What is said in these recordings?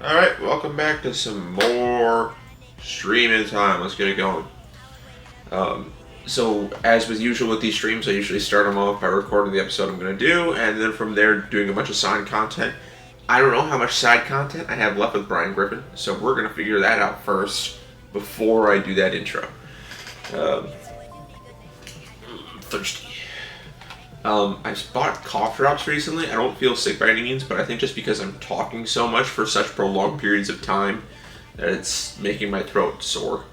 Alright, welcome back to some more streaming time. Let's get it going. So, as with usual with these streams, I usually start them off by recording the episode I'm going to do, and then from there doing a bunch of side content. I don't know how much side content I have left with Brian Griffin, so we're going to figure that out first before I do that intro. Thirsty. I bought cough drops recently. I don't feel sick by any means, but I think just because I'm talking so much for such prolonged periods of time that it's making my throat sore.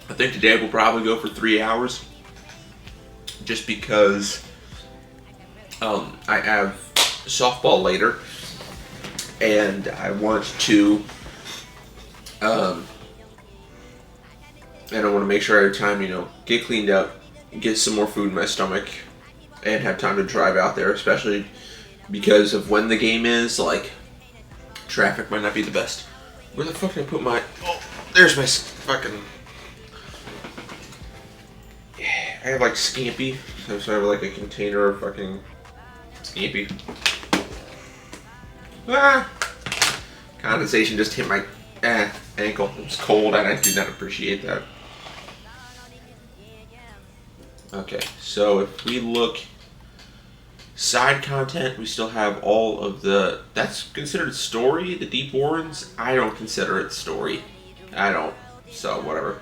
I think today we'll probably go for 3 hours, just because I have softball later, and I want to, and I want to make sure I have time, get cleaned up, get some more food in my stomach, and have time to drive out there, especially because of when the game is, traffic might not be the best. Where the fuck did I put my, there's my fucking, I have Scampi, so I have a container of fucking Scampi. Condensation just hit my ankle. It was cold and I did not appreciate that. Okay, so if we look side content, we still have all of that's considered story, the Deep Warrens. I don't consider it story. I don't, so whatever.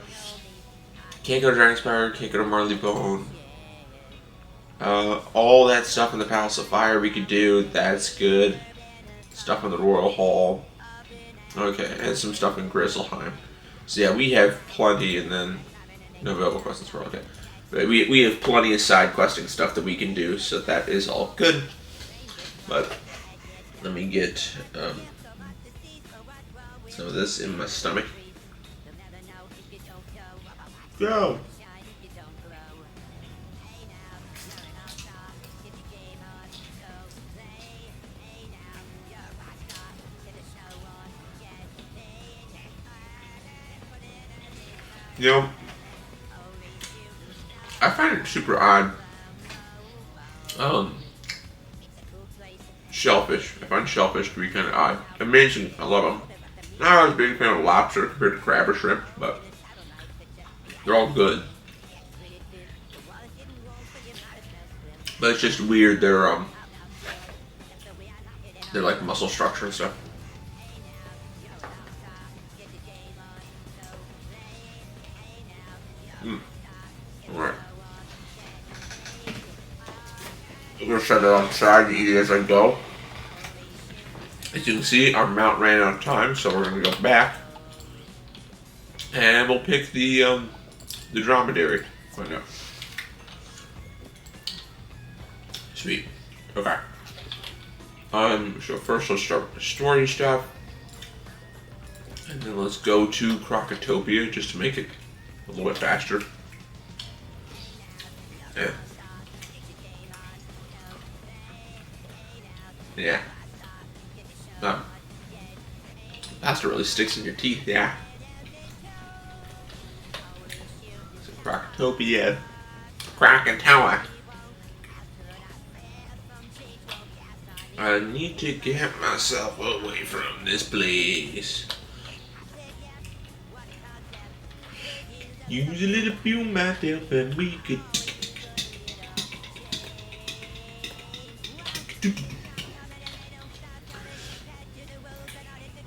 Can't go to Dragonspire, can't go to Marleybone. All that stuff in the Palace of Fire we could do, that's good. Stuff in the Royal Hall. Okay, and some stuff in Grizzleheim. So yeah, we have plenty, and then no available questions for okay. But we have plenty of side questing stuff that we can do, so that is all good. But let me get some of this in my stomach. Go! I find it super odd. Shellfish. I find shellfish to be kind of odd. Amazing. I love them. Not as big a fan of lobster compared to crab or shrimp, but they're all good. But it's just weird. They're like muscle structure and stuff. Alright. I'm going to set it on the side to eat it as I go. As you can see, our mount ran out of time, so we're going to go back. And we'll pick the dromedary. Find out. Sweet. Okay. So first let's start with the story stuff. And then let's go to Crocotopia just to make it a little bit faster. Yeah. Yeah. Pasta really sticks in your teeth, yeah. So Crocotopia. Krakatoa. I need to get myself away from this place. Use a little few myself and we could.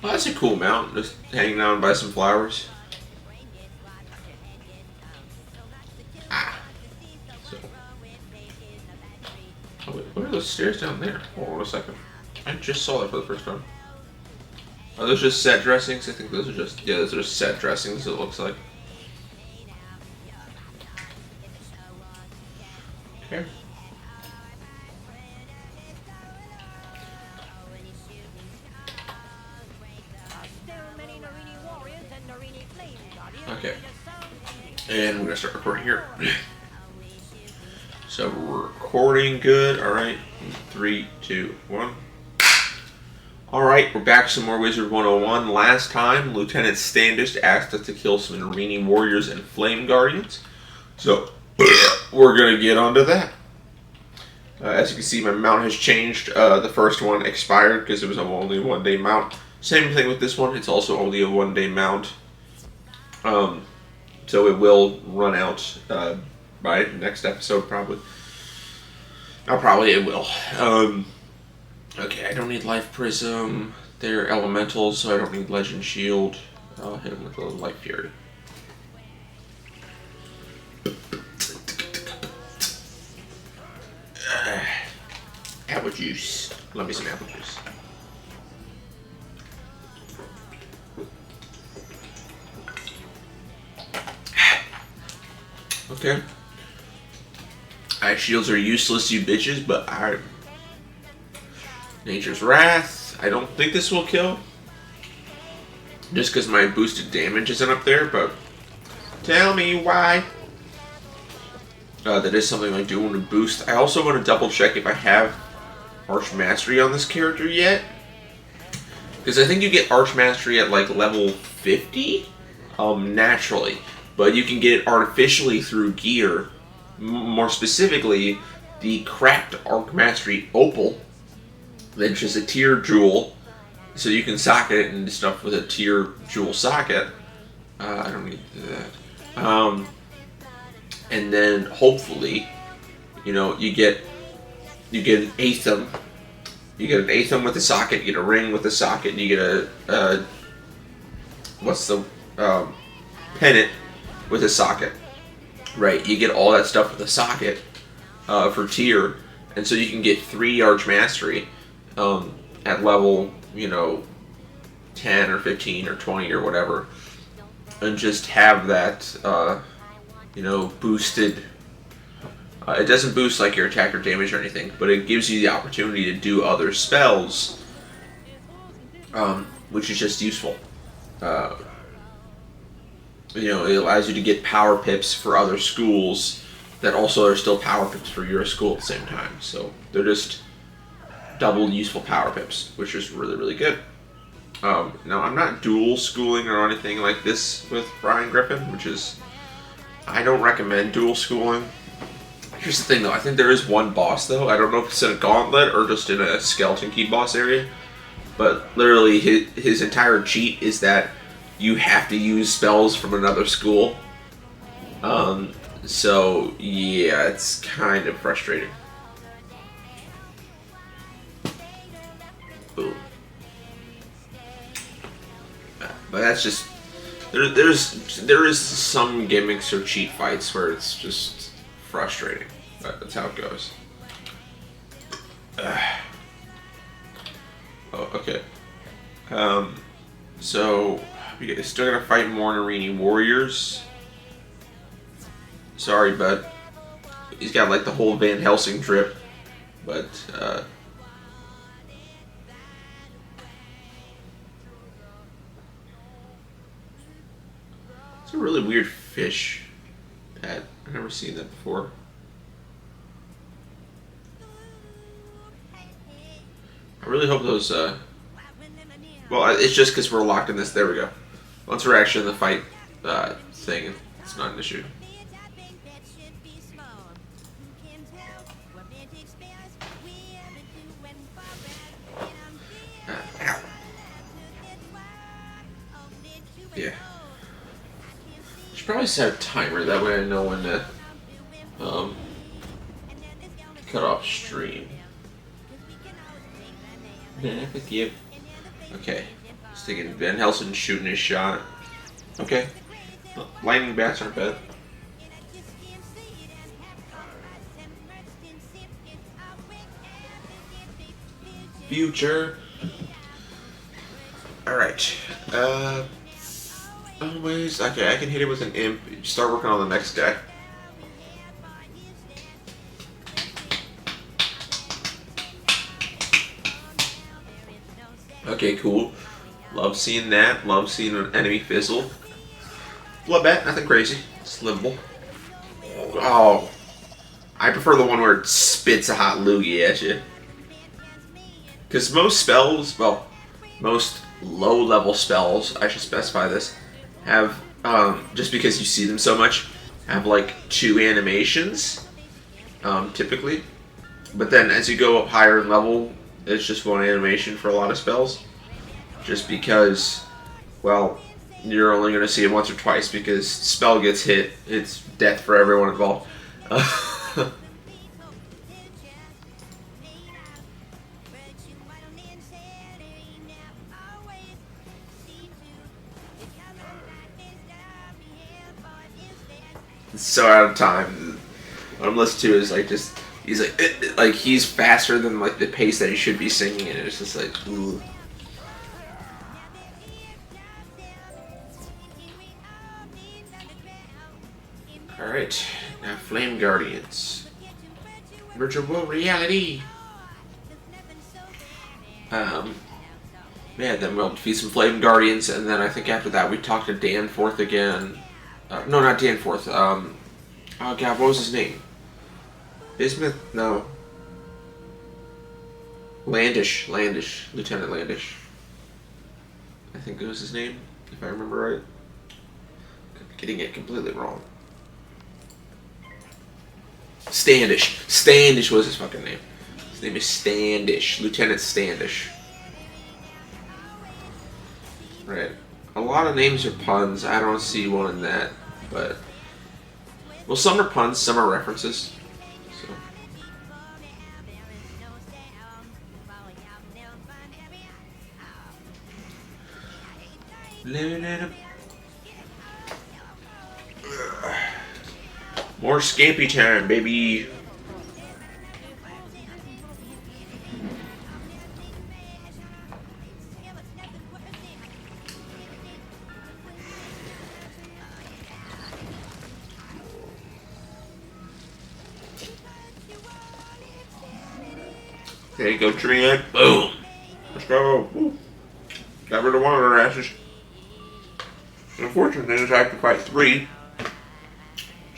Well, that's a cool mount, just hanging down by some flowers. So. Oh wait, what are those stairs down there? Hold on a second. I just saw that for the first time. Are those just set dressings? I think those are just, yeah, those are just set dressings, it looks like. Okay. Okay. And we're gonna start recording here. So we're recording good. Alright. 3, 2, 1. Alright, we're back to some more Wizard 101. Last time, Lieutenant Standish asked us to kill some Narini warriors and flame guardians. So, we're going to get onto that. As you can see, my mount has changed. The first one expired because it was only a 1-day mount. Same thing with this one. It's also only a 1-day mount. So it will run out by next episode, probably. Probably it will. Okay, I don't need Life Prism. They're elementals, so I don't need Legend Shield. I'll hit him with a Life Fury. Apple juice. Love me some apple juice. Okay. Ice shields are useless, you bitches, but Nature's Wrath. I don't think this will kill. Just because my boosted damage isn't up there, but tell me why. That is something I do want to boost. I also want to double check if I have Arch Mastery on this character yet. Because I think you get Arch Mastery at like level 50 naturally. But you can get it artificially through gear. More specifically, the cracked Arch Mastery Opal. Which is a tier jewel. So you can socket it into stuff with a tier jewel socket. I don't need that. And then hopefully, you know, you get an Aetham. You get an Aetham with a socket, you get a ring with a socket, and you get a what's the pennant with a socket. Right, you get all that stuff with a socket for tier, and so you can get 3 Arch Mastery at level, you know, 10 or 15 or 20 or whatever, and just have that you know, boosted. It doesn't boost like your attack or damage or anything, but it gives you the opportunity to do other spells, which is just useful. You know, it allows you to get power pips for other schools that also are still power pips for your school at the same time. So they're just double useful power pips, which is really, really good. Now, I'm not dual schooling or anything like this with Brian Griffin, which is... I don't recommend dual schooling. Here's the thing though, I think there is one boss though. I don't know if it's in a gauntlet or just in a skeleton key boss area. But literally his entire cheat is that you have to use spells from another school. So yeah, it's kind of frustrating. Boom. But that's just... There is some gimmicks or cheat fights where it's just frustrating, but that's how it goes. Oh, okay. So we still gotta fight more Narini warriors. Sorry, bud. He's got like the whole Van Helsing drip, but it's a really weird fish pet. I've never seen that before. I really hope those, well, it's just because we're locked in this. There we go. Once we're actually in the fight thing, it's not an issue. Ow. Yeah. Should probably set a timer, that way I know when to cut off stream. Okay, let's take it. Van Helsing shooting his shot. Okay, lightning bats aren't bad. Future. All right. Always okay. I can hit it with an imp. Start working on the next deck. Okay, cool. Love seeing that. Love seeing an enemy fizzle. Bloodbat, nothing crazy. It's livable. Oh, I prefer the one where it spits a hot loogie at you. Because most spells, well, most low-level spells, I should specify this, have, just because you see them so much, have like 2 animations, typically. But then as you go up higher in level, it's just one animation for a lot of spells. Just because, well, you're only going to see it once or twice because spell gets hit, it's death for everyone involved. It's so out of time. What I'm listening to is like just he's like he's faster than like the pace that he should be singing, and it's just like ooh. All right, now Flame Guardians, virtual reality. Yeah, then we'll defeat some Flame Guardians, and then I think after that we talk to Danforth again. No, not Danforth. Oh God, what was his name? Bismuth? No. Landish, Lieutenant Landish. I think it was his name, if I remember right. Could be getting it completely wrong. Standish was his fucking name. His name is Standish, Lieutenant Standish. Right. A lot of names are puns. I don't see one in that, but well, some are puns, some are references. So. More Scampy time, baby. Okay, go Triad. Boom. Let's go. Woo. Got rid of one of their asses. Unfortunately, I have to fight 3.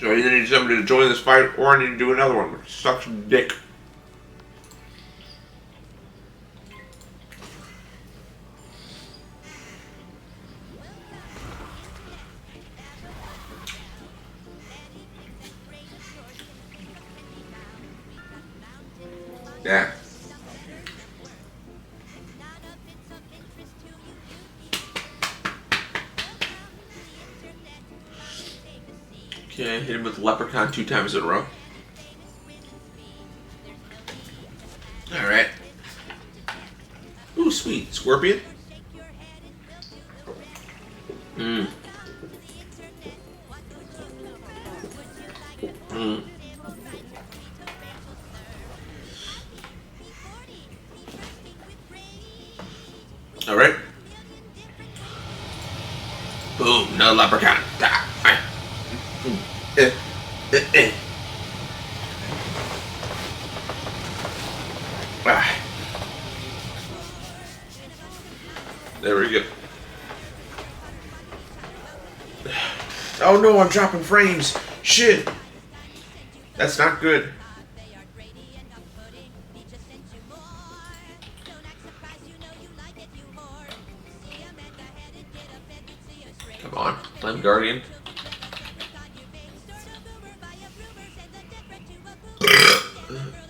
So I either need somebody to join this fight or I need to do another one, which sucks dick. Yeah. Okay, hit him with Leprechaun 2 times in a row. Alright. Ooh, sweet. Scorpion? Mmm. Mmm. Alright. Boom, no Leprechaun. There we go. Oh no, I'm dropping frames. Shit. That's not good. Come on, Flame Guardian.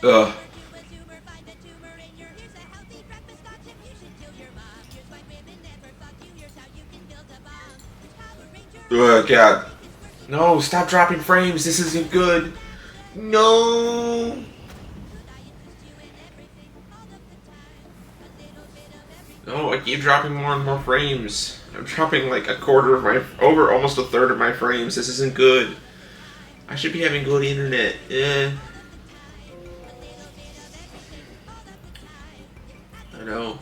Ugh. Oh God. No, stop dropping frames. This isn't good. No. No, I keep dropping more and more frames. I'm dropping like a quarter of my, almost a third of my frames. This isn't good. I should be having good internet. I know.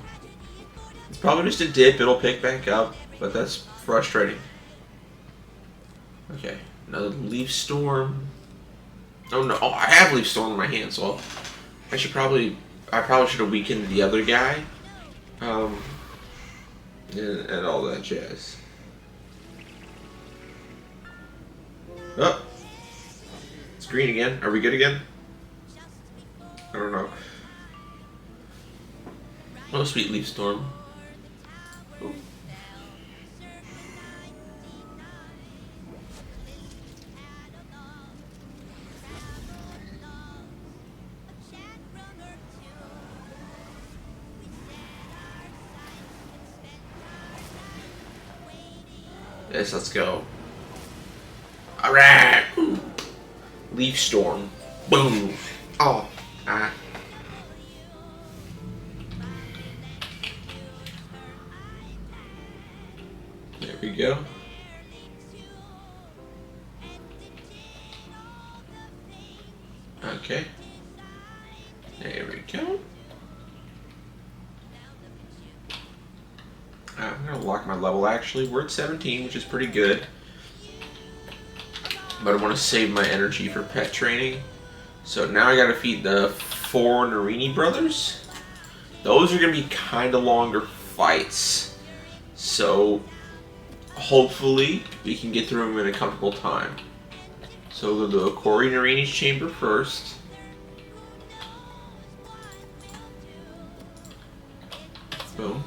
It's probably just a dip. It'll pick back up, but that's frustrating. Okay, another Leaf Storm. Oh no! Oh, I have Leaf Storm in my hand, so I probably should have weakened the other guy. And all that jazz. Oh, it's green again. Are we good again? I don't know. Oh, sweet Leaf Storm. Ooh. Yes, let's go. Alright! Leaf Storm. Boom! Oh, ah. There we go. Okay. There we go. I'm going to lock my level actually. We're at 17, which is pretty good. But I want to save my energy for pet training. So now I got to feed the 4 Narini brothers. Those are going to be kind of longer fights. So hopefully we can get through them in a comfortable time. So we'll do a Corey Narini's chamber first. Boom.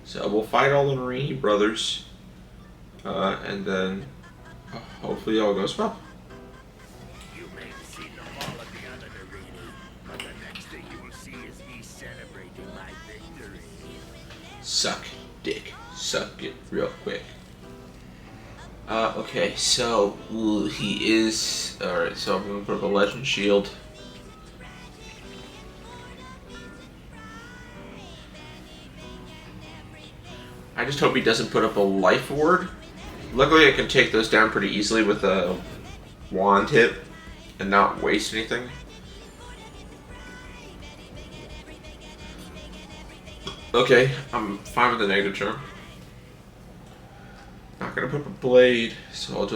So we'll fight all the Narini brothers, and then hopefully all goes well. You may have seen the fall of the other Narini, but the next thing you will see is me celebrating my victory. Suck dick. Suck it real quick. Okay, so he is... Alright, so I'm going to put up a legend shield. I just hope he doesn't put up a life ward. Luckily I can take those down pretty easily with a wand hit and not waste anything. Okay, I'm fine with the negative charm. Not gonna put up a blade, so I'll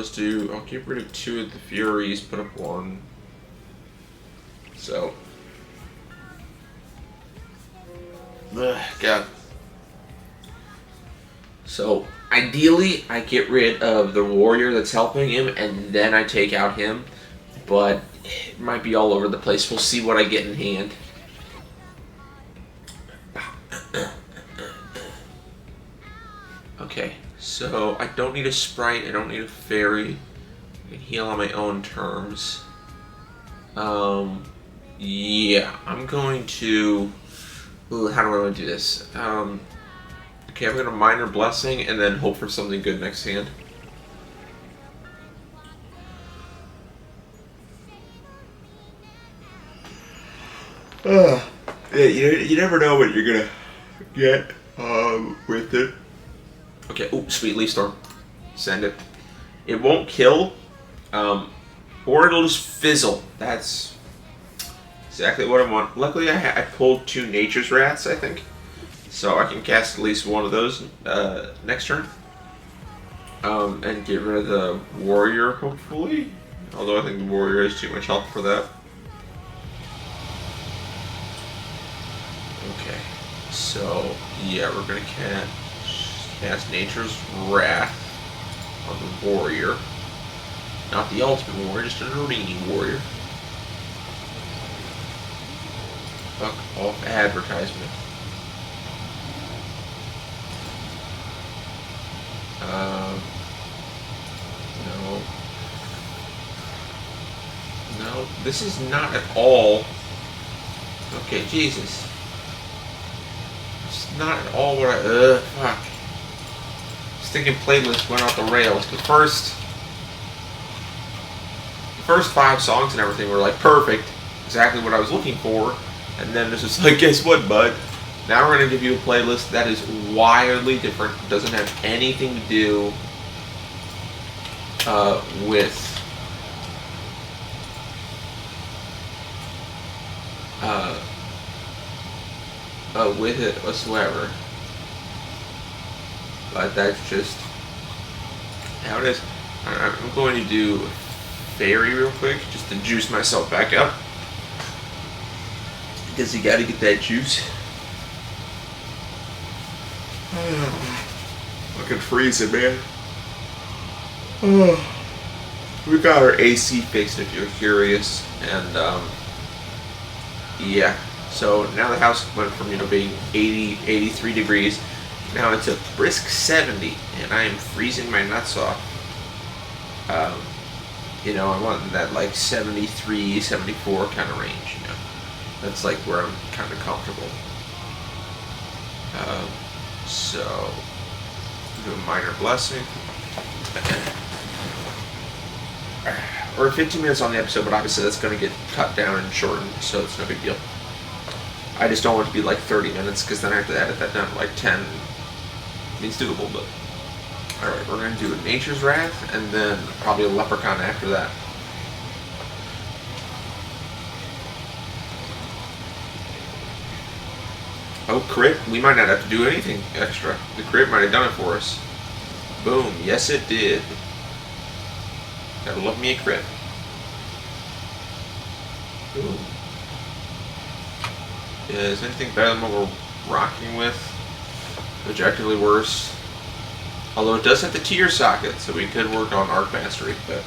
get rid of 2 of the Furies, put up 1. So. Ugh, God. So, ideally, I get rid of the warrior that's helping him, and then I take out him. But it might be all over the place. We'll see what I get in hand. Okay, so I don't need a sprite, I don't need a fairy. I can heal on my own terms. Yeah, I'm going to... Ooh, how do I want to do this? Okay, I'm going to Minor Blessing and then hope for something good next hand. Yeah, you never know what you're going to get with it. Okay, oh, sweet Leaf Storm. Send it. It won't kill, or it'll just fizzle. That's exactly what I want. Luckily, I pulled 2 Nature's Rats, I think. So I can cast at least one of those next turn. And get rid of the warrior, hopefully. Although I think the warrior has too much health for that. Okay, so yeah, we're gonna cast Nature's Wrath on the warrior. Not the ultimate warrior, just an Narini warrior. Fuck off advertisement. No. No, this is not at all... Okay, Jesus. It's not at all what I... fuck. I was thinking playlist went off the rails. The first 5 songs and everything were like perfect. Exactly what I was looking for. And then it's just like, guess what, bud? Now we're going to give you a playlist that is wildly different. It doesn't have anything to do with it whatsoever. But that's just how it is. I'm going to do Fairy real quick just to juice myself back up. Because you gotta get that juice. Fucking freezing, man. We got our AC fixed if you're curious. And, yeah. So now the house went from, being 80, 83 degrees. Now it's a brisk 70. And I am freezing my nuts off. I want that like 73, 74 kind of range, That's like where I'm kind of comfortable. So, do a minor blessing. Or 15 minutes on the episode, but obviously that's going to get cut down and shortened, so it's no big deal. I just don't want it to be like 30 minutes, because then I have to edit that down to like 10. I mean, it's doable, but... Alright, we're going to do a Nature's Wrath, and then probably a Leprechaun after that. Oh, crit. We might not have to do anything extra. The crit might have done it for us. Boom. Yes, it did. Gotta love me a crit. Ooh. Is anything better than what we're rocking with? Objectively worse. Although it does have the tier socket, so we could work on Arc Mastery, but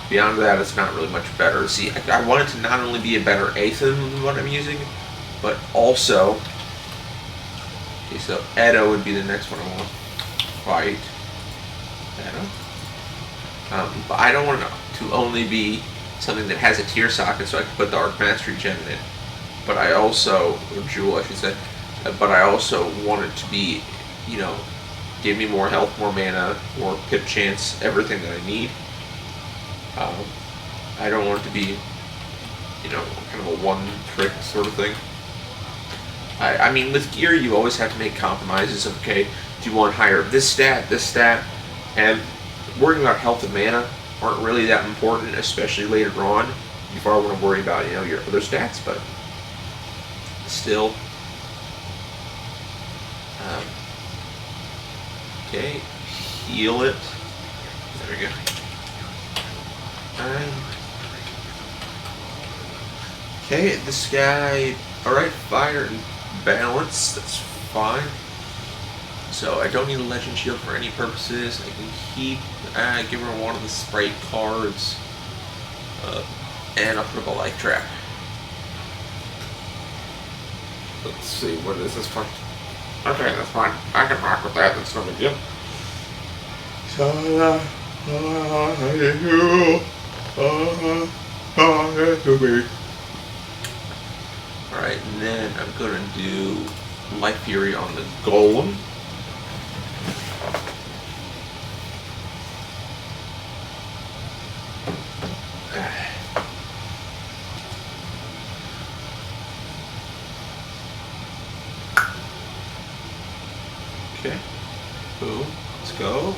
beyond that, it's not really much better. See, I want it to not only be a better Aether than what I'm using, but also... Okay, so Edo would be the next one I want to fight. Edo? But I don't want it to only be something that has a tier socket so I can put the Arc Mastery gem in it. But I also, or Jewel I should say, but I also want it to be, you know, give me more health, more mana, more pip chance, everything that I need. I don't want it to be, you know, kind of a one-trick sort of thing. I mean, with gear, you always have to make compromises. Okay, do you want higher this stat, and worrying about health and mana aren't really that important, especially later on, before I want to worry about, you know, your other stats, but still. Okay, heal it. There we go. Okay, this guy, alright, fire and balance, that's fine. So I don't need a legend shield for any purposes. I can keep, give her one of the sprite cards, and I'll put up a life trap. Let's see, what is this one? Okay, that's fine. I can rock with that, that's no big deal. Alright, and then I'm gonna do Life Fury on the Golem. Okay, boom, let's go.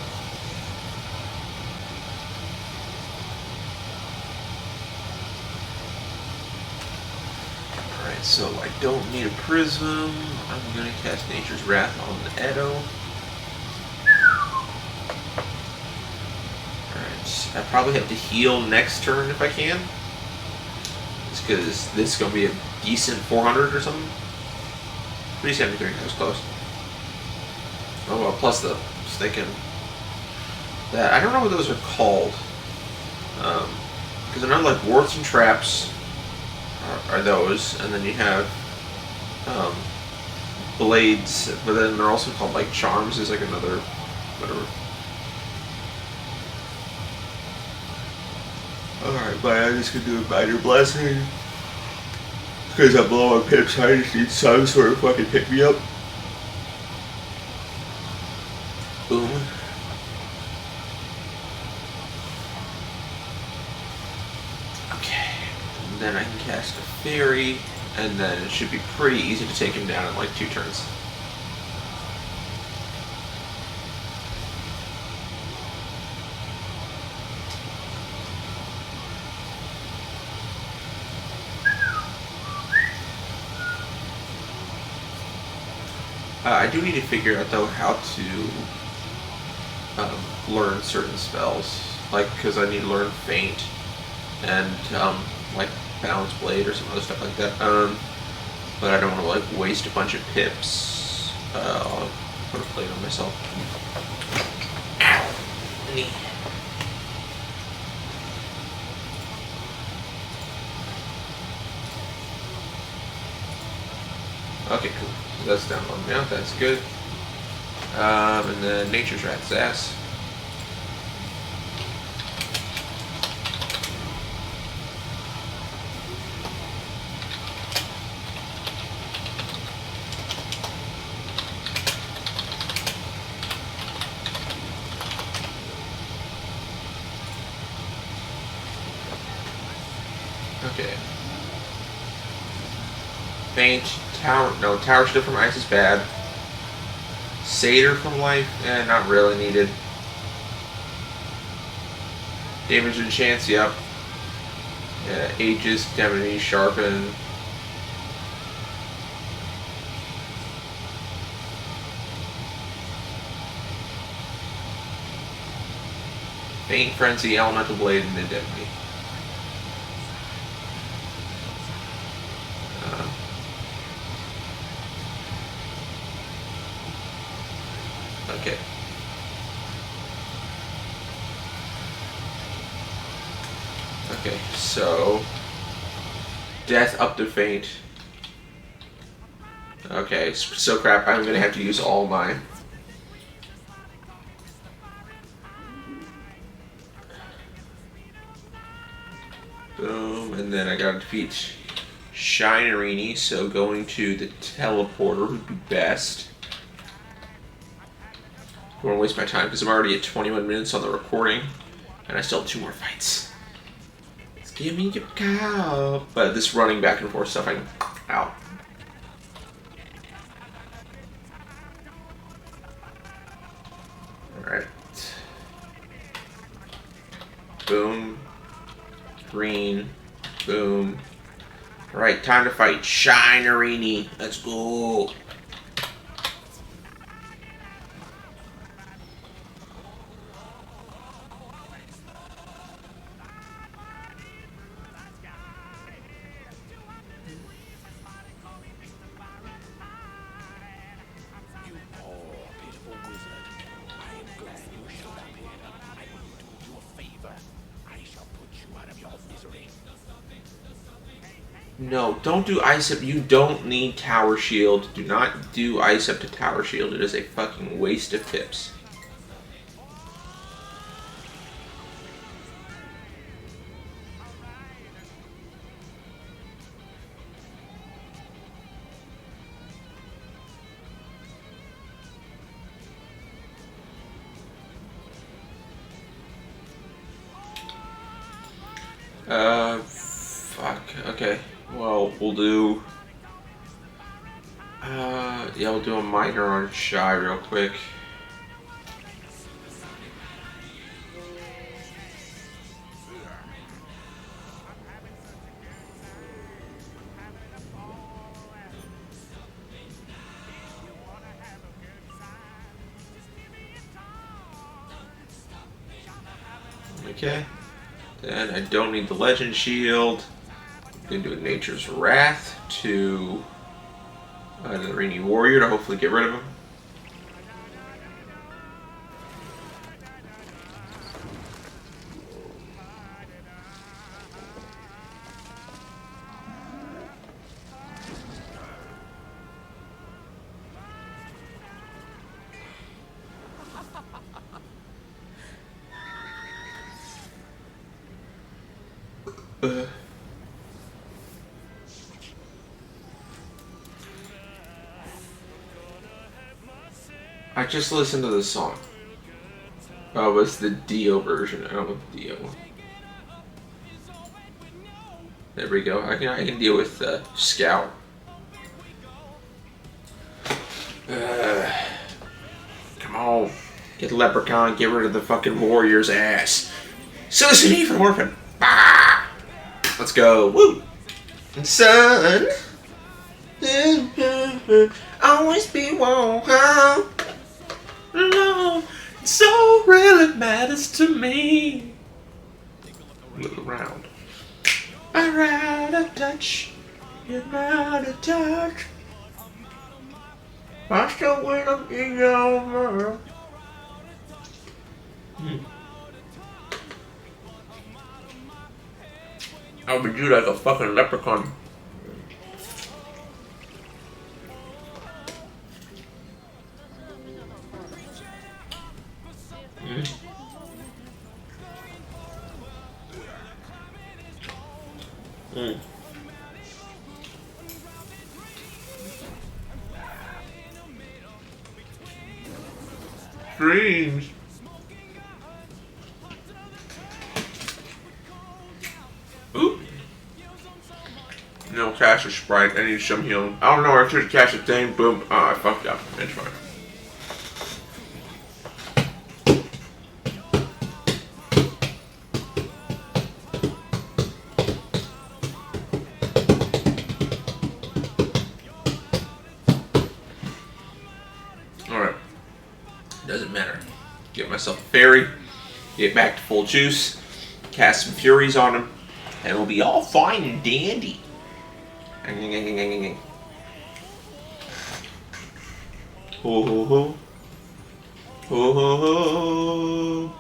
Alright, so I don't need a prism. I'm gonna cast Nature's Wrath on the Edo. Alright, I probably have to heal next turn if I can. Just because this is gonna be a decent 400 or something. 373, that was close. Oh well, plus the, just thinking that, I don't know what those are called. Because I know like warts and traps are those, and then you have blades, but then they're also called like charms, is like another, whatever. Alright, but I'm just gonna do a minor blessing. Because I'm low on pips, I just need some sort of fucking pick me up. Boom. Okay. And then I can cast a fairy, and then it should be pretty easy to take him down in like 2 turns. I do need to figure out though how to learn certain spells, like because I need to learn Feint and like Balance Blade or some other stuff like that. But I don't want to like waste a bunch of pips. I'll put a plate on myself. Ow! Knee. Okay, cool. So that's down on mount, that's good. And then Nature's Wrath's ass. Okay. Faint. Tower. No, Tower Shift from Ice is bad. Satyr from Life? Not really needed. Damage and Chance, yep. Yeah, Aegis, Indemnity, Sharpen. Faint Frenzy, Elemental Blade, and Indemnity. Okay. Okay, so Death up to Faint. Okay, so crap, I'm gonna have to use all mine. Boom, and then I gotta defeat Shinerini, so going to the teleporter would be best. I don't want to waste my time because I'm already at 21 minutes on the recording, and I still have 2 more fights. Let's give me your cow. But this running back and forth stuff, I'm out. Alright. Boom. Green. Boom. Alright, time to fight Shinerini. Let's go. No, don't do Ice Up. You don't need Tower Shield. Do not do Ice Up to Tower Shield. It is a fucking waste of pips. Fuck. Okay. Well, we'll do... yeah, we'll do a minor on Shy real quick. Okay. Then I don't need the Legend Shield. I'm going to do a Nature's Wrath to the Rainy Warrior to hopefully get rid of him. I just listened to this song. Oh, it's the Dio version. I don't know the Dio one. There we go. I can deal with Scout. Come on. Get Leprechaun, get rid of the fucking warrior's ass. Suicide for Orphan. Bah! Let's go. Woo! Son. Always be warm. No, it so really matters to me. Look around. I'm out of touch. You're out of touch. I still wait up in your world. I would do like a fucking leprechaun. Dreams. Oop. No, cash or Sprite. I need some healing. I don't know. I should have cashed the thing. Boom. Oh, I fucked up. It's fine. Alright. Doesn't matter. Get myself a fairy. Get back to full juice. Cast some furies on him. And we'll be all fine and dandy. Ho ho ho. Ho ho ho.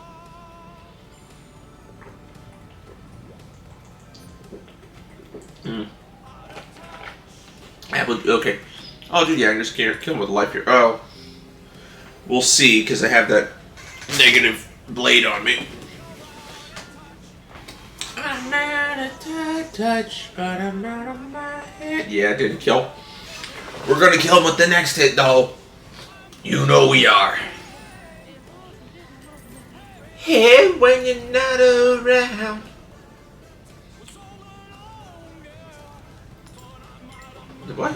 Okay. Oh, dude, yeah, I can just can't kill him with life here. Oh. We'll see, because I have that negative blade on me. I'm not a touch, but I'm not on my head. Yeah, it didn't kill. We're gonna kill him with the next hit, though. You know we are. Hey, when you're not around. Why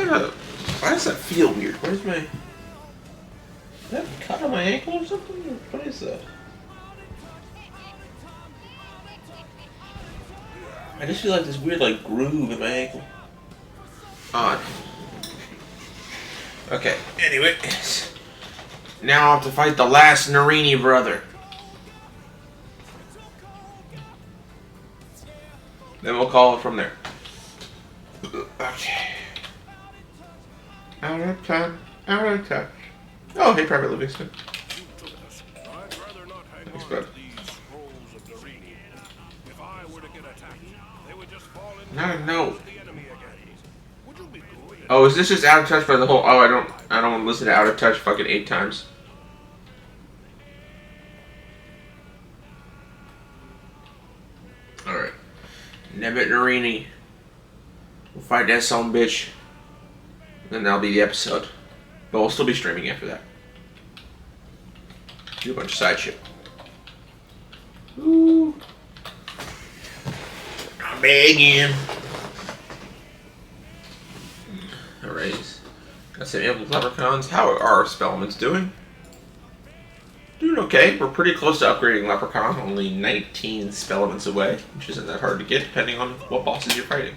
does that feel weird? Where's my... Is that a cut on my ankle or something? What is that? I just feel like this weird, like, groove in my ankle. Odd. Okay, anyway. Now I have to fight the last Narini brother. Then we'll call it from there. Okay. Out of time. Out of touch. Oh, hey, Private Livingston. Thanks, bud. No. Oh, is this just out of touch by the whole? Oh, I don't want to listen to out of touch fucking 8 times. All right, Nebbit Narini. We'll fight that son bitch. Then that'll be the episode. But we'll still be streaming after that. Do a bunch of side shit. Ooh. I'm begging. Alright. Got some ample leprechauns. How are our spellments doing? Doing okay. We're pretty close to upgrading leprechaun. Only 19 spellments away, which isn't that hard to get depending on what bosses you're fighting.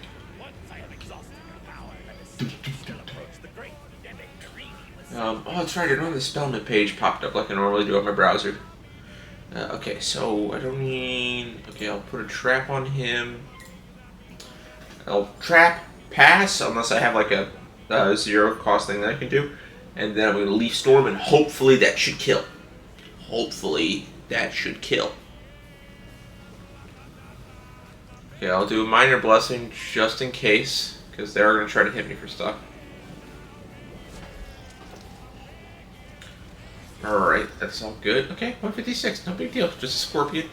Oh, that's right. I know the spellman page popped up like I normally do on my browser. Okay, so I don't need... Okay, I'll put a trap on him. I'll trap, pass, unless I have like a 0 cost thing that I can do. And then I'm going to Leaf Storm, and hopefully that should kill. Hopefully that should kill. Okay, I'll do a Minor Blessing just in case, because they're going to try to hit me for stuff. Alright, that's all good. Okay, 156, no big deal. Just a scorpion.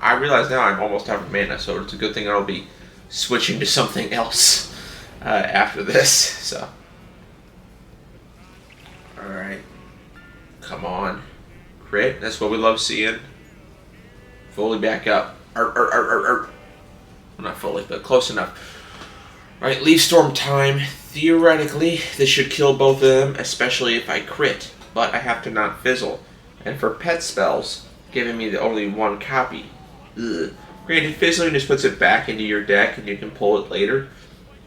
I realize now I'm almost out of mana, so it's a good thing I'll be switching to something else after this, so. Alright. Come on. Crit, that's what we love seeing. Fully back up. Well, not fully, but close enough. Right, Leaf Storm time. Theoretically, this should kill both of them, especially if I crit. But I have to not fizzle. And for pet spells, giving me the only 1 copy. Ugh. Granted, fizzling just puts it back into your deck and you can pull it later,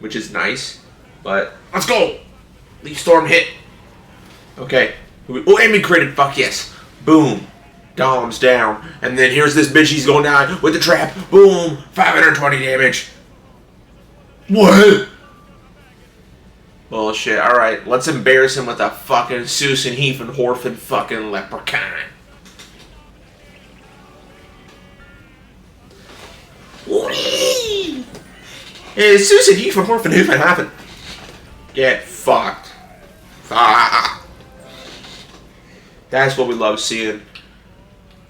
which is nice. But let's go! Leaf Storm hit. Okay. Oh, and we critted. Fuck yes. Boom. Golem's down. And then here's this bitch. He's going down with the trap. Boom. 520 damage. What? Bullshit. Alright, let's embarrass him with a fucking Susan Horfin fucking leprechaun. Whee! Hey, Susan Horfin. Get fucked. Fuck. That's what we love seeing.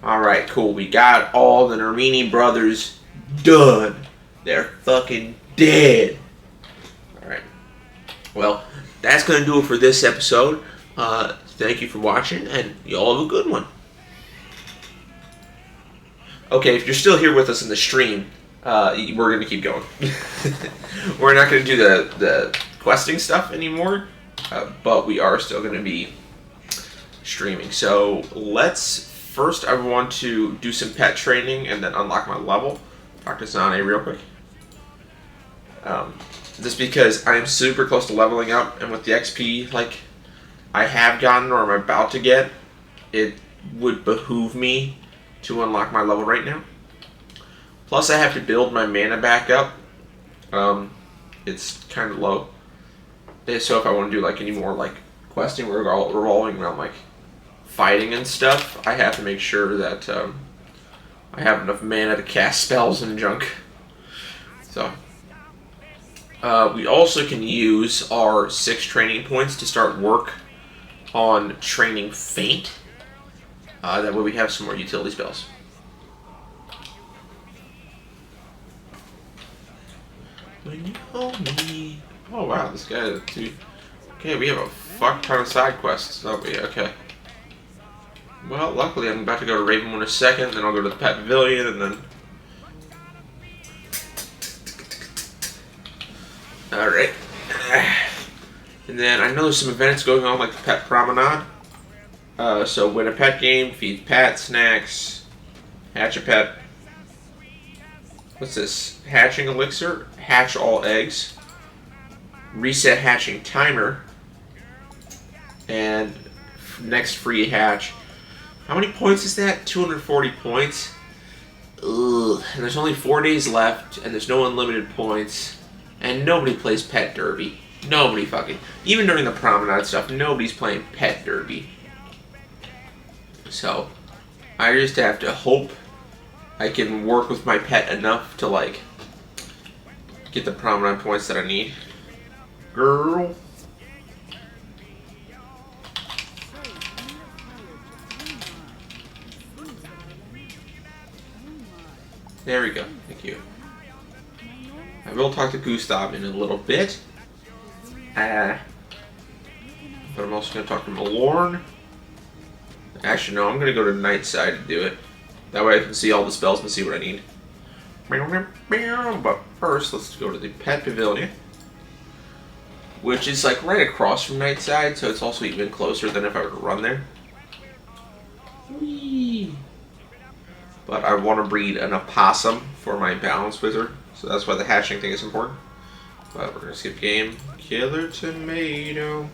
Alright, cool. We got all the Narini brothers done. They're fucking dead. Alright. Well, that's going to do it for this episode. Thank you for watching, and y'all have a good one. Okay, if you're still here with us in the stream, we're gonna keep going. We're not gonna do the questing stuff anymore, but we are still gonna be streaming. So first I want to do some pet training and then unlock my level. Talk to Zane real quick. Just because I am super close to leveling up, and with the XP like I have gotten or I'm about to get, it would behoove me to unlock my level right now. Plus I have to build my mana back up. It's kind of low. So if I want to do like any more like questing revolving around like fighting and stuff, I have to make sure that I have enough mana to cast spells and junk. So we also can use our 6 training points to start work on training Feint. That way we have some more utility spells. When you hold me. Oh wow, this guy is too. Okay, we have a fuck ton of side quests, don't we? Okay. Well, luckily I'm about to go to Ravenwood in a second, then I'll go to the Pet Pavilion, and then. Alright. And then I know there's some events going on, like the Pet Promenade. So win a pet game, feed pet snacks, hatch a pet. What's this? Hatching elixir, hatch all eggs, reset hatching timer, and next free hatch. How many points is that? 240 points. Ugh. And there's only 4 days left, and there's no unlimited points, and nobody plays Pet Derby. Nobody fucking. Even during the promenade stuff, nobody's playing Pet Derby. So, I just have to hope I can work with my pet enough to, like, get the promenade points that I need. Girl. There we go. Thank you. I will talk to Gustav in a little bit. But I'm also going to talk to Malorn. Actually, no, I'm going to go to Nightside to do it. That way I can see all the spells and see what I need. But first, let's go to the Pet Pavilion, which is like right across from Nightside, so it's also even closer than if I were to run there. Whee! But I want to breed an opossum for my balance wizard, so that's why the hatching thing is important. But we're going to skip game. Killer Tomato.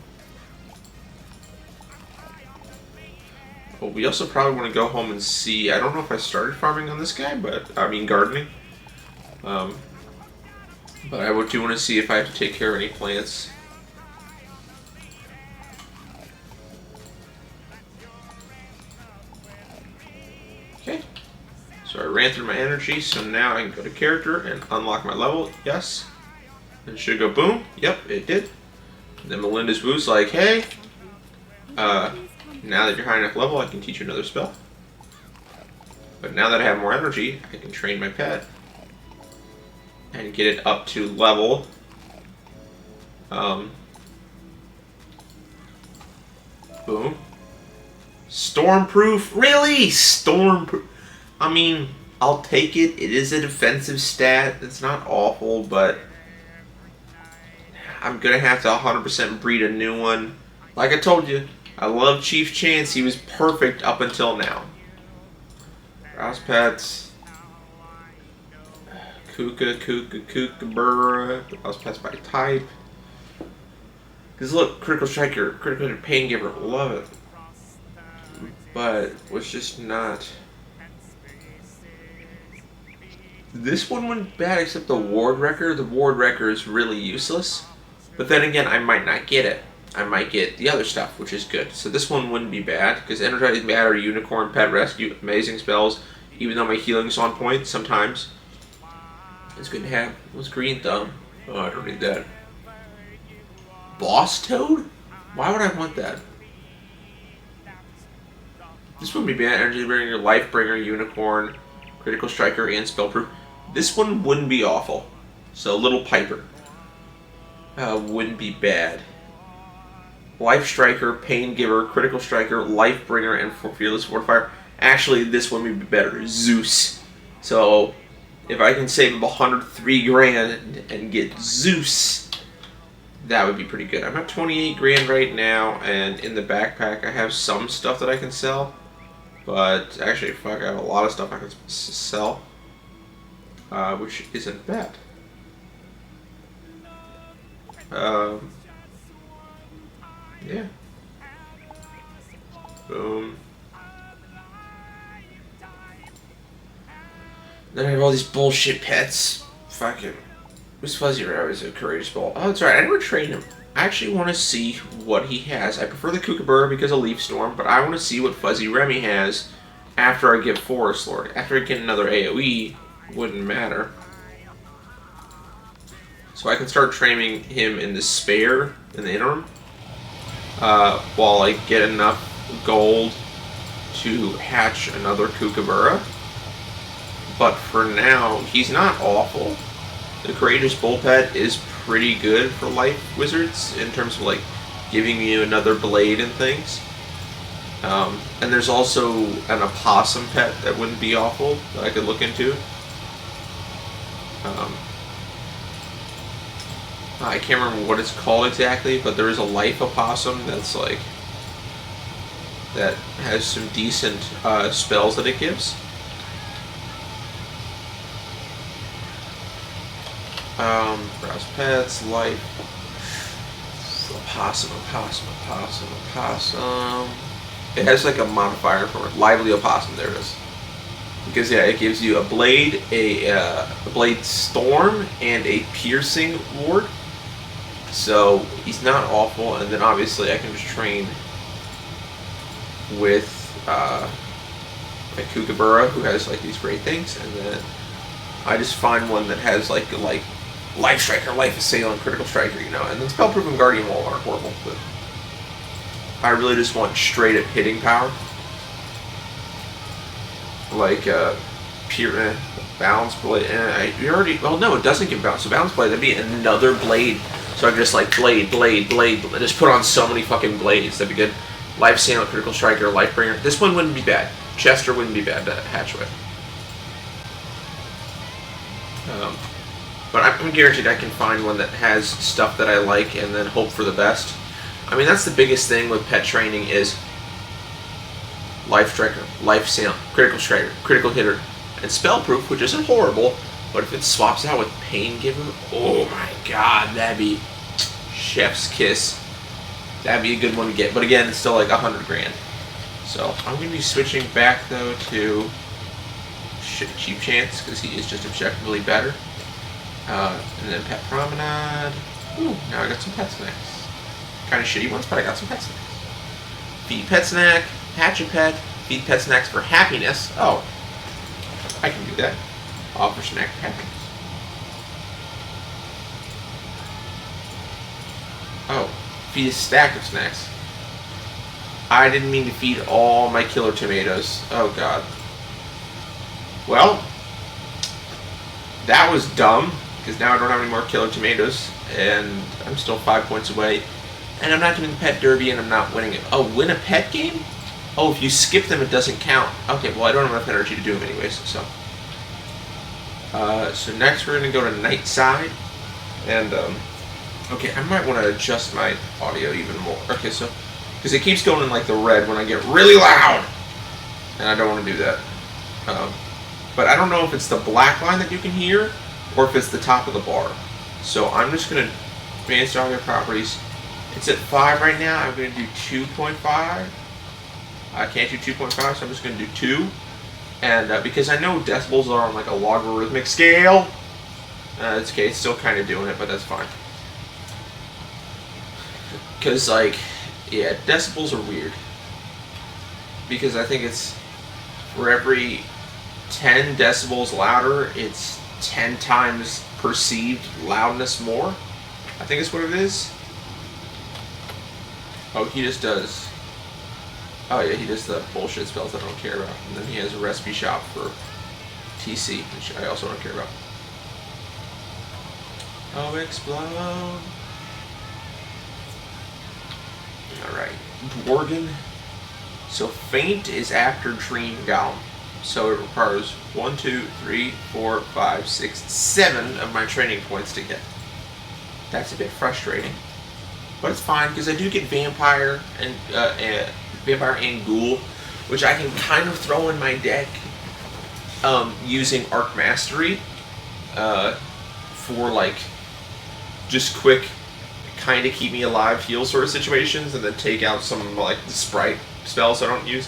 Well, we also probably want to go home and see. I don't know if I started farming on this guy, but I mean gardening. But I do want to see if I have to take care of any plants. Okay. So I ran through my energy, so now I can go to character and unlock my level. Yes. It should go boom. Yep, it did. And then Melinda's Woo's like, hey, now that you're high enough level, I can teach you another spell. But now that I have more energy, I can train my pet and get it up to level boom. Stormproof? Really? Stormproof? I mean, I'll take it. It is a defensive stat. It's not awful, but I'm going to have to 100% breed a new one. Like I told you, I love Chief Chance. He was perfect up until now. Browse pets. Kookaburra. Browse pets by type. Because look, Critical Striker, Critical Pain Giver, love it. But was just not. This one went bad except the Ward Wrecker. The Ward Wrecker is really useless. But then again, I might not get it. I might get the other stuff, which is good. So this one wouldn't be bad, because Energizing Battery, Unicorn, Pet Rescue, amazing spells. Even though my healing's on point sometimes. It's good to have. What's Green Thumb? Oh, I don't need that. Boss Toad? Why would I want that? This wouldn't be bad. Energy Bringer, Life Bringer, Unicorn, Critical Striker, and Spellproof. This one wouldn't be awful. So Little Piper wouldn't be bad. Life Striker, Pain Giver, Critical Striker, Life Bringer, and Fearless Fortifier. Actually, this one would be better. Zeus. So If I can save up 103 grand and get Zeus, that would be pretty good. I'm at 28 grand right now, and in the backpack I have some stuff that I can sell. But actually, fuck, I have a lot of stuff I can sell, which isn't bad. Yeah. Boom. Then I have all these bullshit pets. Fucking. Who's Fuzzy Rabbit is a courageous bull. Oh, that's right. I never trained him. I actually want to see what he has. I prefer the Kookaburra because of Leaf Storm, but I want to see what Fuzzy Remy has after I get Forest Lord. After I get another AoE, wouldn't matter. So I can start training him in the spare in the interim, while I get enough gold to hatch another Kookaburra. But for now, he's not awful. The Courageous Bull Pet is pretty good for Life Wizards in terms of like giving you another blade and things. And there's also an opossum pet that wouldn't be awful that I could look into. I can't remember what it's called exactly, but there is a life opossum that's like that has some decent spells that it gives. Browse pets, life, opossum. It has like a modifier for it. Lively opossum. There it is. Because yeah, it gives you a blade, a blade storm, and a piercing ward. So he's not awful, and then obviously I can just train with a Kookaburra who has like these great things, and then I just find one that has like Life Striker, Life Assailant, Critical Striker, you know, and then Spellproof and Guardian Wall aren't horrible, but I really just want straight up hitting power. Like pure Balance Blade. Well, no, it doesn't give balance. So Balance Blade, that'd be another blade. So I just like blade, just put on so many fucking blades. That'd be good. Life Assailant, Critical Striker, Lifebringer. This one wouldn't be bad. Chester wouldn't be bad to hatch with. But I'm guaranteed I can find one that has stuff that I like and then hope for the best. I mean, that's the biggest thing with pet training is Life Striker, Life Assailant, Critical Striker, Critical Hitter, and Spellproof, which isn't horrible, but if it swaps out with Pain Giver, oh my god, that'd be chef's kiss. That'd be a good one to get. But again, it's still like 100 grand. So I'm going to be switching back, though, to Cheap Chance, because he is just objectively better. And then Pet Promenade. Ooh, now I got some pet snacks. Kind of shitty ones, but I got some pet snacks. Feed Pet Snack, Hatch a Pet, Feed Pet Snacks for happiness. Oh, I can do that. Offer snack for happiness. Oh, feed a stack of snacks. I didn't mean to feed all my killer tomatoes. Oh god. Well, that was dumb, because now I don't have any more killer tomatoes, and I'm still 5 points away. And I'm not doing the pet derby, and I'm not winning it. Oh, win a pet game? Oh, if you skip them, it doesn't count. Okay, well, I don't have enough energy to do them anyways, so. So next we're going to go to Night Side. And, okay, I might want to adjust my audio even more. Okay, so, because it keeps going in, like, the red when I get really loud. And I don't want to do that. But I don't know if it's the black line that you can hear, or if it's the top of the bar. So I'm just going to advance audio properties. It's at 5 right now. I'm going to do 2.5. I can't do 2.5, so I'm just going to do 2. And because I know decibels are on like a logarithmic scale, it's okay, it's still kind of doing it, but that's fine. Because, like, yeah, decibels are weird. Because I think it's for every 10 decibels louder, it's 10 times perceived loudness more. I think it's what it is. Oh, he just does. Oh yeah, he does the bullshit spells that I don't care about. And then he has a recipe shop for TC, which I also don't care about. Oh, explode. Alright. Dworgen. So Faint is after Dream Golem. So it requires 1, 2, 3, 4, 5, 6, 7 of my training points to get. That's a bit frustrating, but it's fine because I do get vampire and ghoul, which I can kind of throw in my deck using Arc Mastery for like just quick, kind of keep me alive heal sort of situations, and then take out some like the sprite spells I don't use.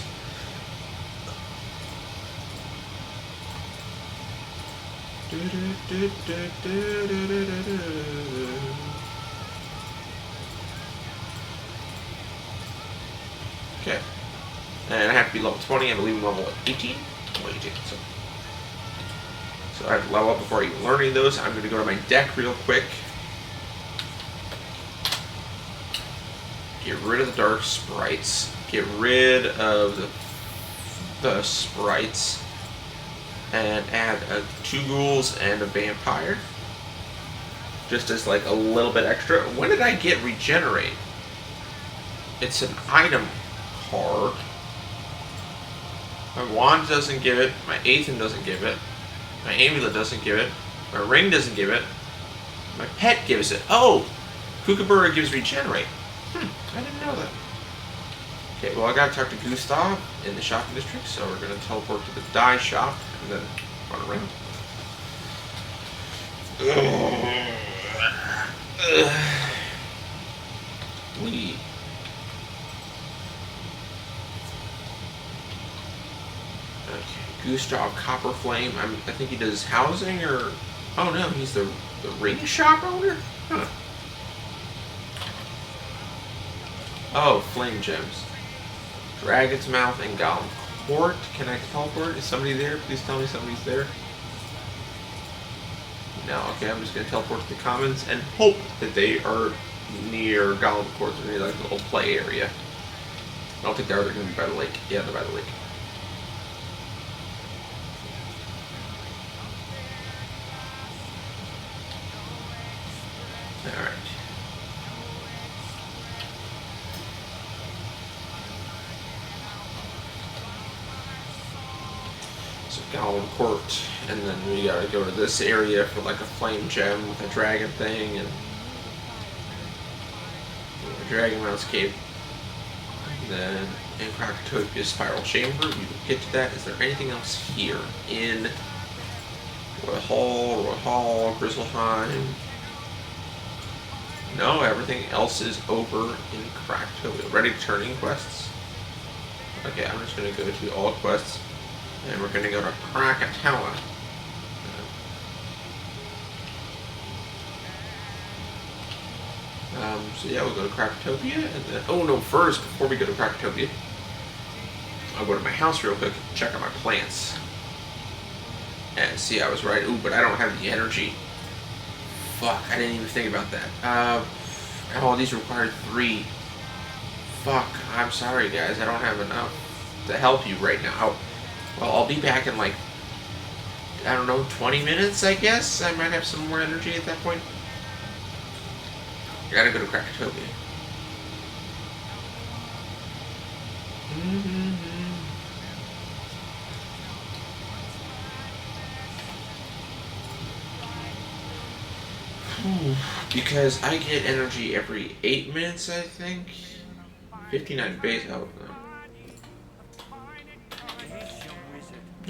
Okay. And I have to be level 20, I believe I'm level 18? Level 18, so I have to level up before I even learn any of those. I'm going to go to my deck real quick. Get rid of the dark sprites. Get rid of the sprites. And add 2 ghouls and a vampire. Just as like a little bit extra. When did I get regenerate? It's an item card. My wand doesn't give it. My Aethan doesn't give it. My amulet doesn't give it. My ring doesn't give it. My pet gives it. Oh! Kookaburra gives regenerate. I didn't know that. Okay, well I gotta talk to Gustav in the shopping district, so we're gonna teleport to the dye shop and then run around. We. Okay, Gustav Copperflame. I think he does housing or. Oh no, he's the ring shop owner? Huh. Oh, flame gems. Dragon's Mouth and Golem Court. Can I teleport? Is somebody there? Please tell me somebody's there. No, okay, I'm just gonna teleport to the commons and hope that they are near Golem Court, or near like the little play area. I don't think they're gonna be by the lake. Yeah, they're by the lake. Alright. So Golem Court, and then we gotta go to this area for like a flame gem with a dragon thing, and a Dragon Mouse Cave. And then in Krakatopia Spiral Chamber, we will get to that. Is there anything else here in Roy Hall, Grizzleheim? No, everything else is over in Krakatopia. Ready to turn in quests? Okay, I'm just gonna go to all quests. And we're going to go to Krakatoa. So yeah, we'll go to Krakatopia, and then... Oh no, first, before we go to Krakatopia, I'll go to my house real quick, check out my plants. And see, I was right. Ooh, but I don't have the energy. Fuck, I didn't even think about that. Oh, these require 3. Fuck, I'm sorry guys, I don't have enough to help you right now. Well, I'll be back in like, I don't know, 20 minutes, I guess? I might have some more energy at that point. I gotta go to Krakatopia. Because I get energy every 8 minutes, I think. 59 base. Oh, no.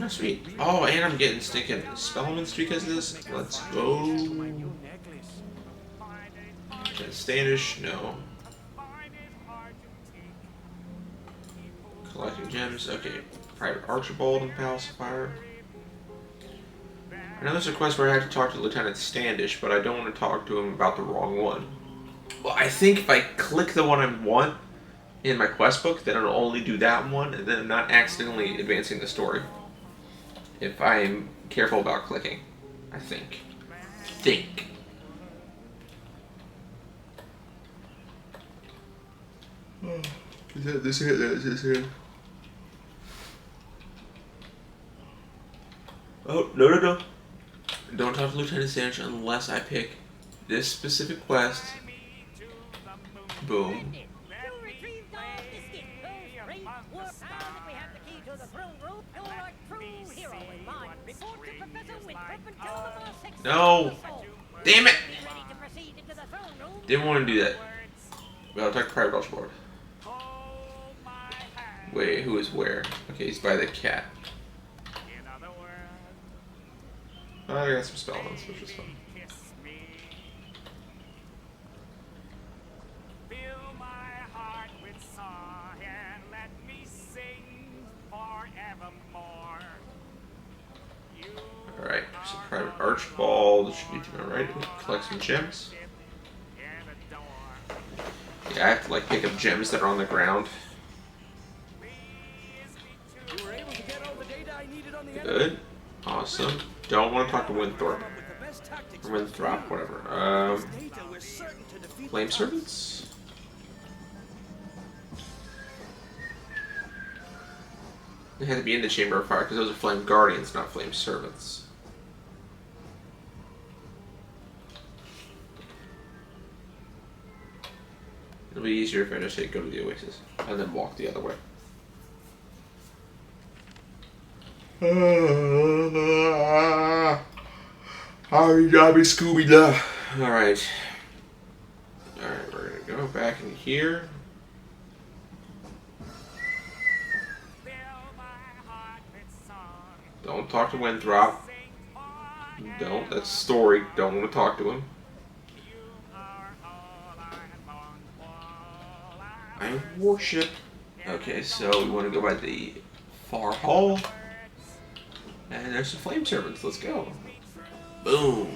Oh, sweet. Oh, and I'm getting stinking Spellmans because of this. Let's go. Standish, no. Collecting gems, okay. Private Archibald and Palace of Fire. I know there's a quest where I have to talk to Lieutenant Standish, but I don't want to talk to him about the wrong one. Well, I think if I click the one I want in my quest book, then it'll only do that one, and then I'm not accidentally advancing the story. If I'm careful about clicking, I think. Is that this here? That is this here? Oh, no. Don't talk to Lieutenant Standish unless I pick this specific quest. Boom. No! Damn it! Didn't want to do that. Well, attack private board. Wait, who is where? Okay, he's by the cat. Oh, I got some spell ones, which is fun. Alright, so private archball. This should be to my right. Collect some gems. Yeah, I have to like pick up gems that are on the ground. Good. Awesome. Don't want to talk to Winthrop. Or Winthrop, whatever. Flame Servants? They had to be in the Chamber of Fire because those are Flame Guardians, not Flame Servants. It'll be easier if I just say go to the Oasis and then walk the other way. Hurry, Dobby, Scooby Doo. Alright. Alright, we're gonna go back in here. Don't talk to Winthrop. Don't. That's story. Don't want to talk to him. I worship. Okay, so we want to go by the far hall. And there's some flame servants. Let's go. Boom.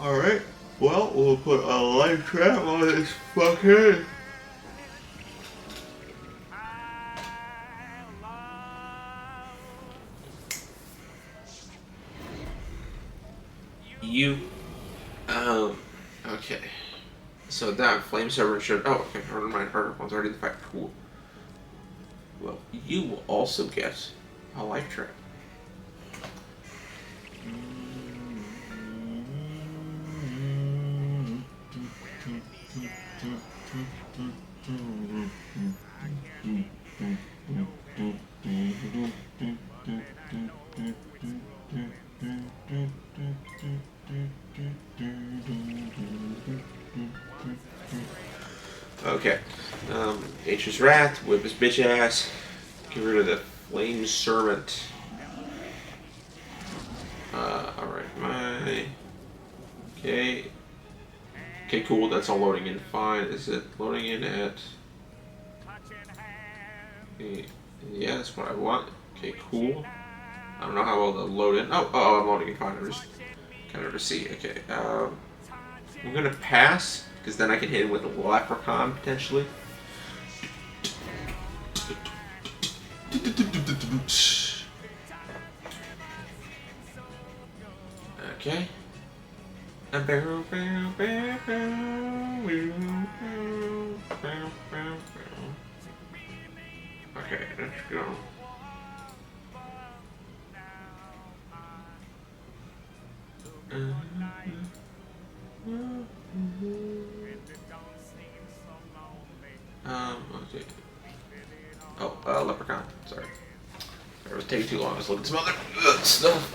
Alright. Well, we'll put a live trap on this fucker. Okay. So that flame servant should. Oh, okay. Never mind. Harder one's already in the fight. Cool. Well, you will also get a life trap. Okay. H's Wrath, whip his bitch ass, get rid of the Flame Servant. Alright, okay. Okay, cool, that's all loading in fine. Is it loading in at... Yeah, that's what I want. Okay, cool. I don't know how well they'll load in. Oh, I'm loading in fine. I'm just kind of to see. Okay, I'm gonna pass, because then I can hit him with a Leprechaun, potentially. Okay. Okay, let's go. Okay. Oh, Leprechaun. Sorry. It was taking too long. I was looking at some other stuff.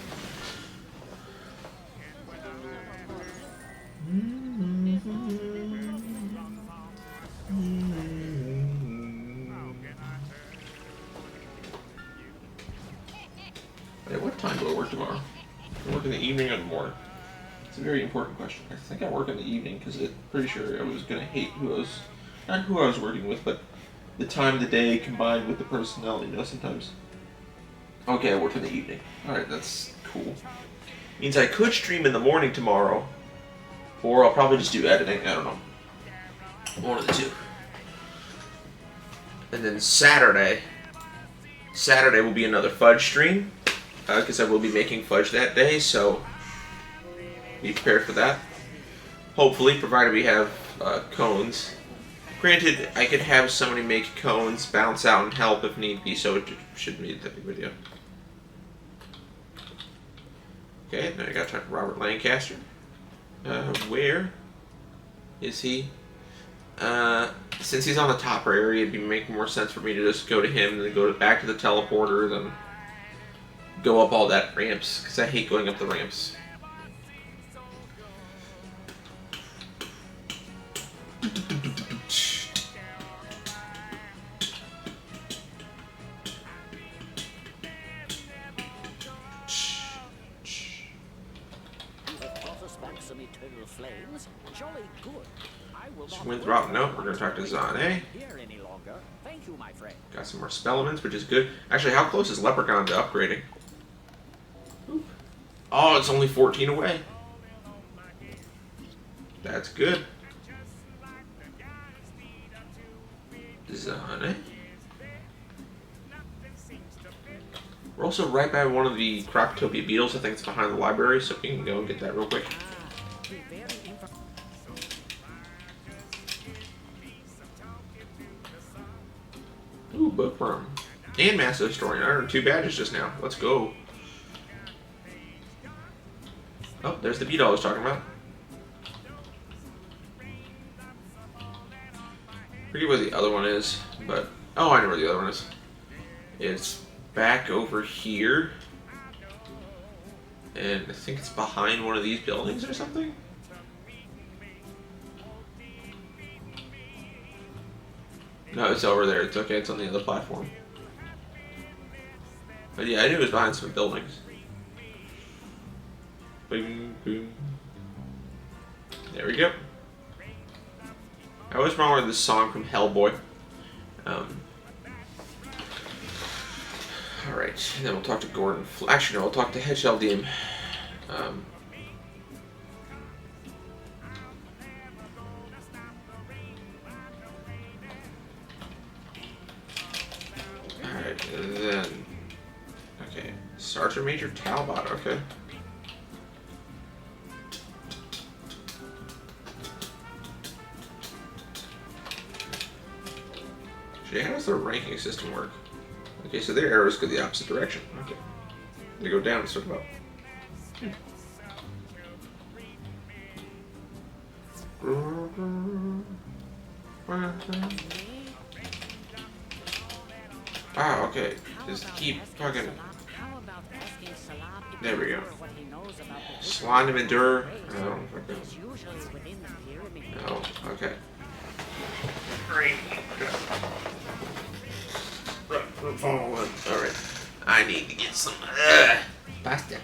Wait, what time do I work tomorrow? Do I work in the evening or the morning? It's a very important question. I think I work in the evening because I'm pretty sure I was going to hate not who I was working with, but the time of the day combined with the personality, you know, sometimes. Okay, I work in the evening. Alright, that's cool. Means I could stream in the morning tomorrow, or I'll probably just do editing, I don't know. One of the two. And then Saturday will be another fudge stream, because I will be making fudge that day, so be prepared for that. Hopefully, provided we have cones. Granted, I could have somebody make cones, bounce out, and help if need be, so it shouldn't be that big video. Okay, now I gotta talk to Robert Lancaster. Where is he? Since he's on the top area, it'd be making more sense for me to just go to him and then go back to the teleporter, then go up all that ramps, because I hate going up the ramps. Some eternal flames. Jolly good. I will not Winthrop, no, we're going to talk to Zane. here any longer. Thank you, my friend. Got some more Spellemans, which is good. Actually, how close is Leprechaun to upgrading? Oop. Oh, it's only 14 away. That's good. Zane. We're also right by one of the Croctopia beetles. I think it's behind the library, so we can go and get that real quick. Ooh, bookworm. And Massive Historian. I earned 2 badges just now. Let's go. Oh, there's the beetle I was talking about. I forget where the other one is, but... Oh, I know where the other one is. It's back over here. And I think it's behind one of these buildings or something? No, it's over there. It's okay. It's on the other platform. But yeah, I knew it was behind some buildings. Boom, boom. There we go. I always remember this song from Hellboy. Alright, and then we'll talk to Gordon. Actually, no, we'll talk to Hedgeldim. Alright, and then... Okay, Sergeant Major Talbot, okay. Actually, how does their ranking system work? Okay, so their arrows go the opposite direction. Okay. They go down instead of up. Wow, okay. Just keep fucking... There we go. Slime him endure. Oh, okay. Oh, okay. Great. Alright. I need to get some pasta.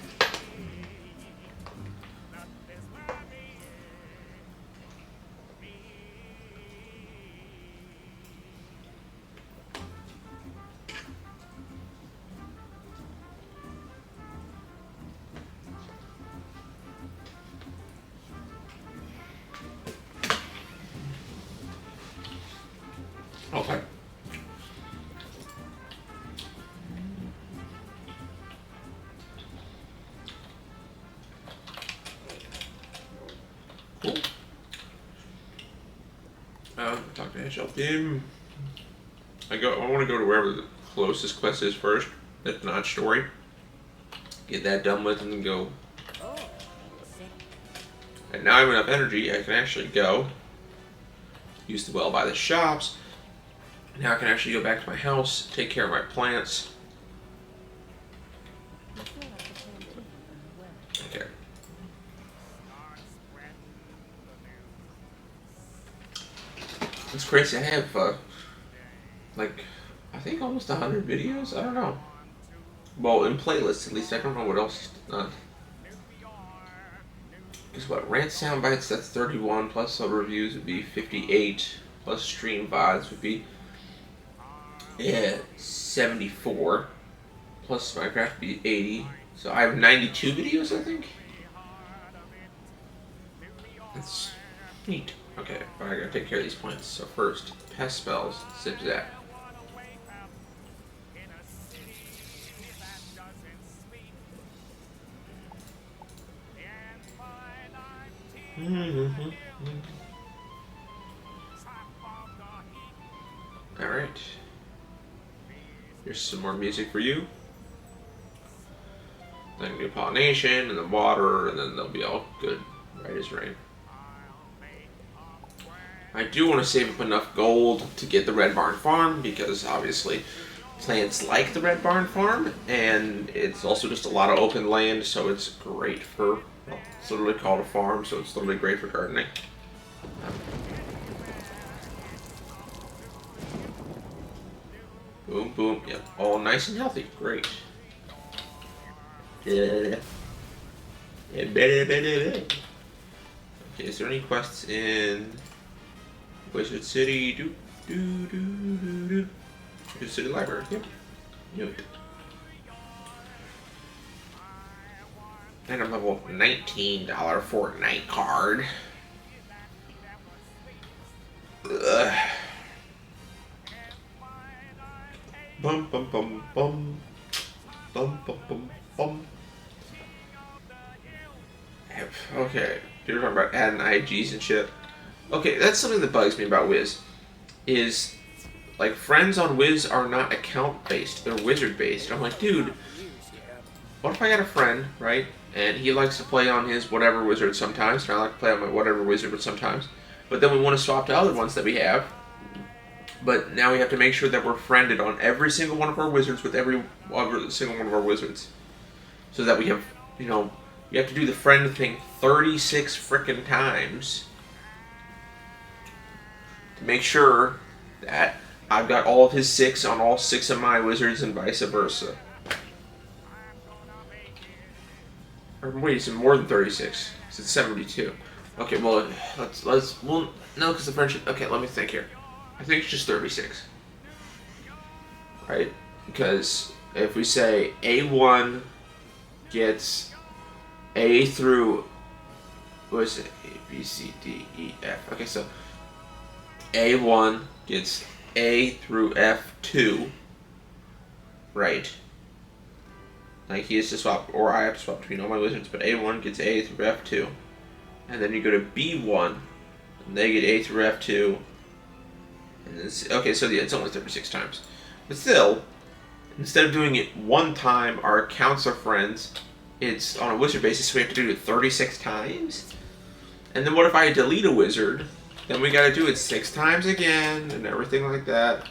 Okay. Cool. Talk to Hedgeldim. I want to go to wherever the closest quest is first. That's not story. Get that done with and then go. And now I have enough energy. I can actually go. Use the well by the shops. Now I can actually go back to my house, take care of my plants. Okay. It's crazy. I have, like, I think almost 100 videos. I don't know. Well, in playlists at least. I don't know what else is done. Because what, rant sound bites, that's 31, plus sub reviews would be 58, plus stream VODs would be 74, plus Minecraft would be 80. So I have 92 videos, I think. That's neat. Okay, but I gotta take care of these plants. So first, pest spells, zip zap. Alright. Here's some more music for you. Then do pollination, and then water, and then they'll be all good, right as rain. I do want to save up enough gold to get the Red Barn Farm, because obviously plants like the Red Barn Farm, and it's also just a lot of open land, so it's great for, well, it's literally called a farm, so it's literally great for gardening. Boom, boom, yep, all nice and healthy, great. Okay, is there any quests in Wizard City? Wizard City Library, yep. Yep. And I'm level $19 Fortnite card. Ugh. Bum bum bum bum. Bum bum bum bum. Okay, you're talking about adding IGs and shit. Okay, that's something that bugs me about Wiz. Is, like, friends on Wiz are not account-based, they're wizard-based. I'm like, dude, what if I got a friend, right, and he likes to play on his whatever wizard sometimes, and I like to play on my whatever wizard sometimes, but then we want to swap to other ones that we have, but now we have to make sure that we're friended on every single one of our wizards with every single one of our wizards. So that we have, you know, you have to do the friend thing 36 frickin' times to make sure that I've got all of his 6 on all 6 of my wizards and vice versa. Or wait, it's more than 36. It's 72. Okay, well, well, no, because the friendship, okay, let me think here. I think it's just 36. Right? Because if we say A1 gets A through, what is it? A, B, C, D, E, F. Okay, so A1 gets A through F2, right? Like, he has to swap, or I have to swap between all my wizards, but A1 gets A through F2. And then you go to B1, and they get A through F2. And this, okay, so yeah, it's only 36 times. But still, instead of doing it one time, our accounts are friends, it's on a wizard basis, so we have to do it 36 times? And then what if I delete a wizard? Then we gotta do it 6 times again, and everything like that.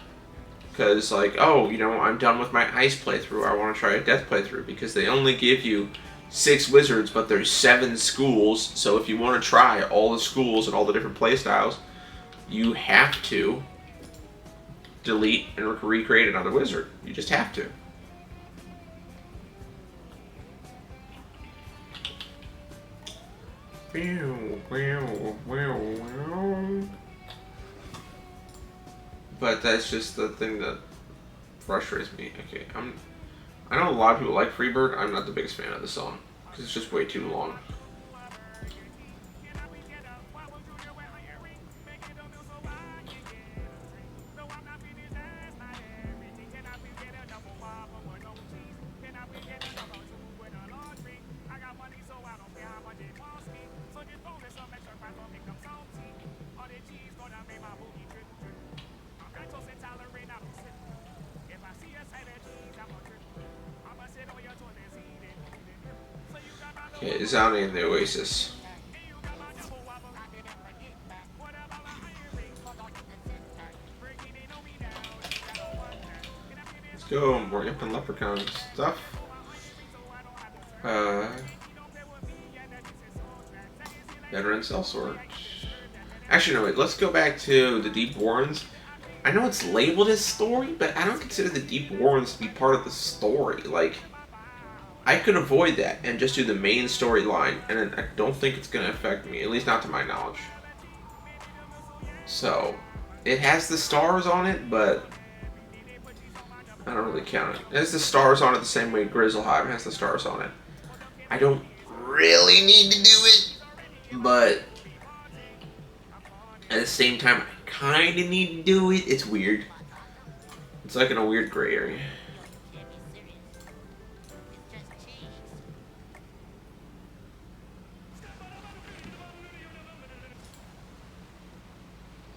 Because, like, oh, you know, I'm done with my ice playthrough, I want to try a death playthrough, because they only give you 6 wizards, but there's 7 schools, so if you want to try all the schools and all the different playstyles, you have to delete and recreate another wizard. You just have to. But that's just the thing that frustrates me. Okay, I know a lot of people like Freebird. I'm not the biggest fan of the song because it's just way too long. Okay, Zani and the Oasis. Let's go, more Imp and Leprechaun stuff. Veteran Sellsword. Actually, no, wait, let's go back to the Deep Warrens. I know it's labeled as story, but I don't consider the Deep Warrens to be part of the story. Like, I could avoid that and just do the main storyline, and I don't think it's going to affect me, at least not to my knowledge. So, it has the stars on it, but I don't really count it. It has the stars on it the same way Grizzleheim has the stars on it. I don't really need to do it, but at the same time, I kind of need to do it. It's weird. It's like in a weird gray area.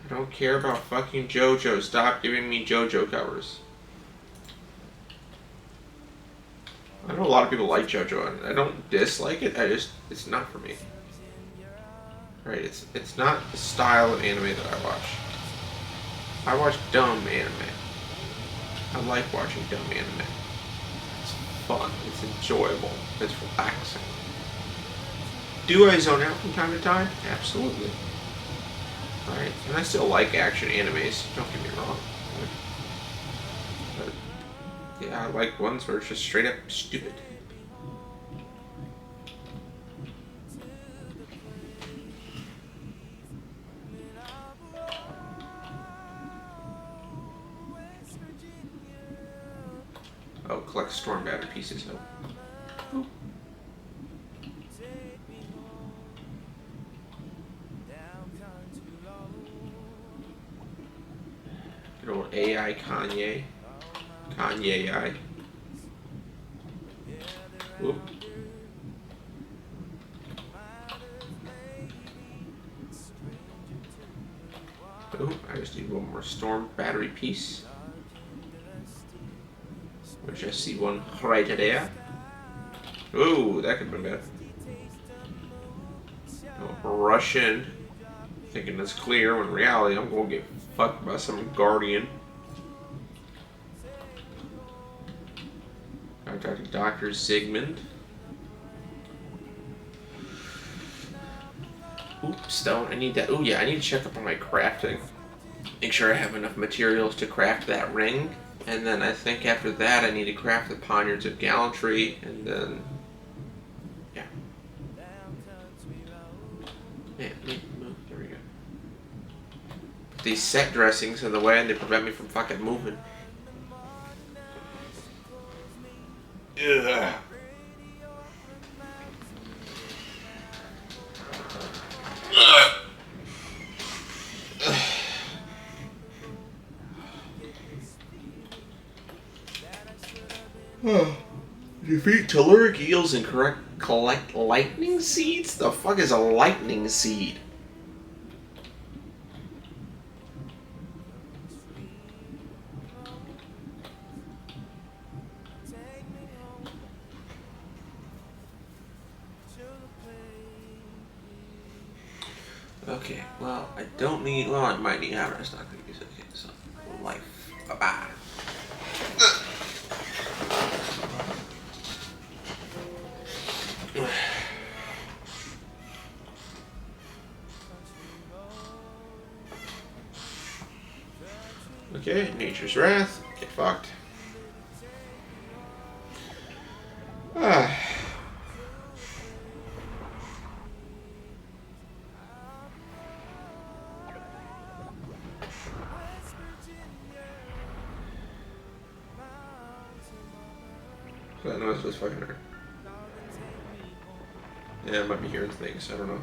I don't care about fucking JoJo. Stop giving me JoJo covers. I know a lot of people like JoJo, and I don't dislike it. It's not for me. Right, it's not the style of anime that I watch. I watch dumb anime. I like watching dumb anime. It's fun. It's enjoyable. It's relaxing. Do I zone out from time to time? Absolutely. Right, and I still like action animes. Don't get me wrong. But yeah, I like ones where it's just straight up stupid. Oh, collect storm battery pieces. Oh. Good old AI Kanye. Kanye-I. Oop. Oh, I just need one more storm battery piece. Which I see one right there. Ooh, that could have been bad. I'll rush in, thinking it's clear, when in reality I'm going to get fucked by some guardian. I talked to Dr. Zygmunt. Oops, stone. I need that. Oh yeah, I need to check up on my crafting. Make sure I have enough materials to craft that ring. And then I think after that I need to craft the Poniards of Gallantry, and then yeah. Yeah, there we go. Put these set dressings in the way and they prevent me from fucking moving. Ugh. Defeat telluric eels and collect lightning seeds? The fuck is a lightning seed? Okay, well, I don't need. Well, I might need hammer. It's not going to use it. Okay, so life. Bye bye. Okay, Nature's Wrath. Get fucked. Ah. So I know it's just fucking her. Yeah, I might be hearing things. I don't know.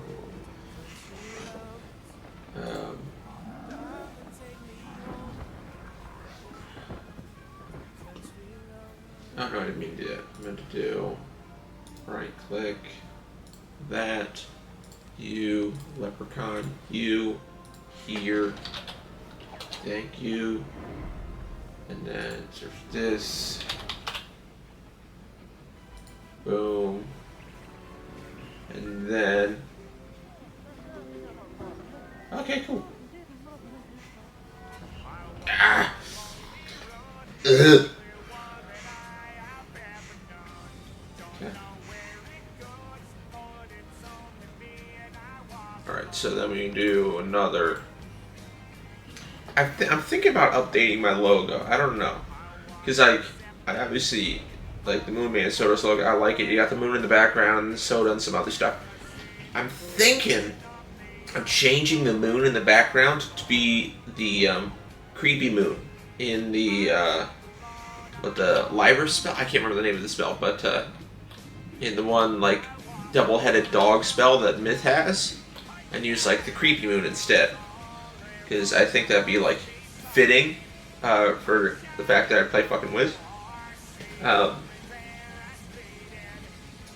Oh no, I didn't mean to do that. I meant to do right click that, you, leprechaun, you, here, thank you, and then search this, boom, and then, okay, cool. Ah! Ugh. Alright, so then we can do another. I'm thinking about updating my logo. I don't know. Because I obviously like the Moonman Soda's logo. I like it. You got the moon in the background, and soda, and some other stuff. I'm thinking of changing the moon in the background to be the creepy moon in the the Liver spell. I can't remember the name of the spell, but in the one like double-headed dog spell that Myth has. And use like the creepy moon instead, because I think that'd be like fitting for the fact that I play fucking Wiz.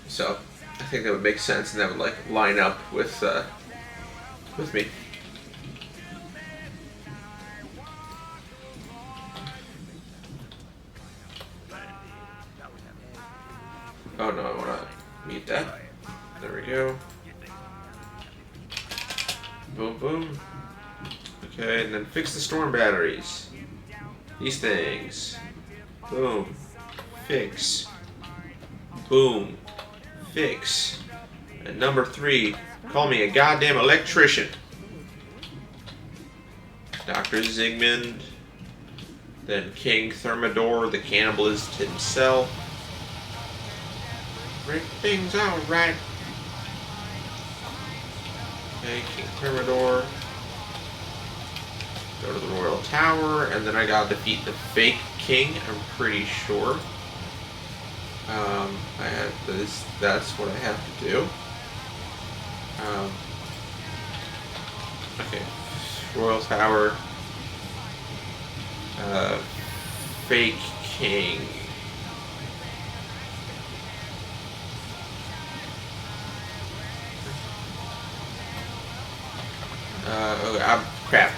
So I think that would make sense, and that would like line up with me. Oh no, I want to mute that. There we go. Boom, boom. Okay, and then fix the storm batteries. These things. Boom. Fix. Boom. Fix. And number 3, call me a goddamn electrician. Dr. Zygmunt. Then King Thermidor, the cannibalist himself. Everything's alright. Okay, King Thermidor. Go to the Royal Tower, and then I gotta defeat the fake king, I'm pretty sure. I have this, that's what I have to do. Okay, Royal Tower. Fake king. Okay, crap.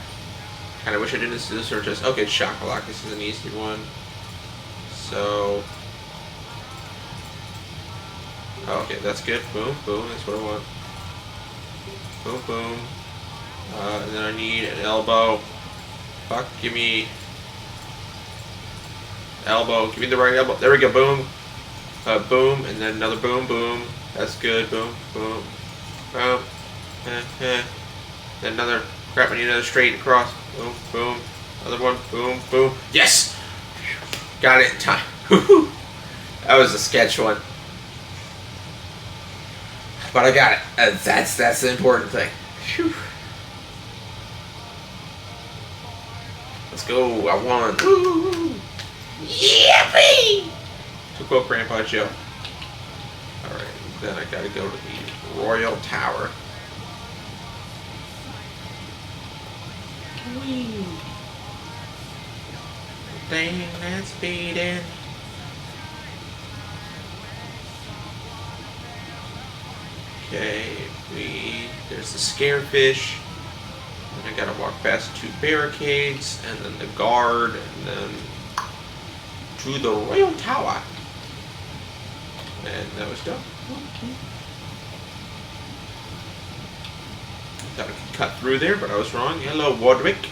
Kinda wish I didn't do the searches. Okay, Chocolate, this is an easy one. So... okay, that's good. Boom, boom, that's what I want. Boom, boom. And then I need an elbow. Fuck, give me... elbow, give me the right elbow. There we go, boom. Boom, and then another boom, boom. That's good, boom, boom. Boom. Then another... crap, I need another straight across. Boom, boom. Another one. Boom, boom. Yes! Got it in time. That was a sketch one. But I got it. That's the important thing. Whew. Let's go. I won. Woo! Yippee! To quote Grandpa Joe. Alright, then I gotta go to the Royal Tower. Whee! Thing that's beating. Okay, there's the scarefish. Then I gotta walk past 2 barricades, and then the guard, and then to the Royal Tower. And that was done. Thought I could cut through there, but I was wrong. Hello, Wardwick.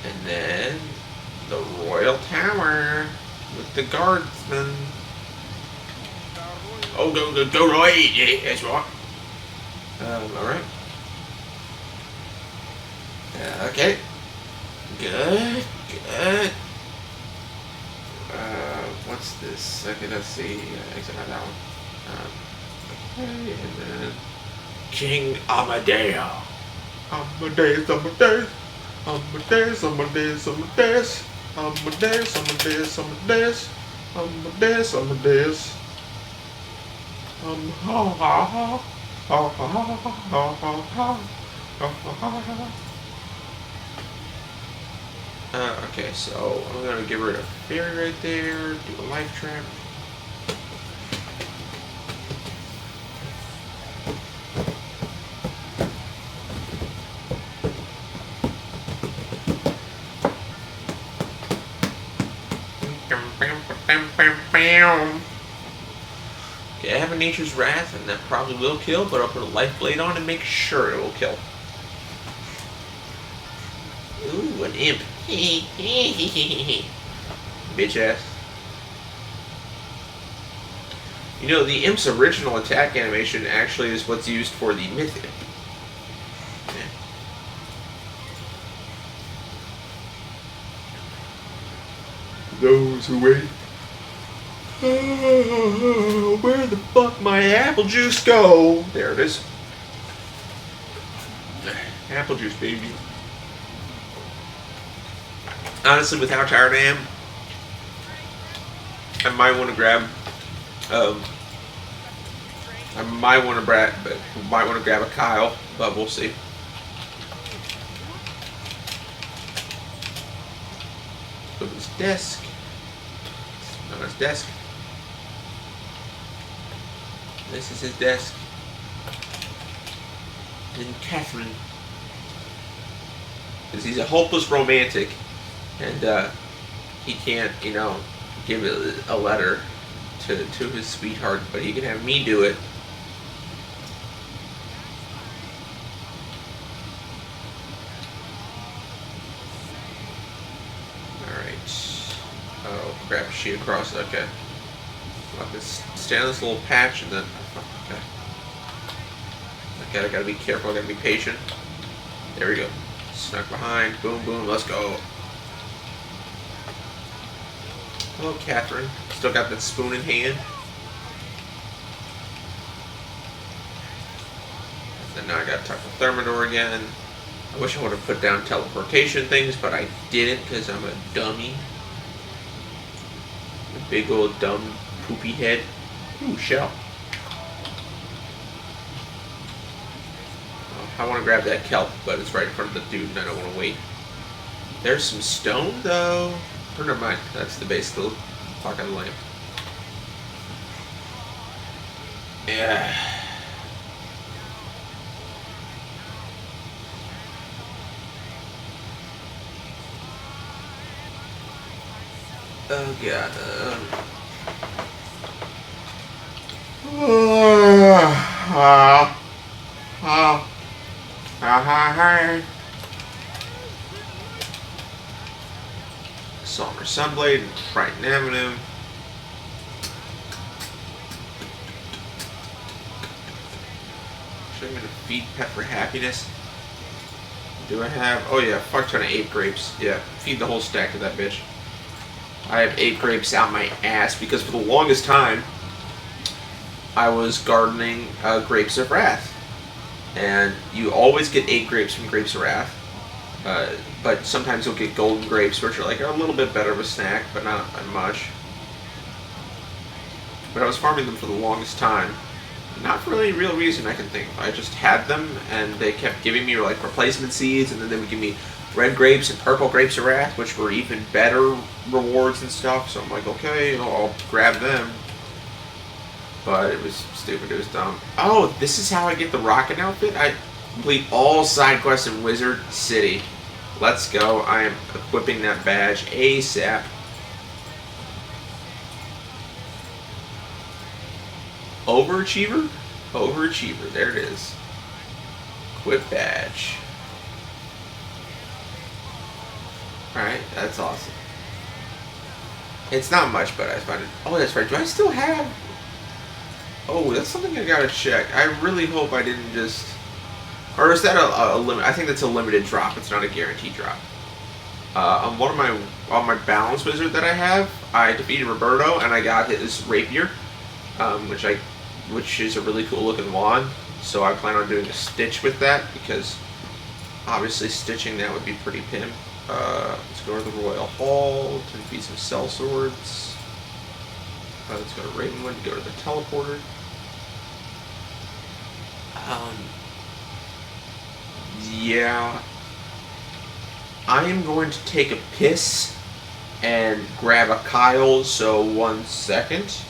And then the Royal Tower with the guardsmen. Oh, go right. Yeah, that's right. Alright. Okay. Good. What's this? Okay, let's see. Exit out that one. Okay, and then King Amadeo. Amadeus. Okay, so I'm gonna get rid of Fairy right there, do a life trap. Okay, I have a Nature's Wrath, and that probably will kill, but I'll put a Life Blade on and make sure it will kill. Ooh, an imp. Bitch ass. You know, the imp's original attack animation actually is what's used for the myth imp. Yeah. Those who wait. Where the fuck my apple juice go? There it is. Apple juice, baby. Honestly, with how tired I am, I might want to grab. I might want to grab a Kyle, but we'll see. Go to his desk. Not his desk. This is his desk. And Catherine. Because he's a hopeless romantic. And he can't, give it a letter. to his sweetheart, but he can have me do it. Alright. Oh crap, she across, okay. I'll just stand on this little patch and then okay. Okay, I gotta be careful, I gotta be patient. There we go. Snuck behind, boom boom, let's go. Hello, Catherine. Still got that spoon in hand. And now I gotta talk to Thermidor again. I wish I would have put down teleportation things, but I didn't because I'm a dummy. A big old dumb poopy head. Ooh, shell. Oh, I want to grab that kelp, but it's right in front of the dude and I don't want to wait. There's some stone though. Or never mind, that's the base of the fucking lamp. Yeah. Oh god. Summer Sunblade and Triton Avenue. Should I gonna feed Pepper happiness? Do I have? Oh yeah, fuck ton of 8 grapes. Yeah, feed the whole stack to that bitch. I have 8 grapes out my ass because for the longest time I was gardening Grapes of Wrath. And you always get 8 grapes from Grapes of Wrath. But sometimes you'll get golden grapes, which are like a little bit better of a snack, but not much. But I was farming them for the longest time. Not for any real reason I can think of. I just had them, and they kept giving me like replacement seeds, and then they would give me red grapes and purple Grapes of Wrath, which were even better rewards and stuff. So I'm like, okay, I'll grab them. But it was stupid, it was dumb. Oh, this is how I get the rocket outfit? I complete all side quests in Wizard City. Let's go. I am equipping that badge ASAP. Overachiever? Overachiever. There it is. Equip badge. Alright, that's awesome. It's not much, but I find it. Oh, that's right. Do I still have... Oh, that's something I gotta check. I really hope I didn't just... Or is that a limit? I think that's a limited drop. It's not a guaranteed drop. On one of my balance wizard that I have, I defeated Roberto and I got his rapier, which is a really cool looking wand. So I plan on doing a stitch with that because obviously stitching that would be pretty pimp. Let's go to the Royal Hall to defeat some cell swords. Let's go to Ravenwood to go to the teleporter. Yeah. I am going to take a piss and grab a Kyle, so 1 second.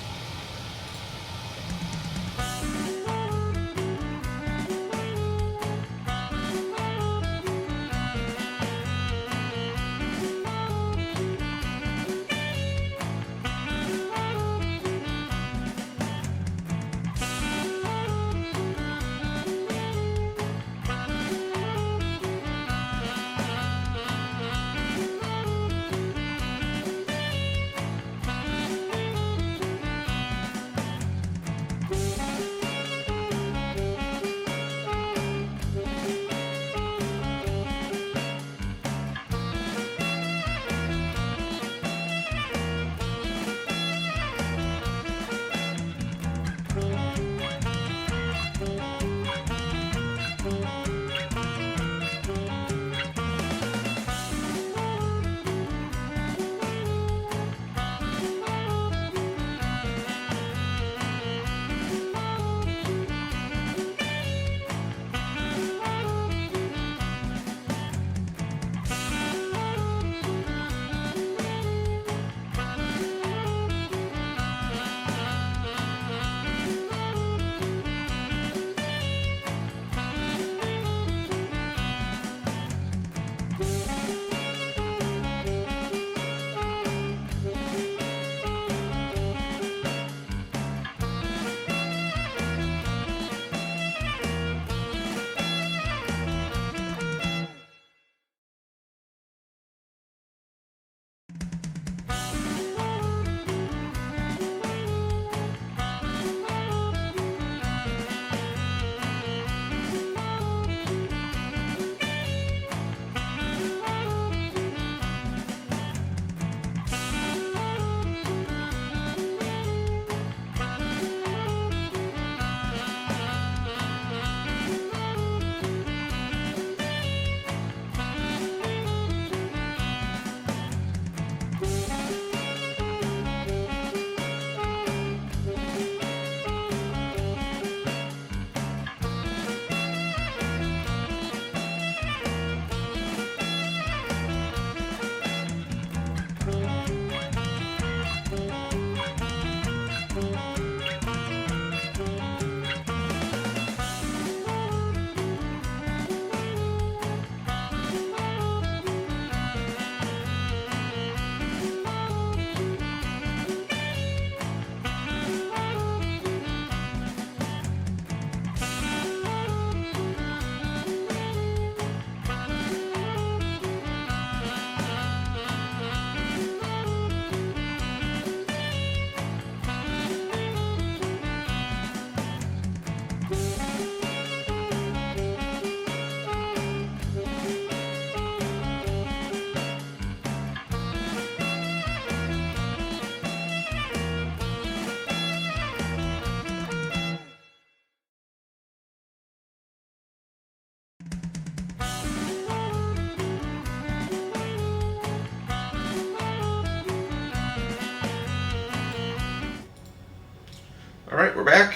Alright, we're back.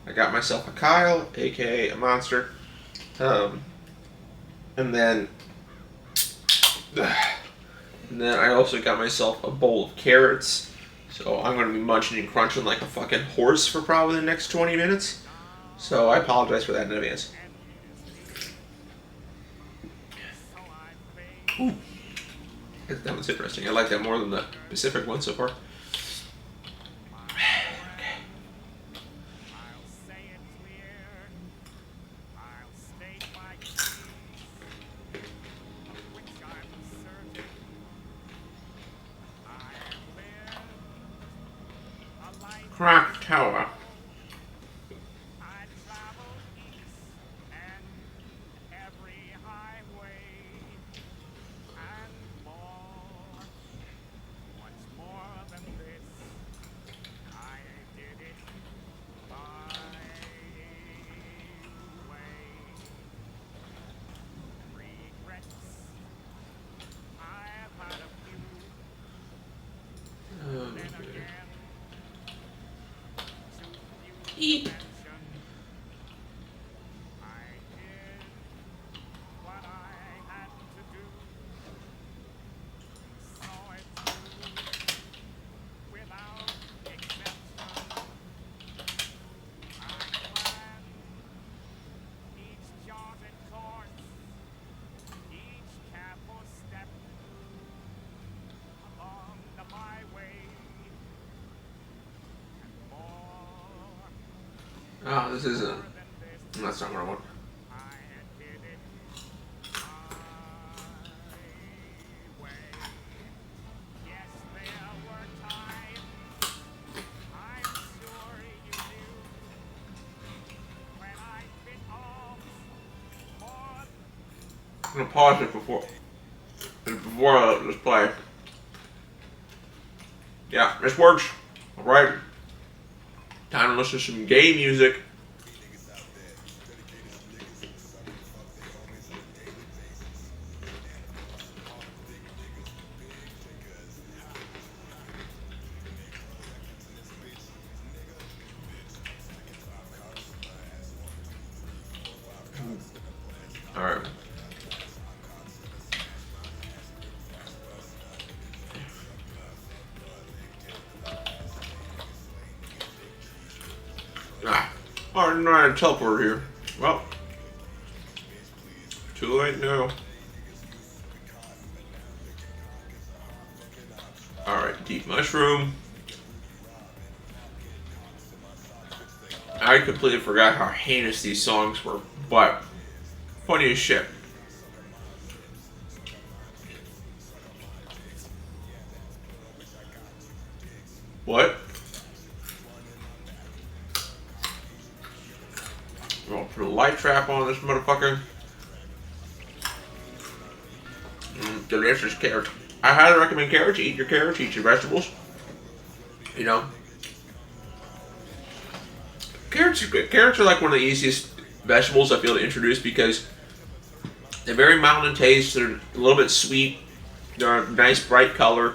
I got myself a Kyle, aka a monster. And then I also got myself a bowl of carrots. So I'm going to be munching and crunching like a fucking horse for probably the next 20 minutes. So I apologize for that in advance. Ooh. That was interesting. I like that more than the Pacific one so far. Crack Tower. Eat. Oh, this isn't. That's not what I want. I'm gonna pause it before I let this play. Yeah, this works. Alright. Time to listen to some gay music. Alright. Oh, I didn't know I had a teleporter here. Well, too late now. Alright, deep mushroom. I completely forgot how heinous these songs were, but funny as shit. What? I'll put a light trap on this motherfucker. Delicious carrot. I highly recommend carrots. Eat your carrots, eat your vegetables. You know. Carrots are like one of the easiest vegetables I feel to introduce because they're very mild in taste. They're a little bit sweet. They're a nice bright color.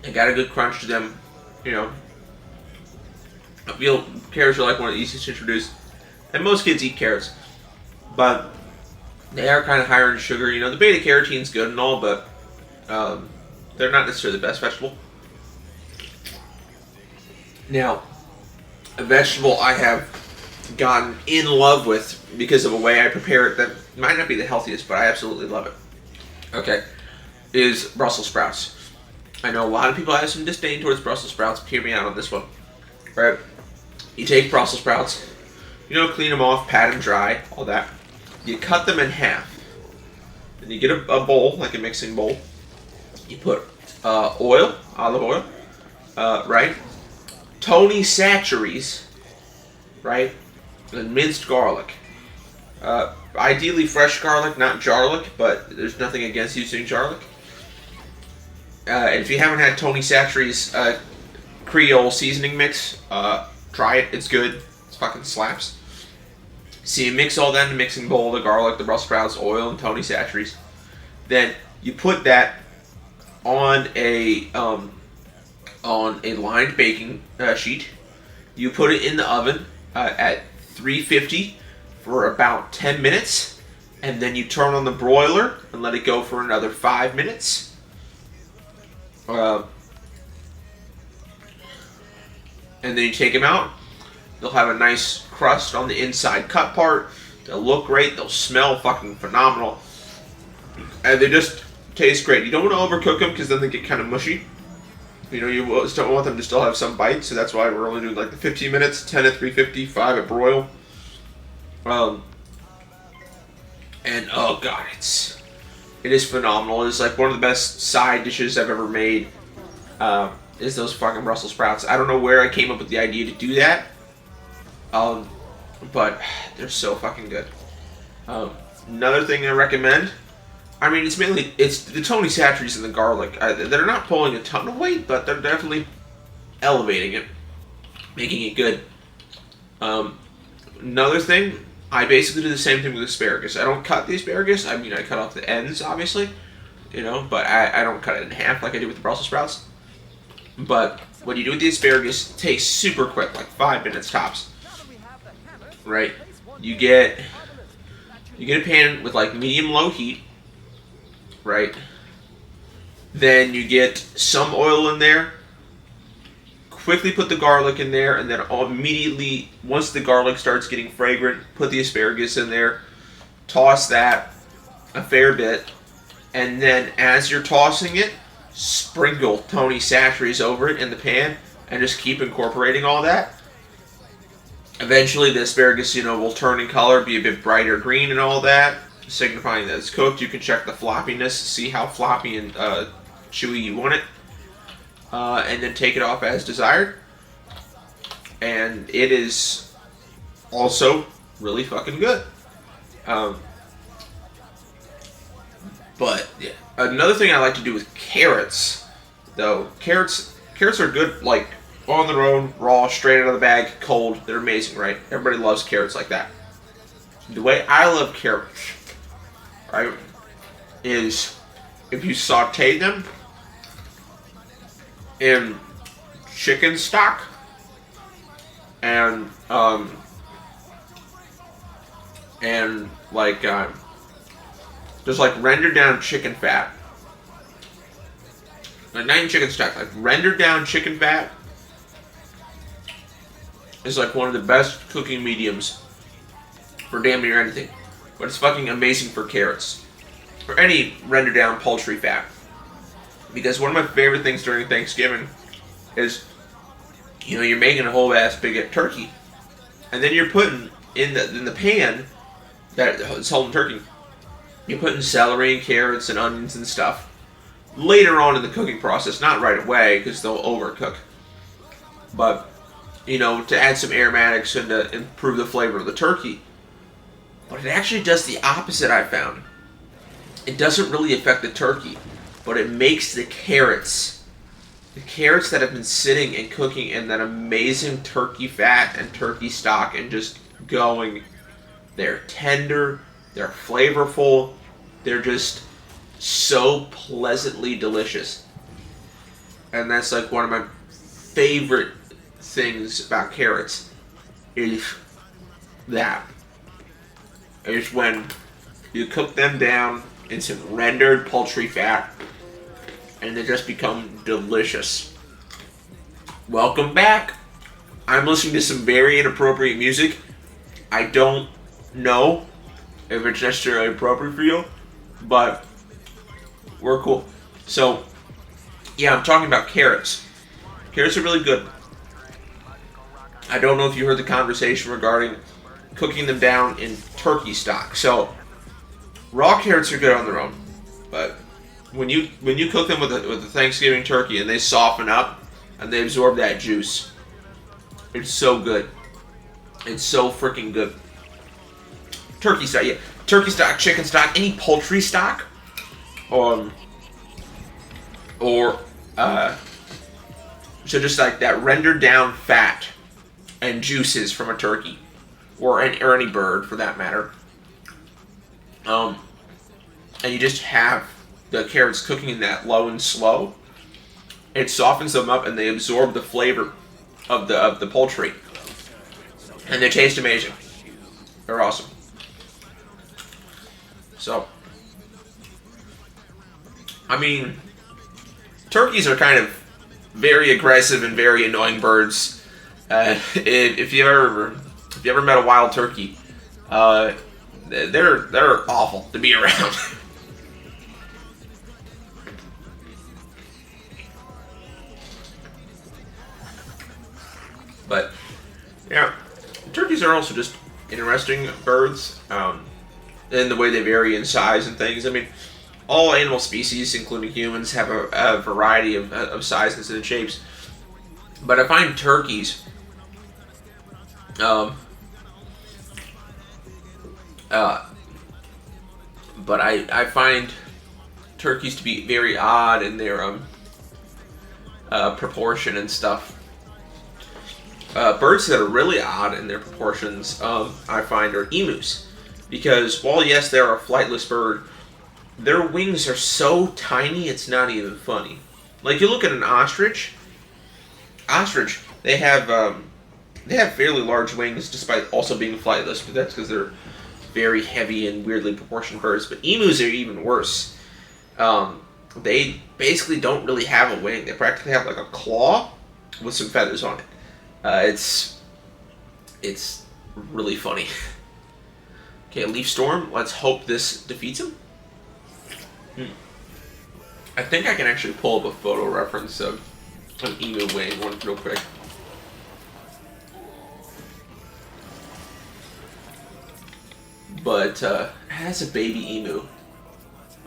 They got a good crunch to them. You know. I feel carrots are like one of the easiest to introduce. And most kids eat carrots. But they are kind of higher in sugar. You know, the beta carotene's good and all, but they're not necessarily the best vegetable. Now, a vegetable I have gotten in love with because of a way I prepare it that might not be the healthiest, but I absolutely love it. Okay, is Brussels sprouts. I know a lot of people have some disdain towards Brussels sprouts. Hear me out on this one. Right? You take Brussels sprouts, you know, clean them off, pat them dry, all that. You cut them in half. Then you get a bowl, like a mixing bowl. You put oil, olive oil, right? Tony Chachere's, right? And minced garlic. Ideally fresh garlic, not jarlic, but there's nothing against using jarlic. And if you haven't had Tony Chachere's Creole seasoning mix, try it. It's good. It fucking slaps. So you mix all that in a mixing bowl, the garlic, the Brussels sprouts, oil, and Tony Chachere's. Then you put that on a on a lined baking sheet. You put it in the oven at 350 for about 10 minutes, and then you turn on the broiler and let it go for another 5 minutes. And then you take them out. They'll have a nice crust on the inside cut part. They'll look great. They'll smell fucking phenomenal. And they just taste great. You don't want to overcook them because then they get kind of mushy. You know, you just don't want them to still have some bite, so that's why we're only doing like the 15 minutes, 10 at 350, 5 at broil. And oh god, it is phenomenal. It's like one of the best side dishes I've ever made. Is those fucking Brussels sprouts. I don't know where I came up with the idea to do that. But they're so fucking good. Another thing I recommend. I mean, it's the Tony Chachere's and the garlic. They're not pulling a ton of weight, but they're definitely elevating it, making it good. Another thing, I basically do the same thing with asparagus. I don't cut the asparagus. I mean, I cut off the ends, obviously, but I don't cut it in half like I do with the Brussels sprouts. But what you do with the asparagus takes super quick, like 5 minutes tops. Right? You get a pan with like medium-low heat. Right? Then you get some oil in there. Quickly put the garlic in there, and then immediately, once the garlic starts getting fragrant, put the asparagus in there. Toss that a fair bit, and then as you're tossing it, sprinkle Tony Chachere's over it in the pan, and just keep incorporating all that. Eventually, the asparagus, will turn in color, be a bit brighter green and all that, signifying that it's cooked. You can check the floppiness, see how floppy and chewy you want it, and then take it off as desired. And it is also really fucking good. But yeah, another thing I like to do with carrots, though, carrots are good, like on their own, raw, straight out of the bag, cold. They're amazing, right? Everybody loves carrots like that. The way I love carrots, right, is if you saute them in chicken stock and just like rendered down chicken fat. Like not even chicken stock, like rendered down chicken fat is like one of the best cooking mediums for damn near anything. But it's fucking amazing for carrots. Or any rendered down poultry fat. Because one of my favorite things during Thanksgiving is, you're making a whole ass big turkey. And then you're putting in the pan that it's holding turkey. You're putting celery and carrots and onions and stuff later on in the cooking process, not right away because they'll overcook. But, to add some aromatics and to improve the flavor of the turkey. But it actually does the opposite, I found. It doesn't really affect the turkey, but it makes the carrots that have been sitting and cooking in that amazing turkey fat and turkey stock and just going, they're tender, they're flavorful, they're just so pleasantly delicious. And that's like one of my favorite things about carrots is that. Is when you cook them down in some rendered poultry fat and they just become delicious. Welcome back. I'm listening to some very inappropriate music. I don't know if it's necessarily appropriate for you, but we're cool. So, yeah, I'm talking about carrots. Carrots are really good. I don't know if you heard the conversation regarding cooking them down in turkey stock. So, raw carrots are good on their own, but when you cook them with a Thanksgiving turkey and they soften up and they absorb that juice, it's so good. It's so freaking good. Turkey stock, yeah. Turkey stock, chicken stock, any poultry stock, so just like that rendered down fat and juices from a turkey, or any bird for that matter. And you just have the carrots cooking in that low and slow. It softens them up, and they absorb the flavor of the poultry, and they taste amazing. They're awesome. So, I mean, turkeys are kind of very aggressive and very annoying birds. If you ever met a wild turkey, they're awful to be around. But yeah, turkeys are also just interesting birds in the way they vary in size and things. I mean, all animal species, including humans, have a variety of sizes and shapes. But I find turkeys, but I find turkeys to be very odd in their proportion and stuff. Birds that are really odd in their proportions, I find, are emus. Because while, yes, they're a flightless bird, their wings are so tiny it's not even funny. Like, you look at an ostrich, they have fairly large wings despite also being flightless, but that's because they're very heavy and weirdly proportioned birds. But emus are even worse. They basically don't really have a wing. They practically have like a claw with some feathers on it. It's really funny. Okay, Leaf Storm. Let's hope this defeats him. I think I can actually pull up a photo reference of an emu wing one real quick. But it has a baby emu.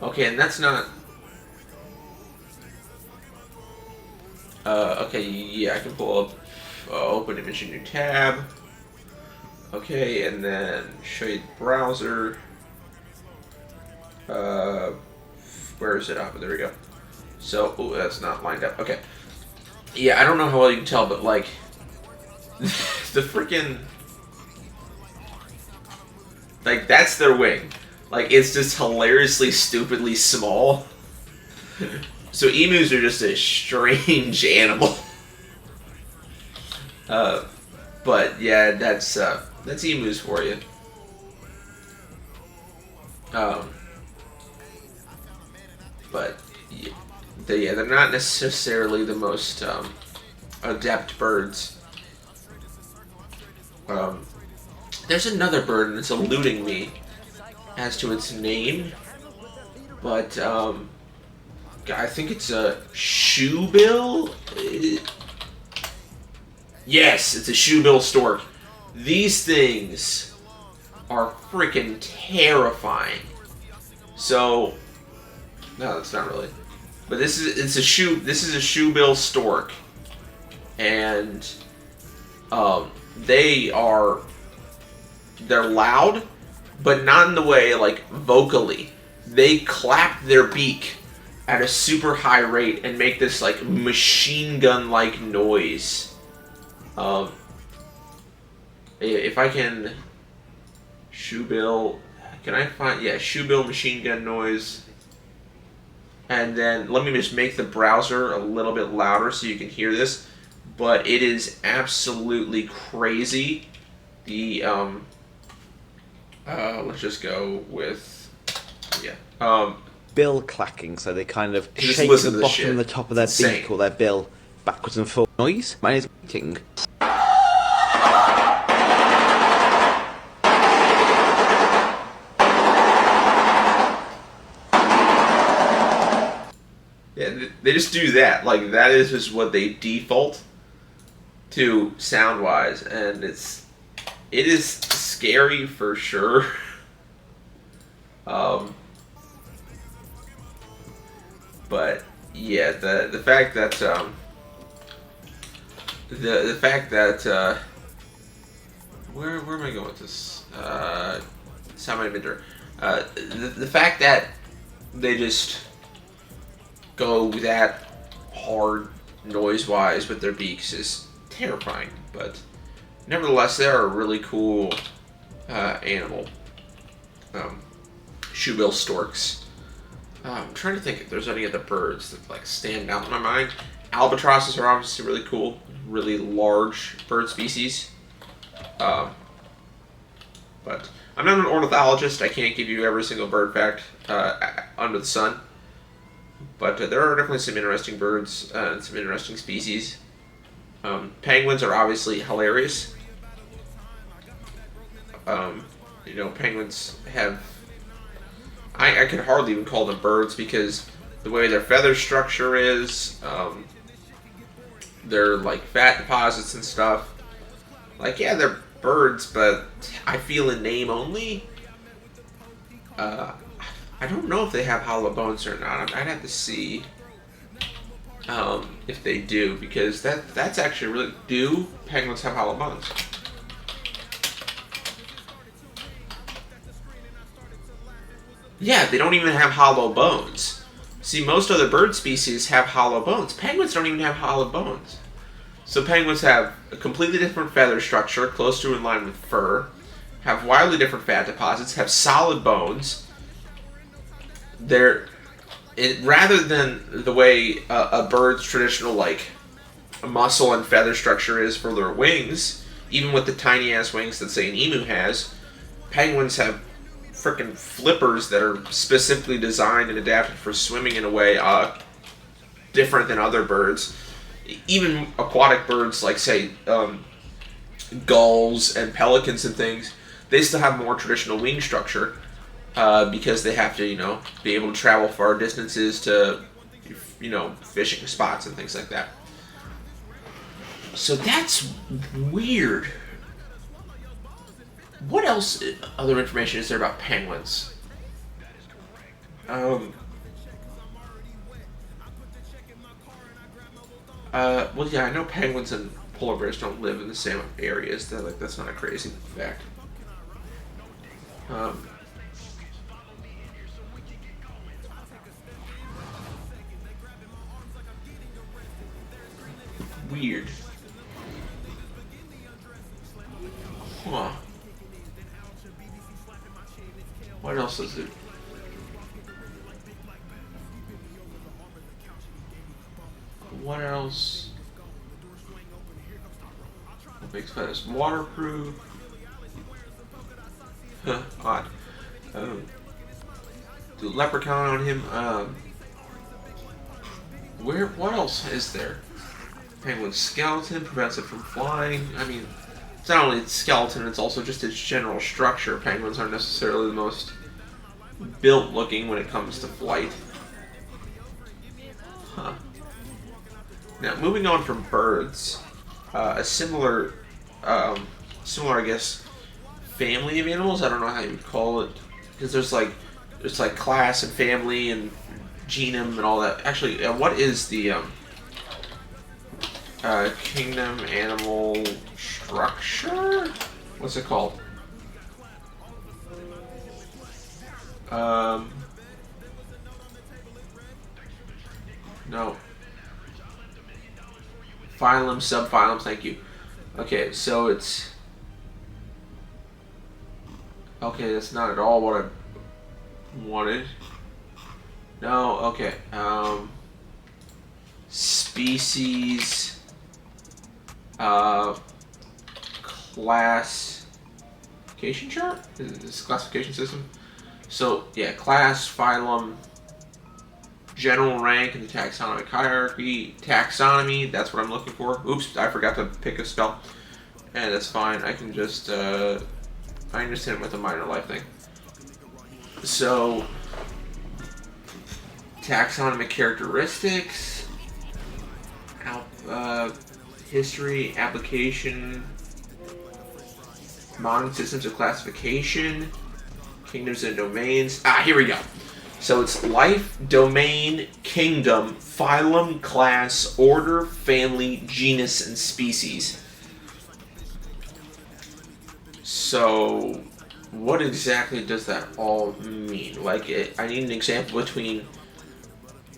Okay, and that's not. Okay, yeah, I can pull up. Open image in your tab. Okay, and then show you the browser. Where is it? Oh, there we go. So, that's not lined up. Okay. Yeah, I don't know how well you can tell, but like, the freaking, like, that's their wing. Like, it's just hilariously, stupidly small. So emus are just a strange animal. But yeah, that's emus for you. But yeah, they're not necessarily the most adept birds. There's another bird and it's eluding me as to its name, but I think it's a shoebill. Yes, it's a shoebill stork. These things are freaking terrifying. So, no, that's not really. But this is a shoebill stork, and they're loud, but not in the way like vocally. They clap their beak at a super high rate and make this like machine gun like noise. If I can, shoebill, can I find, yeah, shoebill machine gun noise, and then let me just make the browser a little bit louder so you can hear this, but it is absolutely crazy. The, let's just go with, yeah, bill clacking, so they kind of just shake listen the to this bottom and the shit. top of their Insane. beak or their bill backwards and forwards. Noise. Mine is eating. Yeah, they just do that. Like, that is just what they default to sound-wise, and it is scary for sure. But yeah, the fact that the fact that where am I going with this? Sound emitter. The fact that they just go that hard noise-wise with their beaks is terrifying, but nevertheless, they are a really cool animal. Shoebill storks. I'm trying to think if there's any other birds that like stand out in my mind. Albatrosses are obviously really cool, really large bird species. Um, but I'm not an ornithologist. I can't give you every single bird fact under the sun. But there are definitely some interesting birds and some interesting species. Penguins are obviously hilarious. Penguins have... I could hardly even call them birds because the way their feather structure is, they're like fat deposits and stuff. Like, yeah, they're birds, but I feel in name only. I don't know if they have hollow bones or not. I'd have to see if they do, because that's actually really... Do penguins have hollow bones? Yeah, they don't even have hollow bones. See, most other bird species have hollow bones. Penguins don't even have hollow bones. So penguins have a completely different feather structure, close to in line with fur, have wildly different fat deposits, have solid bones. Rather than the way a bird's traditional muscle and feather structure is for their wings, even with the tiny ass wings that say an emu has, penguins have freaking flippers that are specifically designed and adapted for swimming in a way different than other birds. Even aquatic birds like, say, gulls and pelicans and things, they still have more traditional wing structure because they have to, be able to travel far distances to, fishing spots and things like that. So that's weird. What else, other information is there about penguins? Well, yeah, I know penguins and polar bears don't live in the same areas. That's not a crazy fact. Weird. Huh. What else is it? What else? What makes feathers waterproof? Huh, odd. The leprechaun on him. What else is there? Penguin's skeleton prevents it from flying. I mean, it's not only its skeleton, it's also just its general structure. Penguins aren't necessarily the most built looking when it comes to flight. Huh. Now, moving on from birds, a similar, I guess, family of animals. I don't know how you would call it, because there's class and family and genome and all that. Actually, what is the kingdom animal structure? What's it called? No. Phylum, subphylum, thank you. Okay, so it's... Okay, that's not at all what I wanted. No, okay. Species... classification chart? Is this classification system? So, yeah, class, phylum, general rank in the taxonomic hierarchy, taxonomy, that's what I'm looking for. Oops, I forgot to pick a spell. And that's fine, I can just, I understand with a minor life thing. So, taxonomic characteristics, history, application, modern systems of classification, kingdoms and domains. Here we go. So it's life, domain, kingdom, phylum, class, order, family, genus, and species. So what exactly does that all mean? I need an example between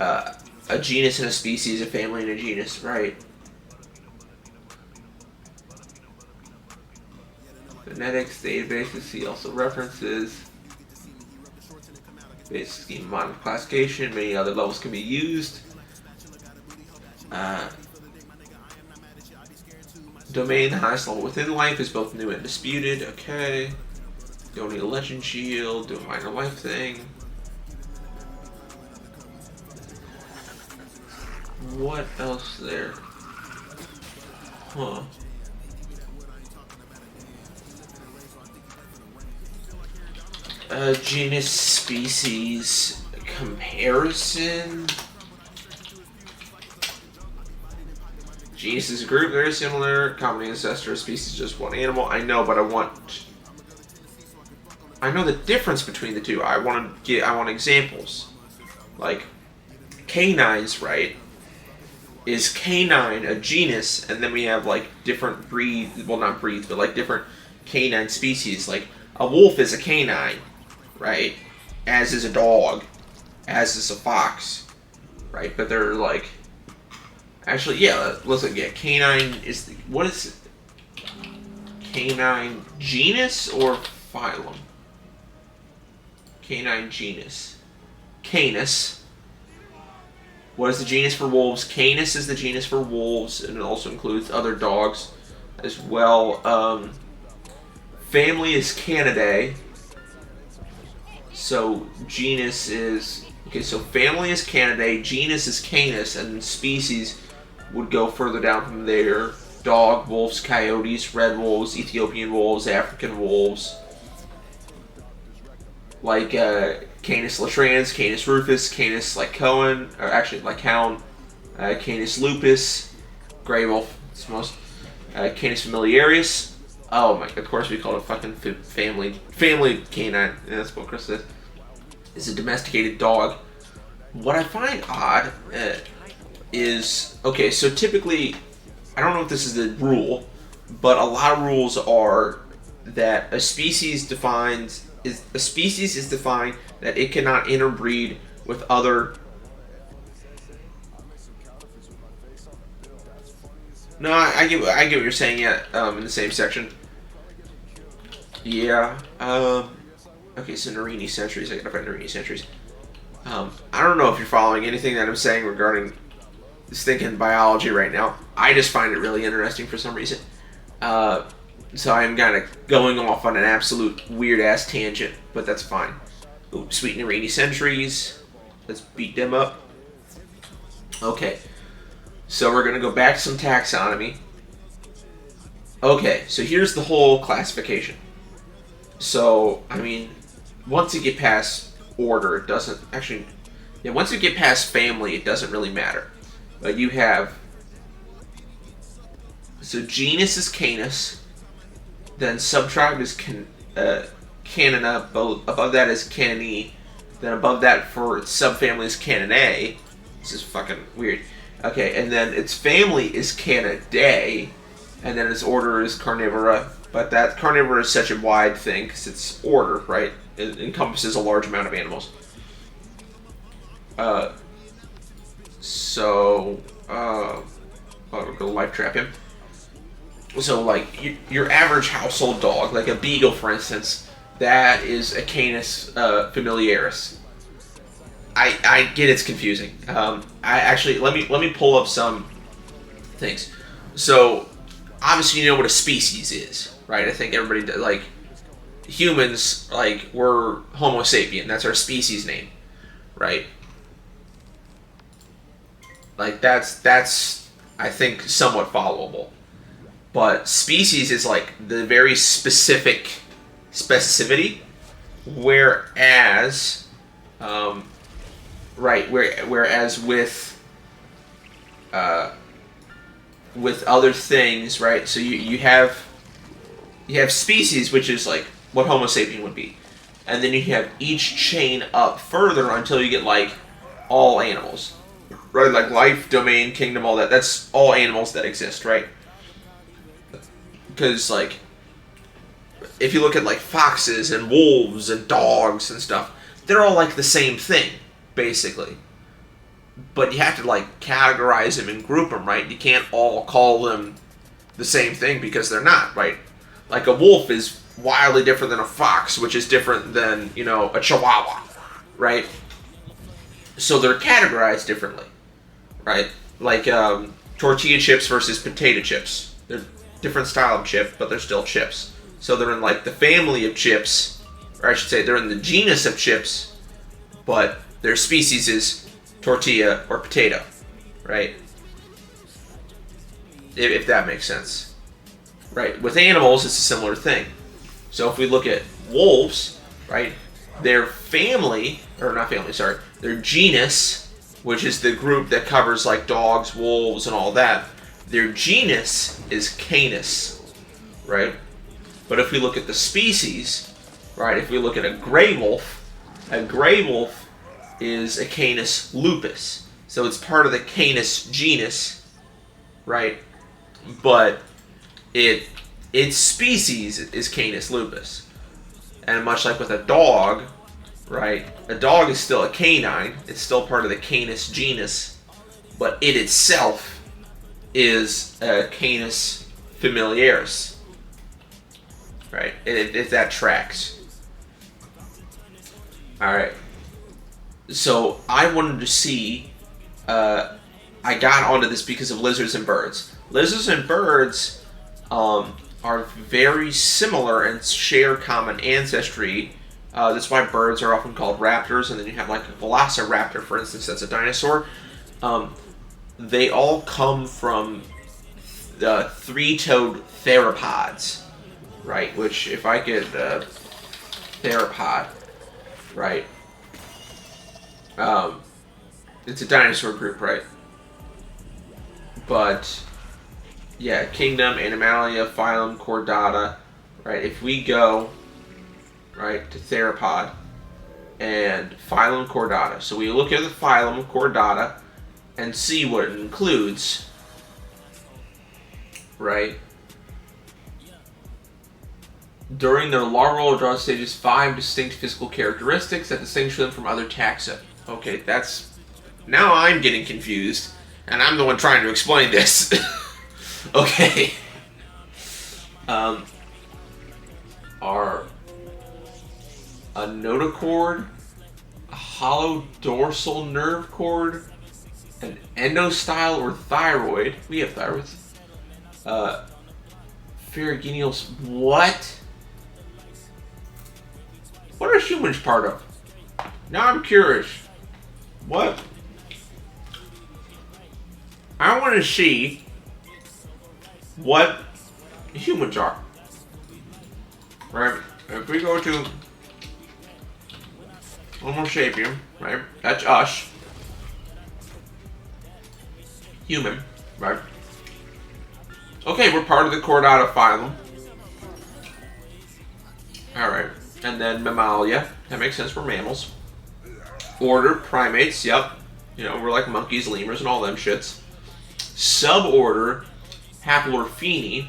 a genus and a species, a family and a genus, right? Phonetics, databases, see also references. Basic scheme, modern classification, many other levels can be used. Uh, Domain, the highest level within life, is both new and disputed. Okay. Don't need a legend shield. Do a minor life thing. What else there? Huh. Genus species comparison. Genus is a group, very similar. Common ancestor, species just one animal. I know, but I know the difference between the two. I want examples. Like canines, right? Is canine a genus, and then we have like different breeds, well not breeds, but like different canine species. Like a wolf is a canine, right? As is a dog, as is a fox, right? But they're like, actually, yeah. Let's look. Yeah, canine is what is canine genus or phylum? Canine genus, Canis. What is the genus for wolves? Canis is the genus for wolves, and it also includes other dogs as well. Family is Canidae. So genus is... Okay, so family is Canidae, genus is Canis, and species would go further down from there. Dog, wolves, coyotes, red wolves, Ethiopian wolves, African wolves. Like Canis latrans, Canis rufus, Canis lycoan, or actually lycaon, Canis lupus, gray wolf, it's most, Canis familiaris. Oh my, of course we call it fucking family canine. Yeah, that's what Chris says. It's a domesticated dog. What I find odd is, okay, so typically, I don't know if this is the rule, but a lot of rules are that a species is defined that it cannot interbreed with other. No, I get what you're saying. Yeah, in the same section. Yeah. Okay, so Narini centuries. I gotta find Narini centuries. I don't know if you're following anything that I'm saying regarding stinking biology right now. I just find it really interesting for some reason. So I'm kind of going off on an absolute weird-ass tangent, but that's fine. Ooh, sweet Narini centuries. Let's beat them up. Okay. So we're going to go back to some taxonomy. Okay, so here's the whole classification. So, I mean, once you get past order, it doesn't... Actually, yeah, once you get past family, it doesn't really matter. But you have... So genus is Canis. Then subtribe is Canina. Above that is Canini. Then above that for its subfamily is Caninae. This is fucking weird. Okay, and then its family is Canidae. And then its order is Carnivora. But that Carnivora is such a wide thing because it's order, right? It encompasses a large amount of animals. I'll go life trap him. So, like, your average household dog, like a beagle, for instance, that is a Canis familiaris. I get it's confusing. I actually let me pull up some things. So, obviously, you know what a species is, right? I think everybody does. Like, humans, like, we're Homo sapien. That's our species name, right? Like, that's I think somewhat followable. But species is like the very specific specificity, whereas, whereas with other things, right? So you have species, which is like what Homo sapien would be, and then you have each chain up further until you get like all animals, right? Like life, domain, kingdom, all that. That's all animals that exist, right? Because, like, if you look at, like, foxes and wolves and dogs and stuff, they're all, like, the same thing, basically. But you have to, like, categorize them and group them, right? You can't all call them the same thing because they're not, right? Like, a wolf is wildly different than a fox, which is different than, you know, a chihuahua, right? So they're categorized differently, right? like tortilla chips versus potato chips. They're different style of chip, but they're still chips. So they're in like the family of chips, or I should say they're in the genus of chips, but their species is tortilla or potato, right? If that makes sense. Right, with animals, it's a similar thing. So if we look at wolves, right, their family, or not family, sorry, their genus, which is the group that covers like dogs, wolves, and all that, their genus is Canis, right? But if we look at the species, right, if we look at a gray wolf is a Canis lupus. So it's part of the Canis genus, right? But its species is Canis lupus. And much like with a dog, right? A dog is still a canine. It's still part of the Canis genus, but it itself is a Canis familiaris, right? If that tracks. All right. So I wanted to see. I got onto this because of lizards and birds. Lizards and birds are very similar and share common ancestry. That's why birds are often called raptors, and then you have like a velociraptor, for instance, that's a dinosaur. They all come from the three-toed theropods, right? Which, if I could theropod, right? It's a dinosaur group, right? But yeah, kingdom, Animalia, phylum, Chordata, right? If we go right to theropod and phylum Chordata, so we look at the phylum Chordata and see what it includes, right? During their larval or drought stages, 5 distinct physical characteristics that distinguish them from other taxa. Okay, that's... Now I'm getting confused, and I'm the one trying to explain this. Okay. Are a notochord, a hollow dorsal nerve cord, an endostyle or thyroid. We have thyroids. Pharyngeal. What? What are humans part of? Now I'm curious. What? I want to see what humans are. Right? If we go to Homo sapien, right? That's us. Human, right? Okay, we're part of the Chordata phylum. Alright. And then Mammalia. That makes sense, we're mammals. Order, primates, yep. You know, we're like monkeys, lemurs, and all them shits. Suborder, Haplorhini.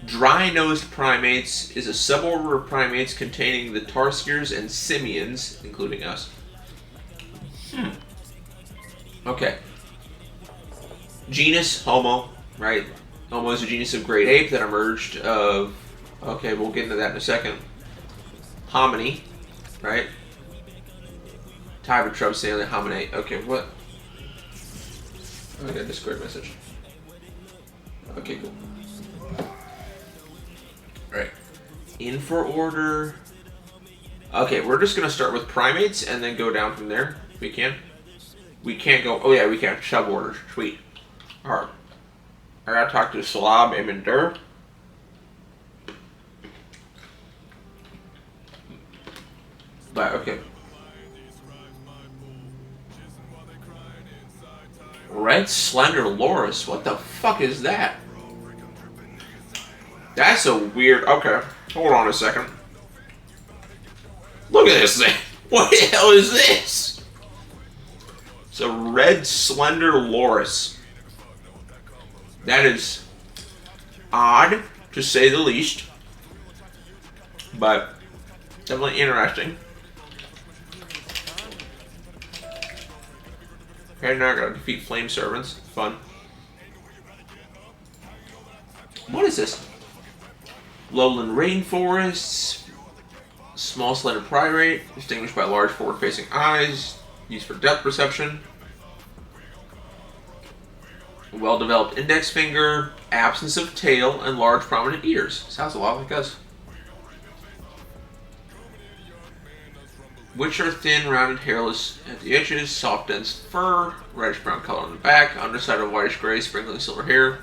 Dry-nosed primates is a suborder of primates containing the tarsiers and simians, including us. Okay. Genus, Homo, right? Homo is a genus of great ape that emerged of... Okay, we'll get into that in a second. Hominy, right? Type of shrub stanley hominate. Okay, what? Okay, Discord message. Okay, cool. Alright. In for order. Okay, we're just gonna start with primates and then go down from there. If we can. We can't go. Oh yeah, we can. Sub orders. Sweet. Alright. I gotta talk to Salab Amendur. But okay. Red Slender Loris? What the fuck is that? That's a weird... Okay, hold on a second. Look at this thing. What the hell is this? It's a Red Slender Loris. That is odd, to say the least. But definitely interesting. Okay, now I gotta defeat Flame Servants. Fun. What is this? Lowland rainforests. Small slender primate, distinguished by large forward-facing eyes, used for depth perception. Well-developed index finger, absence of tail, and large prominent ears. Sounds a lot like us. Which are thin, rounded, hairless at the edges, soft, dense fur, reddish-brown color on the back, underside of whitish-gray, sprinkling silver hair.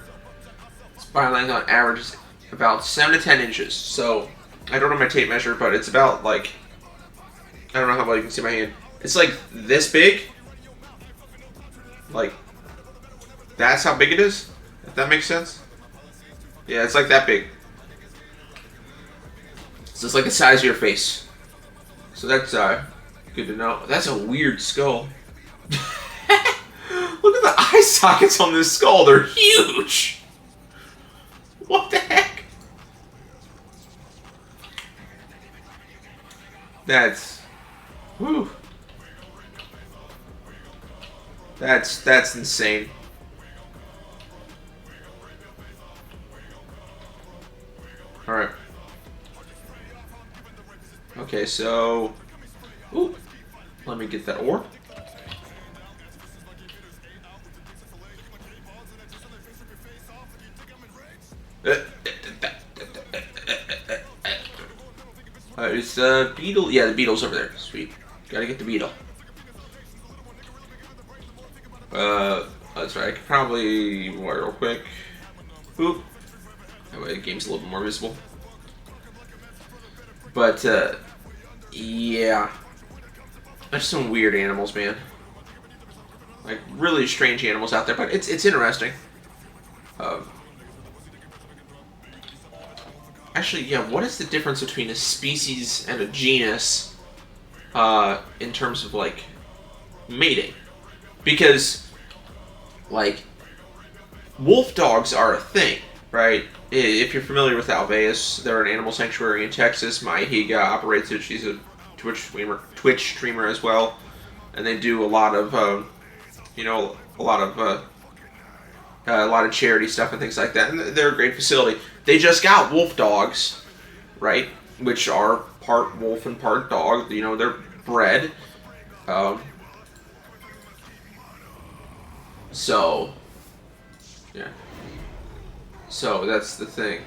Spine length on average is about 7 to 10 inches. So, I don't know my tape measure, but it's about like, I don't know how well you can see my hand. It's like this big. Like, that's how big it is, if that makes sense. Yeah, it's like that big. So it's like the size of your face. So that's good to know. That's a weird skull. Look at the eye sockets on this skull. They're huge. What the heck? That's... Whew. That's insane. Alright. Okay, so... Ooh. Let me get that ore. It's the beetle. Yeah, the beetle's over there. Sweet. Gotta get the beetle. That's right. I could probably water real quick. Boop. That way the game's a little bit more visible. But, yeah. There's some weird animals, man. Like, really strange animals out there, but it's interesting. Actually, yeah, what is the difference between a species and a genus, in terms of, like, mating? Because, like, wolf dogs are a thing, right? If you're familiar with Alveus, they're an animal sanctuary in Texas. Maihiga operates it. She's a Twitch streamer as well, and they do a lot of, you know, a lot of charity stuff and things like that. And they're a great facility. They just got wolf dogs, right? Which are part wolf and part dog. You know, they're bred. So, yeah. So that's the thing.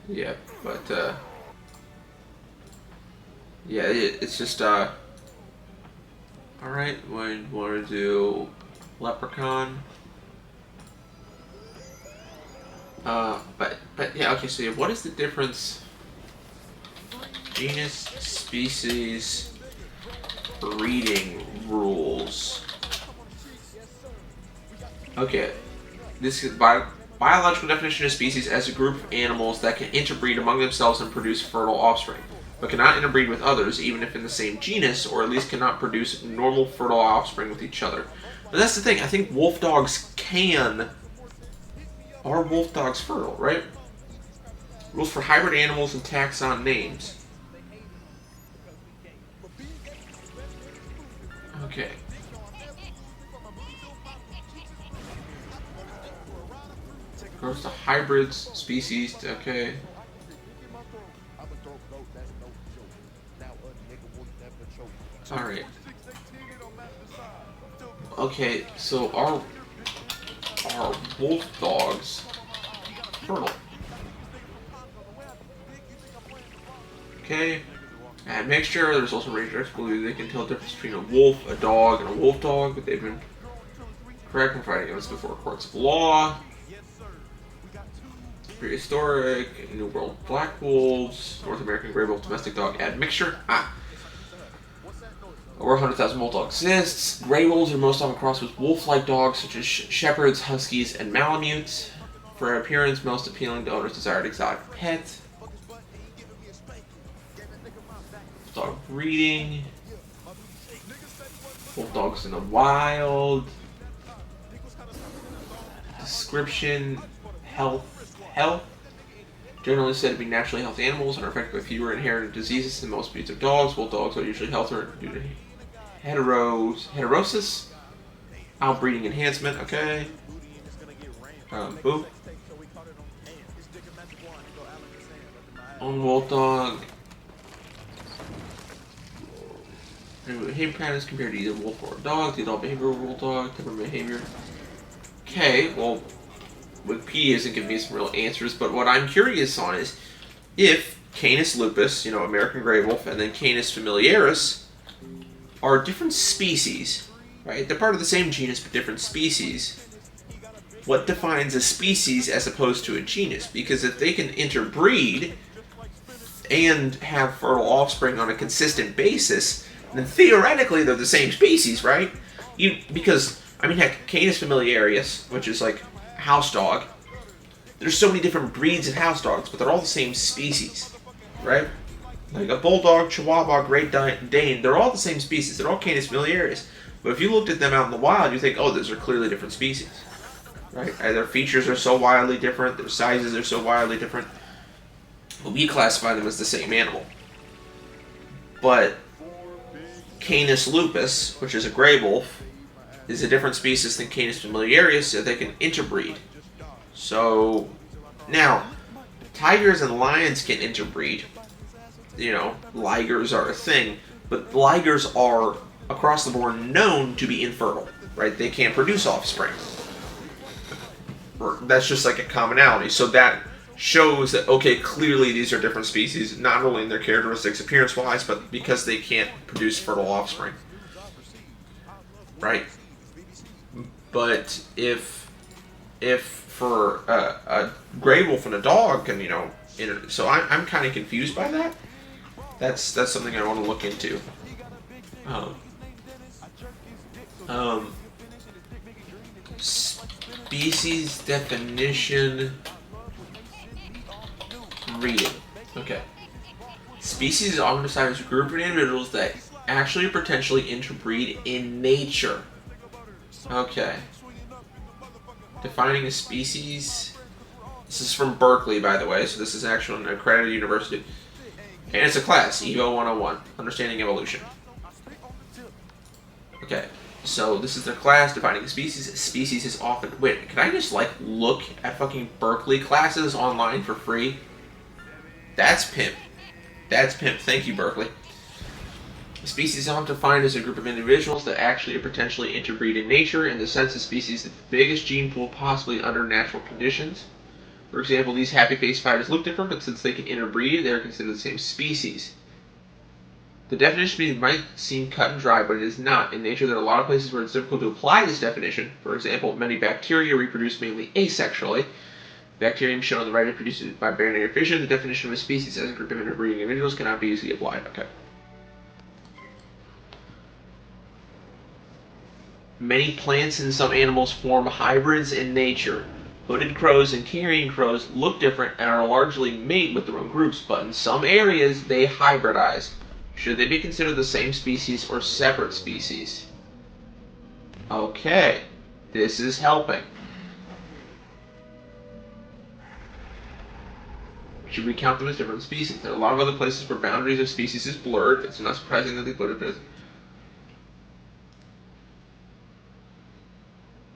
Yeah, but yeah, it's just all right. We want to do leprechaun. But yeah, okay. So yeah, what is the difference? Genus, species, breeding rules. Okay, this is biological definition of species as a group of animals that can interbreed among themselves and produce fertile offspring, but cannot interbreed with others, even if in the same genus, or at least cannot produce normal fertile offspring with each other. And that's the thing. I think wolf dogs can. Are wolf dogs fertile, right? Rules for hybrid animals and taxon names. Okay. Goes to hybrids, species, okay. Alright. Okay, so are wolf dogs fertile? Okay. And mixture, there's also research believe they can tell the difference between a wolf, a dog, and a wolf dog, but they've been correct in fighting against before courts of law. Prehistoric, New World black wolves, North American gray wolf, domestic dog, admixture. Over 100,000 wolf dogs exists. Gray wolves are most often crossed with wolf-like dogs such as shepherds, huskies, and malamutes. For appearance, most appealing to owners' desired exotic pet. Dog breeding. Wolf dogs in the wild. Description. Health. Generally said to be naturally healthy animals and are affected by fewer inherited diseases than most breeds of dogs. Wolf dogs are usually healthier due to heterosis. Outbreeding enhancement. Okay. Boop. On wolf dog. behavior patterns compared to either wolf or a dog. The adult behavior of a wolf dog, temperament behavior. Okay, well, Wikipedia isn't giving me some real answers, but what I'm curious on is if Canis lupus, American gray wolf, and then Canis familiaris are different species, right? They're part of the same genus, but different species. What defines a species as opposed to a genus? Because if they can interbreed and have fertile offspring on a consistent basis, then theoretically they're the same species, right? Heck, Canis familiaris, which is like house dog, there's so many different breeds of house dogs, but they're all the same species, right? Like a bulldog, chihuahua, Great Dane, they're all the same species. They're all Canis familiaris. But if you looked at them out in the wild, you think, oh, those are clearly different species, right? Their features are so wildly different, their sizes are so wildly different. We classify them as the same animal. But Canis lupus, which is a gray wolf, is a different species than Canis familiaris, so they can interbreed. So, now, tigers and lions can interbreed. Ligers are a thing, but ligers are, across the board, known to be infertile, right? They can't produce offspring. That's just like a commonality. So that shows that, okay, clearly these are different species, not only in their characteristics appearance-wise, but because they can't produce fertile offspring. Right? But if for a gray wolf and a dog can, so I'm kind of confused by that. That's something I want to look into. Species definition reading. Okay. Species is often described as a group of individuals that actually potentially interbreed in nature. Okay. Defining a species. This is from Berkeley, by the way, so this is actually an accredited university. And it's a class, Evo 101, Understanding Evolution. Okay, so this is their class, defining a species. Species is often... Wait, can I just, look at fucking Berkeley classes online for free? That's pimp. That's pimp. Thank you, Berkeley. A species is often defined as a group of individuals that actually or potentially interbreed in nature, in the sense of species the biggest gene pool possibly under natural conditions. For example, these happy-faced spiders look different, but since they can interbreed, they are considered the same species. The definition might seem cut and dry, but it is not. In nature, there are a lot of places where it's difficult to apply this definition. For example, many bacteria reproduce mainly asexually. Bacterium shown on the right reproduces by binary fission. The definition of a species as a group of interbreeding individuals cannot be easily applied. Okay. Many plants and some animals form hybrids in nature. Hooded crows and carrion crows look different and are largely mate with their own groups, but in some areas they hybridize. Should they be considered the same species or separate species? Okay, this is helping. Should we count them as different species? There are a lot of other places where boundaries of species is blurred. It's not surprising that they put it as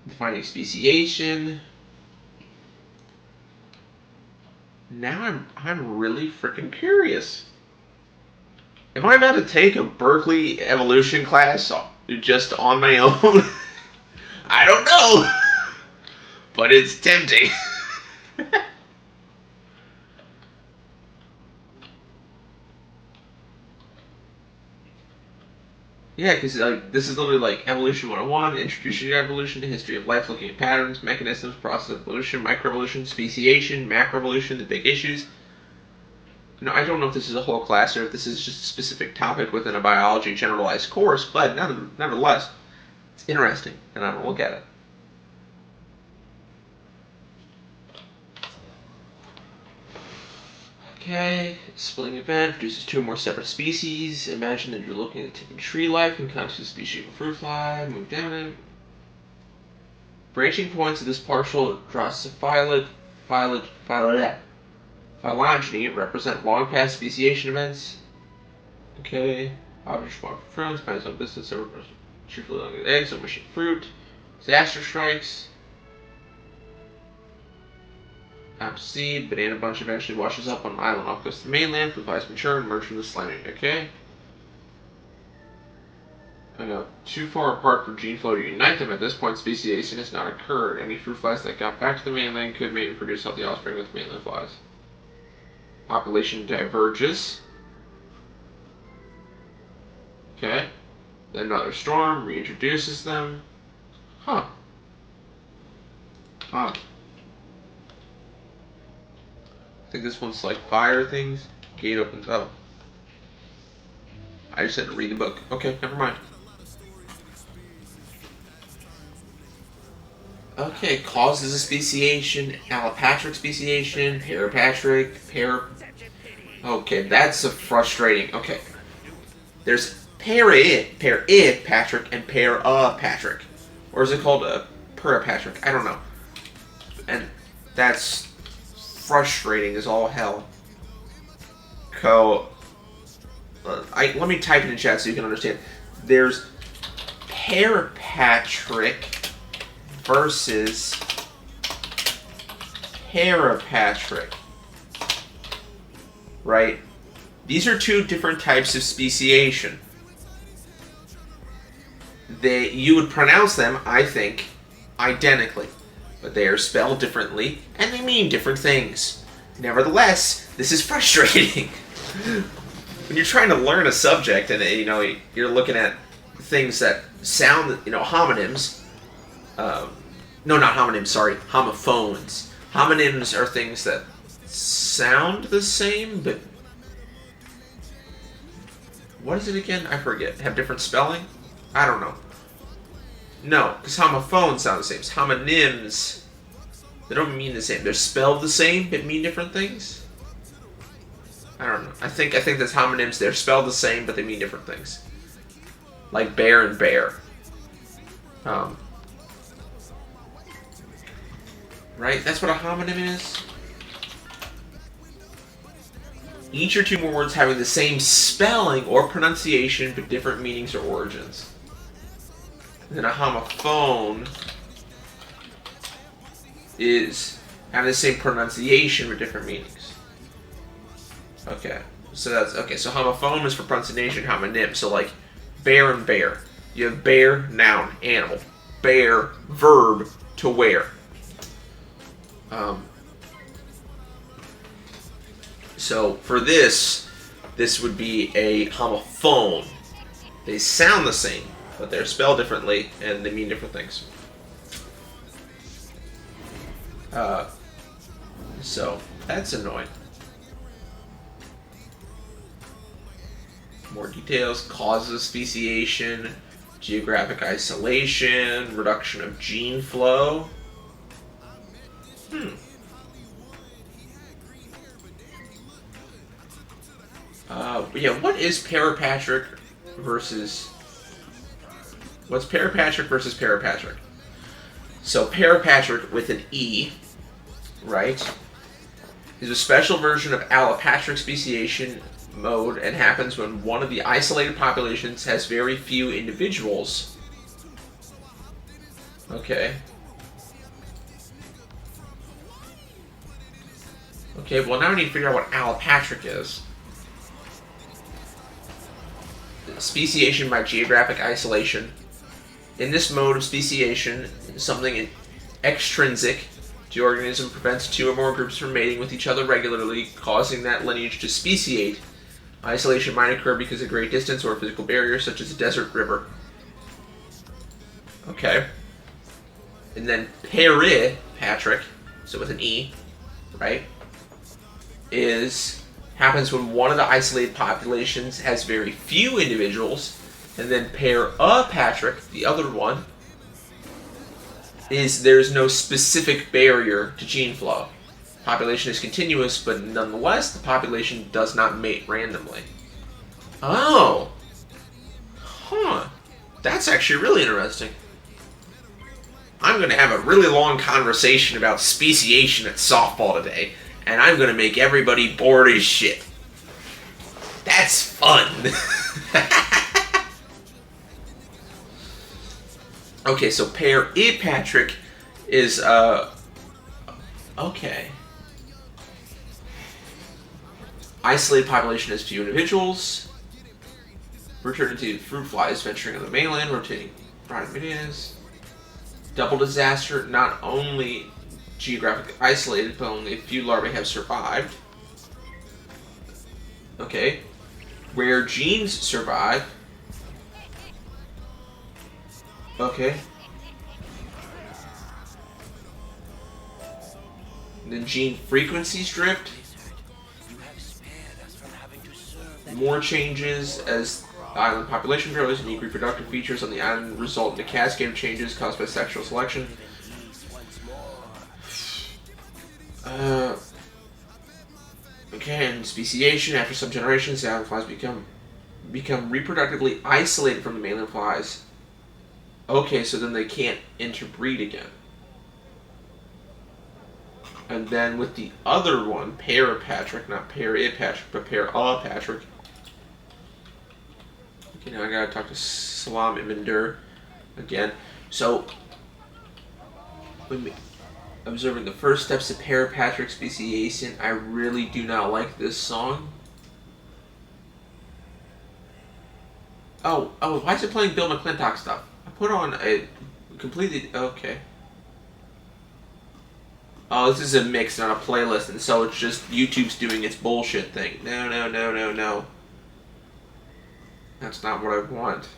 defining speciation. Now I'm really freaking curious. Am I about to take a Berkeley evolution class just on my own? I don't know, but it's tempting. Yeah, because this is literally like Evolution 101, Introduction to Evolution, the History of Life, looking at patterns, mechanisms, process of evolution, microevolution, speciation, macroevolution, the big issues. I don't know if this is a whole class or if this is just a specific topic within a biology generalized course, but nevertheless, it's interesting, and I'm going to look at it. Okay, splitting event produces two or more separate species. Imagine that you're looking at typical tree life and comes to the species of fruit fly. Move down it. Branching points of this partial drosophilogeny represent long past speciation events. Okay, objects spawn from friends, finds on business, chiefly long eggs, or machine fruit. Disaster strikes. Apple seed, banana bunch eventually washes up on an island off coast of the mainland, fruit flies mature and emerge from the slimy. Okay. Too far apart for gene flow to unite them. At this point, speciation has not occurred. Any fruit flies that got back to the mainland could maybe produce healthy offspring with mainland flies. Population diverges. Okay. Then another storm reintroduces them. Huh. I think this one's like fire things. Gate opens up. I just had to read the book. Okay, never mind. Okay, causes of speciation, allopatric speciation, parapatric, Okay, that's a frustrating. Okay. There's patric, and parapatric. Or is it called a parapatric? I don't know. And that's frustrating as all hell. Let me type it in chat so you can understand. There's parapatric versus parapatric, right? These are two different types of speciation. You would pronounce them, I think, identically, but they are spelled differently and they mean different things. Nevertheless, this is frustrating. When you're trying to learn a subject and you're looking at things that sound, homonyms. No, not homonyms, sorry, homophones. Homonyms are things that sound the same, but what is it again? I forget. Have different spelling? I don't know. No, because homophones sound the same. Homonyms, they don't mean the same. They're spelled the same, but mean different things. I don't know. I think that's homonyms. They're spelled the same, but they mean different things. Like bear and bear. Right? That's what a homonym is. Each or two more words having the same spelling or pronunciation, but different meanings or origins. And then a homophone is having the same pronunciation with different meanings. Okay. So that's okay. So homophone is for pronunciation, homonym. So like bear and bear. You have bear, noun, animal. Bear, verb, to wear. So for this would be a homophone. They sound the same, but they're spelled differently and they mean different things. So that's annoying. More details: causes of speciation, geographic isolation, reduction of gene flow. Yeah, what is parapatric versus... What's parapatric versus parapatric? So parapatric with an E, right, is a special version of allopatric speciation mode and happens when one of the isolated populations has very few individuals. Okay. Okay, well now I need to figure out what allopatric is. Speciation by geographic isolation. In this mode of speciation, something extrinsic to the organism prevents two or more groups from mating with each other regularly, causing that lineage to speciate. Isolation might occur because of great distance or a physical barrier, such as a desert river. Okay. And then peripatric, so with an E, right, happens when one of the isolated populations has very few individuals, and then parapatric, the other one, is there's no specific barrier to gene flow. Population is continuous, but nonetheless, the population does not mate randomly. Oh. Huh. That's actually really interesting. I'm going to have a really long conversation about speciation at softball today, and I'm going to make everybody bored as shit. That's fun. Okay, so peripatric is, okay. Isolated population has few individuals. Returning to fruit flies venturing on the mainland, rotating Brian Griffin. Double disaster, not only geographically isolated, but only a few larvae have survived. Okay. Rare genes survive. Okay. And then gene frequencies drift. More changes as the island population grows. Unique reproductive features on the island result in a cascade of changes caused by sexual selection. Okay, and speciation. After some generations, the island flies become reproductively isolated from the mainland flies. Okay, so then they can't interbreed again. And then with the other one, Parapatrick, not Parapatrick, but Parapatrick. Okay, now I gotta talk to Salam Imandur again. So, when observing the first steps of Parapatrick speciation, I really do not like this song. Oh, why is it playing Bill McClintock stuff? I put on a completely, okay. Oh, this is a mix, not a playlist, and so it's just YouTube's doing its bullshit thing. No. That's not what I want.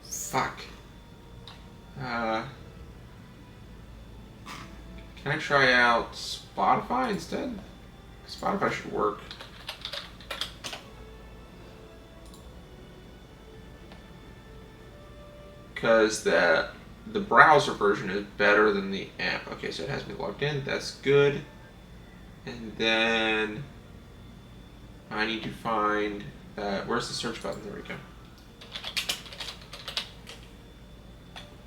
Fuck. Can I try out Spotify instead? Spotify should work. Because the browser version is better than the app. Okay, so it has me logged in. That's good. And then I need to find where's the search button? There we go.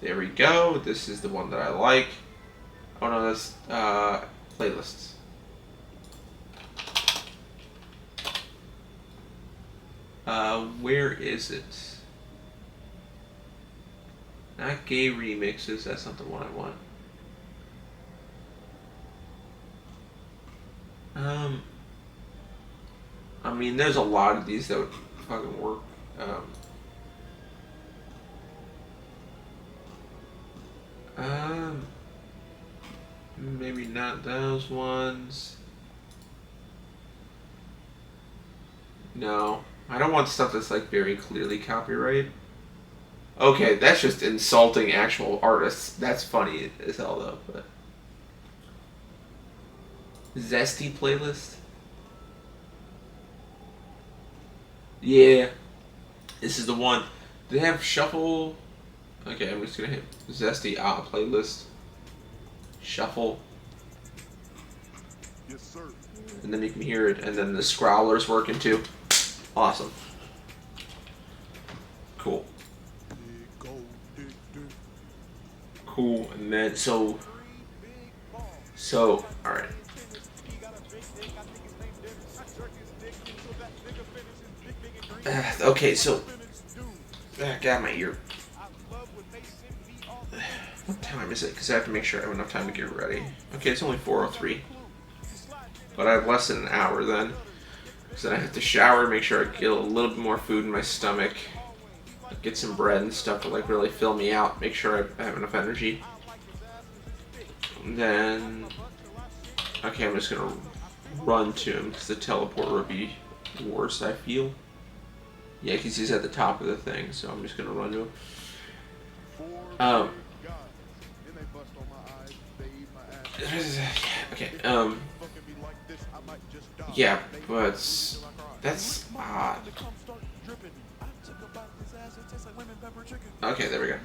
There we go. This is the one that I like. Oh no, that's playlists. Where is it? Not gay remixes, that's not the one I want. I mean, there's a lot of these that would fucking work. Maybe not those ones. No, I don't want stuff that's like very clearly copyrighted. Okay, that's just insulting actual artists. That's funny as hell though, but Zesty playlist? Yeah. This is the one. Do they have shuffle? Okay, I'm just gonna hit Zesty playlist. Shuffle. Yes, sir. And then you can hear it, and then the scrowler's working too. Awesome. Cool. Cool, and then so alright. Okay, so got my ear. What time is it? Because I have to make sure I have enough time to get ready. Okay, it's only 4:03, but I have less than an hour then. So then I have to shower, make sure I get a little bit more food in my stomach. Get some bread and stuff to like really fill me out, make sure I have enough energy. And then, okay, I'm just gonna run to him because the teleporter would be worse, I feel. Yeah, because he's at the top of the thing, so I'm just gonna run to him. Okay, yeah, but that's odd. Okay, there we go.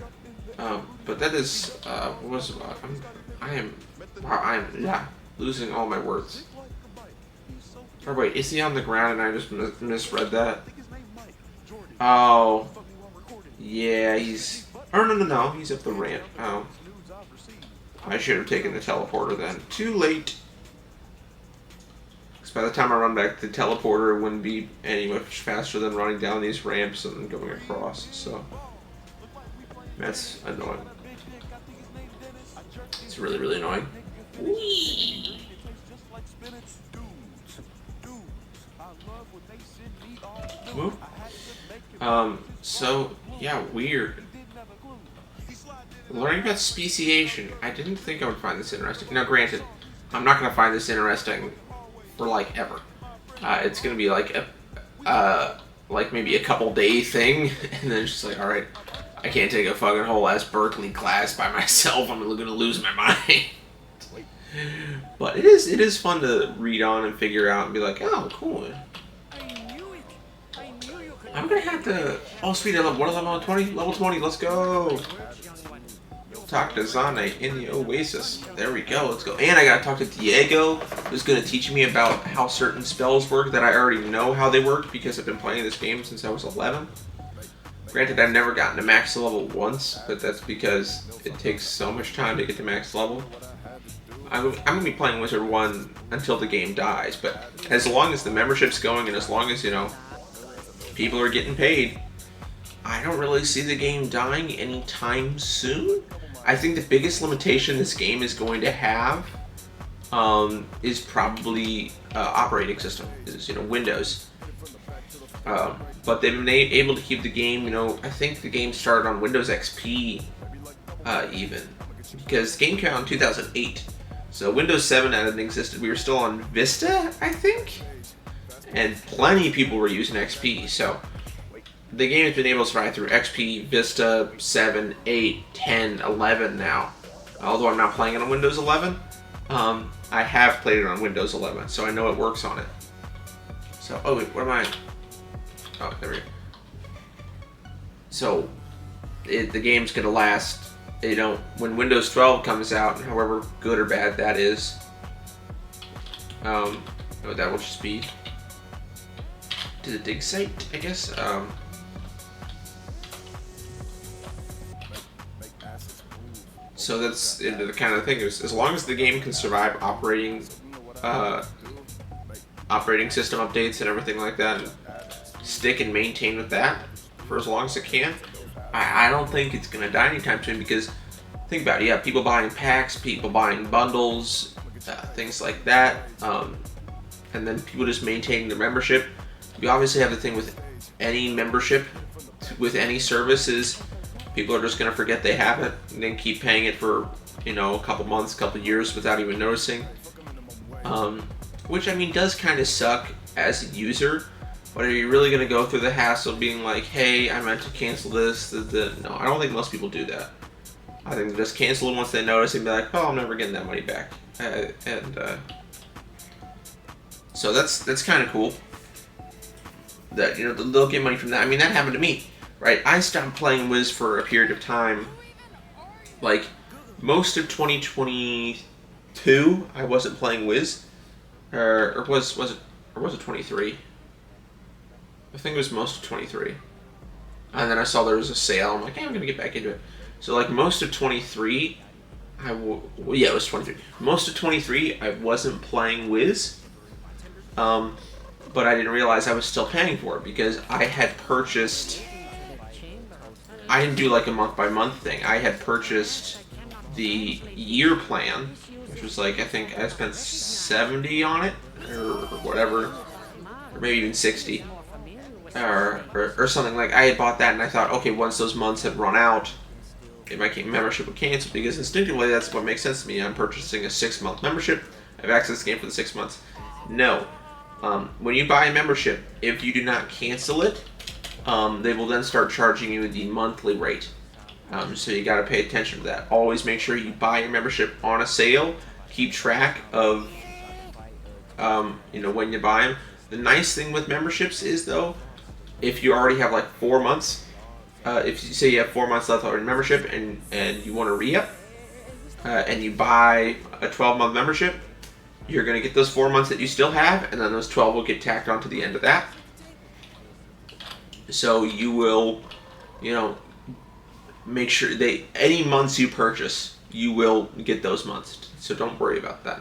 But that is, what was it about? I am losing all my words. Or wait, is he on the ground and I just misread that? Oh. Yeah, he's, oh no, he's up the ramp. Oh. I should have taken the teleporter then. Too late. Because by the time I run back to the teleporter, it wouldn't be any much faster than running down these ramps and then going across, so. That's annoying. It's really, really annoying. Whee! Move. So yeah, weird. Learning about speciation. I didn't think I would find this interesting. Now, granted, I'm not gonna find this interesting for like ever. It's gonna be like like maybe a couple day thing, and then it's just like, all right, I can't take a fucking whole ass Berkeley class by myself. I'm gonna lose my mind. But it is fun to read on and figure out and be like, oh, cool. I'm gonna have to. Oh, sweet! What is level 20? Level 20. Let's go. Talk to Zane in the Oasis. There we go. Let's go. And I gotta talk to Diego, who's gonna teach me about how certain spells work that I already know how they work because I've been playing this game since I was 11. Granted, I've never gotten to max level once, but that's because it takes so much time to get to max level. I'm gonna be playing Wizard 1 until the game dies, but as long as the membership's going and as long as, you know, people are getting paid, I don't really see the game dying anytime soon. I think the biggest limitation this game is going to have is probably operating system, is, you know, Windows. But they've been able to keep the game, you know, I think the game started on Windows XP even, because the game came out in 2008. So Windows 7 hadn't existed. We were still on Vista, I think, and plenty of people were using XP. So the game has been able to survive through XP, Vista, 7, 8, 10, 11 now. Although I'm not playing it on Windows 11, I have played it on Windows 11, so I know it works on it. So, oh wait, what am I? Oh, there we go. So, the game's gonna last. You know, when Windows 12 comes out, however good or bad that is, that will just be to the dig site, I guess. So that's the kind of thing. As long as the game can survive operating system updates and everything like that, and stick and maintain with that for as long as it can, I don't think it's gonna die anytime soon. Because think about it, you have people buying packs, people buying bundles, things like that, and then people just maintaining their membership. You obviously have the thing with any membership, with any services. People are just going to forget they have it and then keep paying it for, you know, a couple months, a couple years without even noticing. Which, I mean, does kind of suck as a user. But are you really going to go through the hassle of being like, hey, I meant to cancel this? No, I don't think most people do that. I think they just cancel it once they notice and be like, oh, I'm never getting that money back. So that's kind of cool. That, you know, they'll get money from that. I mean, that happened to me. Right, I stopped playing Wiz for a period of time, like most of 2022. I wasn't playing Wiz, or was it 23? I think it was most of 23, and then I saw there was a sale. I'm like, hey, I'm gonna get back into it. So like most of 23, yeah, it was 23. Most of 23, I wasn't playing Wiz, but I didn't realize I was still paying for it because I had purchased. I didn't do like a month by month thing. I had purchased the year plan, which was like, I think I spent 70 on it, or whatever, or maybe even 60, or something. Like, I had bought that and I thought, okay, once those months had run out, my membership would cancel, because instinctively that's what makes sense to me. I'm purchasing a 6-month membership. I have access to the game for the 6 months. No. When you buy a membership, if you do not cancel it, they will then start charging you the monthly rate. So you got to pay attention to that. Always make sure you buy your membership on a sale. Keep track of, you know, when you buy them. The nice thing with memberships is, though, if you already have like 4 months, if you say you have 4 months left on your membership and you want to re-up, and you buy a 12-month membership, you're going to get those 4 months that you still have, and then those 12 will get tacked onto the end of that. So you will, you know, make sure any months you purchase, you will get those months. So don't worry about that,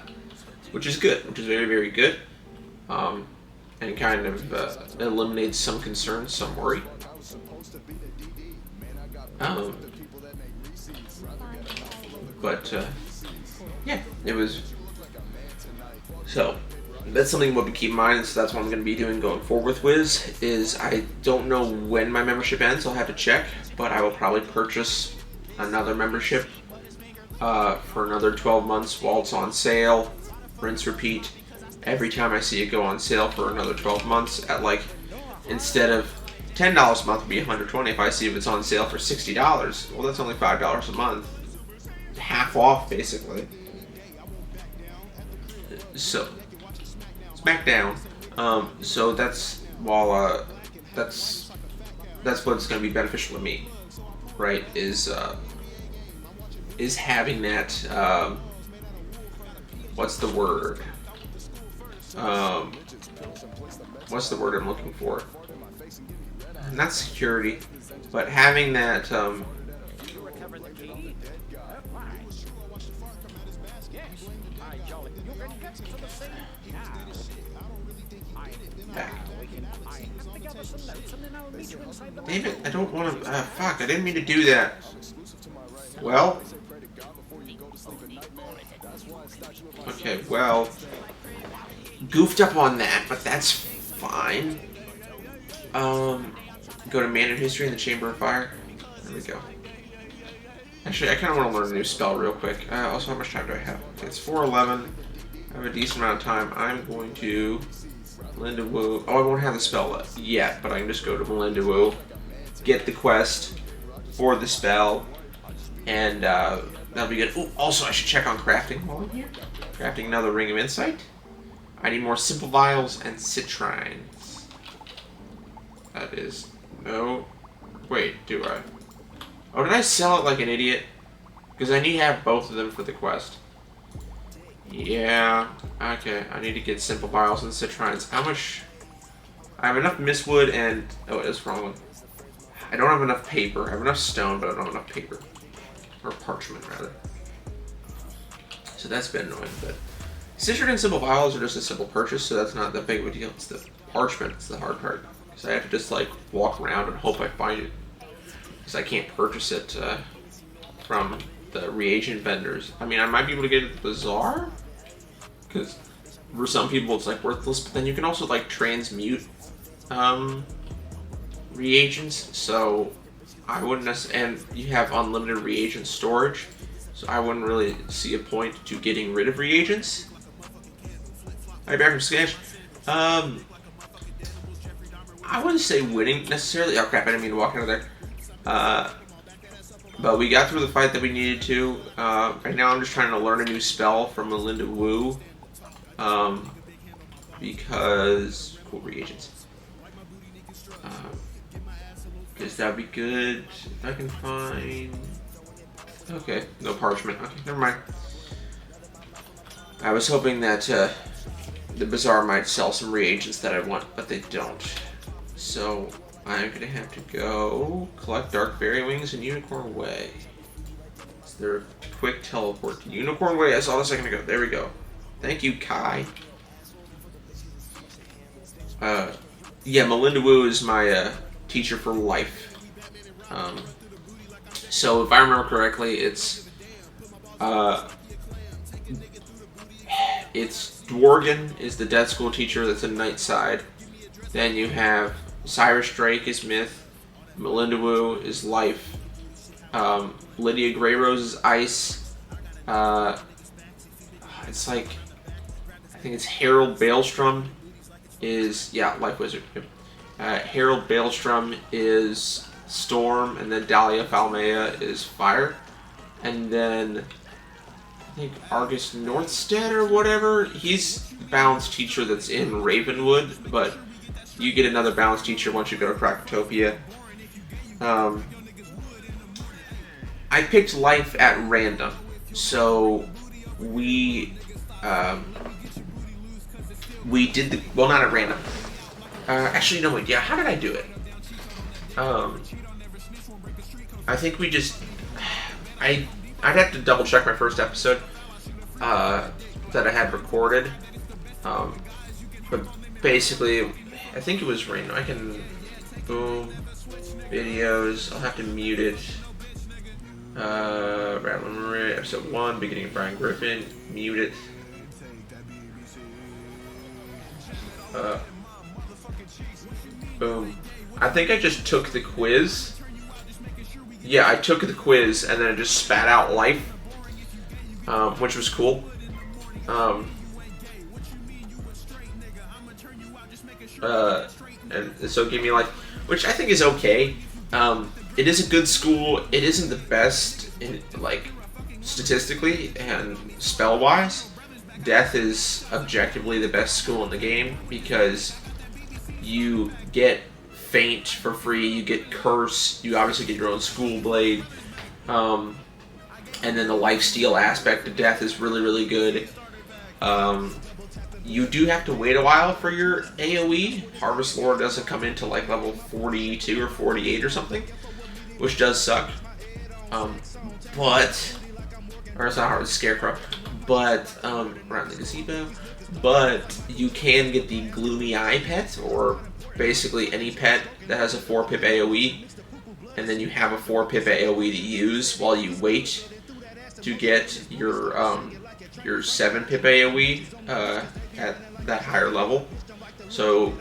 which is good, which is very, very good, and kind of eliminates some concerns, some worry. But yeah, it was. So that's something we'll be keep in mind, so that's what I'm going to be doing going forward with Wiz, is I don't know when my membership ends, I'll have to check, but I will probably purchase another membership for another 12 months while it's on sale, rinse, repeat, every time I see it go on sale for another 12 months at like, instead of $10 a month would be $120. If I see if it's on sale for $60, well, that's only $5 a month, half off basically. So it's back down. So that's that's what's going to be beneficial to me, right? Is having that. What's the word? What's the word I'm looking for? Not security, but having that. Damn it, I don't want to. Fuck, I didn't mean to do that. Well. Okay, well. Goofed up on that, but that's fine. Go to Man in History in the Chamber of Fire. There we go. Actually, I kind of want to learn a new spell real quick. Also, how much time do I have? Okay, it's 4:11. I have a decent amount of time. I'm going to Melinda Wu. Oh, I won't have the spell yet, but I can just go to Melinda Wu, get the quest for the spell, and that'll be good. Ooh, also, I should check on crafting while I'm here. Crafting another Ring of Insight. I need more Simple Vials and Citrines. That is no. Wait, do I? Oh, did I sell it like an idiot? Because I need to have both of them for the quest. Yeah. Okay, I need to get Simple Vials and Citrines. How much? I have enough Mistwood and... Oh, it is wrong one. I don't have enough paper. I have enough stone, but I don't have enough paper. Or parchment, rather. So that's been annoying, but... Citrin and Simple Vials are just a simple purchase, so that's not that big of a deal. It's the parchment that's the hard part. Because I have to just, like, walk around and hope I find it. Because I can't purchase it from the reagent vendors. I mean, I might be able to get it at the bazaar. Because for some people it's, like, worthless. But then you can also, like, transmute reagents. So I wouldn't necessarily... And you have unlimited reagent storage. So I wouldn't really see a point to getting rid of reagents. Hi, back from Sketch. I wouldn't say winning necessarily. Oh crap, I didn't mean to walk out of there. But we got through the fight that we needed to. Right now I'm just trying to learn a new spell from Melinda Wu. Because... Cool reagents. Because that'd be good if I can find... Okay, no parchment. Okay, never mind. I was hoping that the bazaar might sell some reagents that I want, but they don't. So I'm gonna have to go collect Dark Fairy Wings and Unicorn Way. Is there a quick teleport to Unicorn Way? I saw this a second ago. There we go. Thank you, Kai. Yeah, Melinda Wu is my teacher for life. So if I remember correctly, it's Dworgen is the Death School teacher that's in Nightside. Then you have Cyrus Drake is Myth, Melinda Wu is Life, Lydia Greyrose is Ice. It's like, I think it's Harold Baelstrom is, yeah, Life Wizard. Harold Baelstrom is Storm, and then Dahlia Falmea is Fire. And then I think Argus Northstead or whatever, he's balance teacher that's in Ravenwood, but you get another balance teacher once you go to Krakatopia. I picked Life at random, so we did the, well, not at random. Actually, no, wait, yeah, how did I do it? I think we just, I'd have to double check my first episode that I had recorded, but basically, I think it was random. I can, boom, videos, I'll have to mute it. Rattle Marie, episode 1, beginning of Brian Griffin, mute it. Boom. I think I just took the quiz. Yeah, I took the quiz and then it just spat out life, which was cool. And so it gave me life, which I think is okay. It is a good school. It isn't the best in like statistically and spell wise. Death is objectively the best school in the game because you get Faint for free, you get Curse, you obviously get your own School Blade, and then the lifesteal aspect of Death is really, really good. You do have to wait a while for your AoE. Harvest Lore doesn't come into like level 42 or 48 or something, which does suck. Or it's not Harvest Scarecrow, but around the gazebo. But you can get the Gloomy Eye pet, or basically any pet that has a 4-pip AoE, and then you have a 4-pip AoE to use while you wait to get your 7-pip AoE at that higher level. So,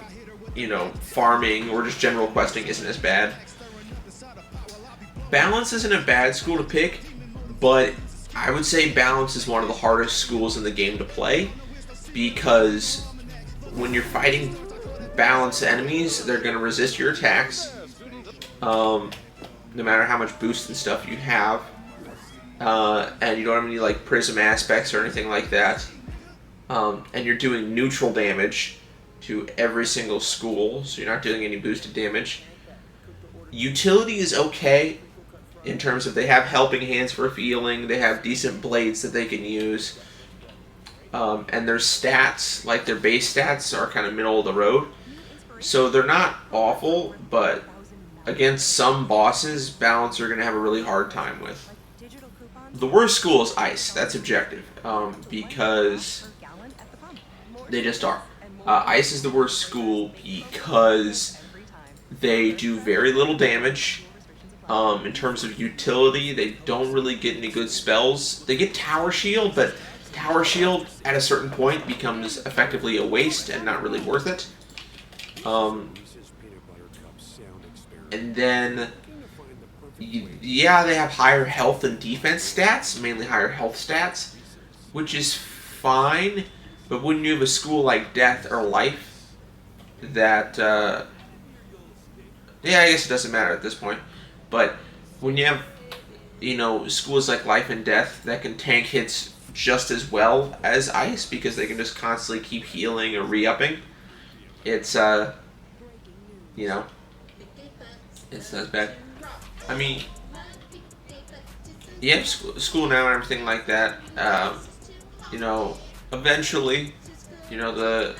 you know, farming or just general questing isn't as bad. Balance isn't a bad school to pick, but I would say Balance is one of the hardest schools in the game to play, because when you're fighting balanced enemies, they're going to resist your attacks, no matter how much boost and stuff you have, and you don't have any like prism aspects or anything like that, and you're doing neutral damage to every single school, so you're not doing any boosted damage. Utility is okay in terms of they have helping hands for healing, they have decent blades that they can use, and their stats, like their base stats, are kind of middle of the road. So they're not awful, but against some bosses, Balance are going to have a really hard time with. The worst school is Ice. That's objective, because they just are. Ice is the worst school because they do very little damage. In terms of utility, they don't really get any good spells. They get Tower Shield, but Tower Shield at a certain point becomes effectively a waste and not really worth it. And then, yeah, they have higher health and defense stats, mainly higher health stats, which is fine, but when you have a school like Death or Life that, yeah, I guess it doesn't matter at this point, but when you have, you know, schools like Life and Death that can tank hits just as well as Ice because they can just constantly keep healing or re-upping, it's, you know, it's not bad. I mean, you have school now and everything like that. You know, eventually, you know,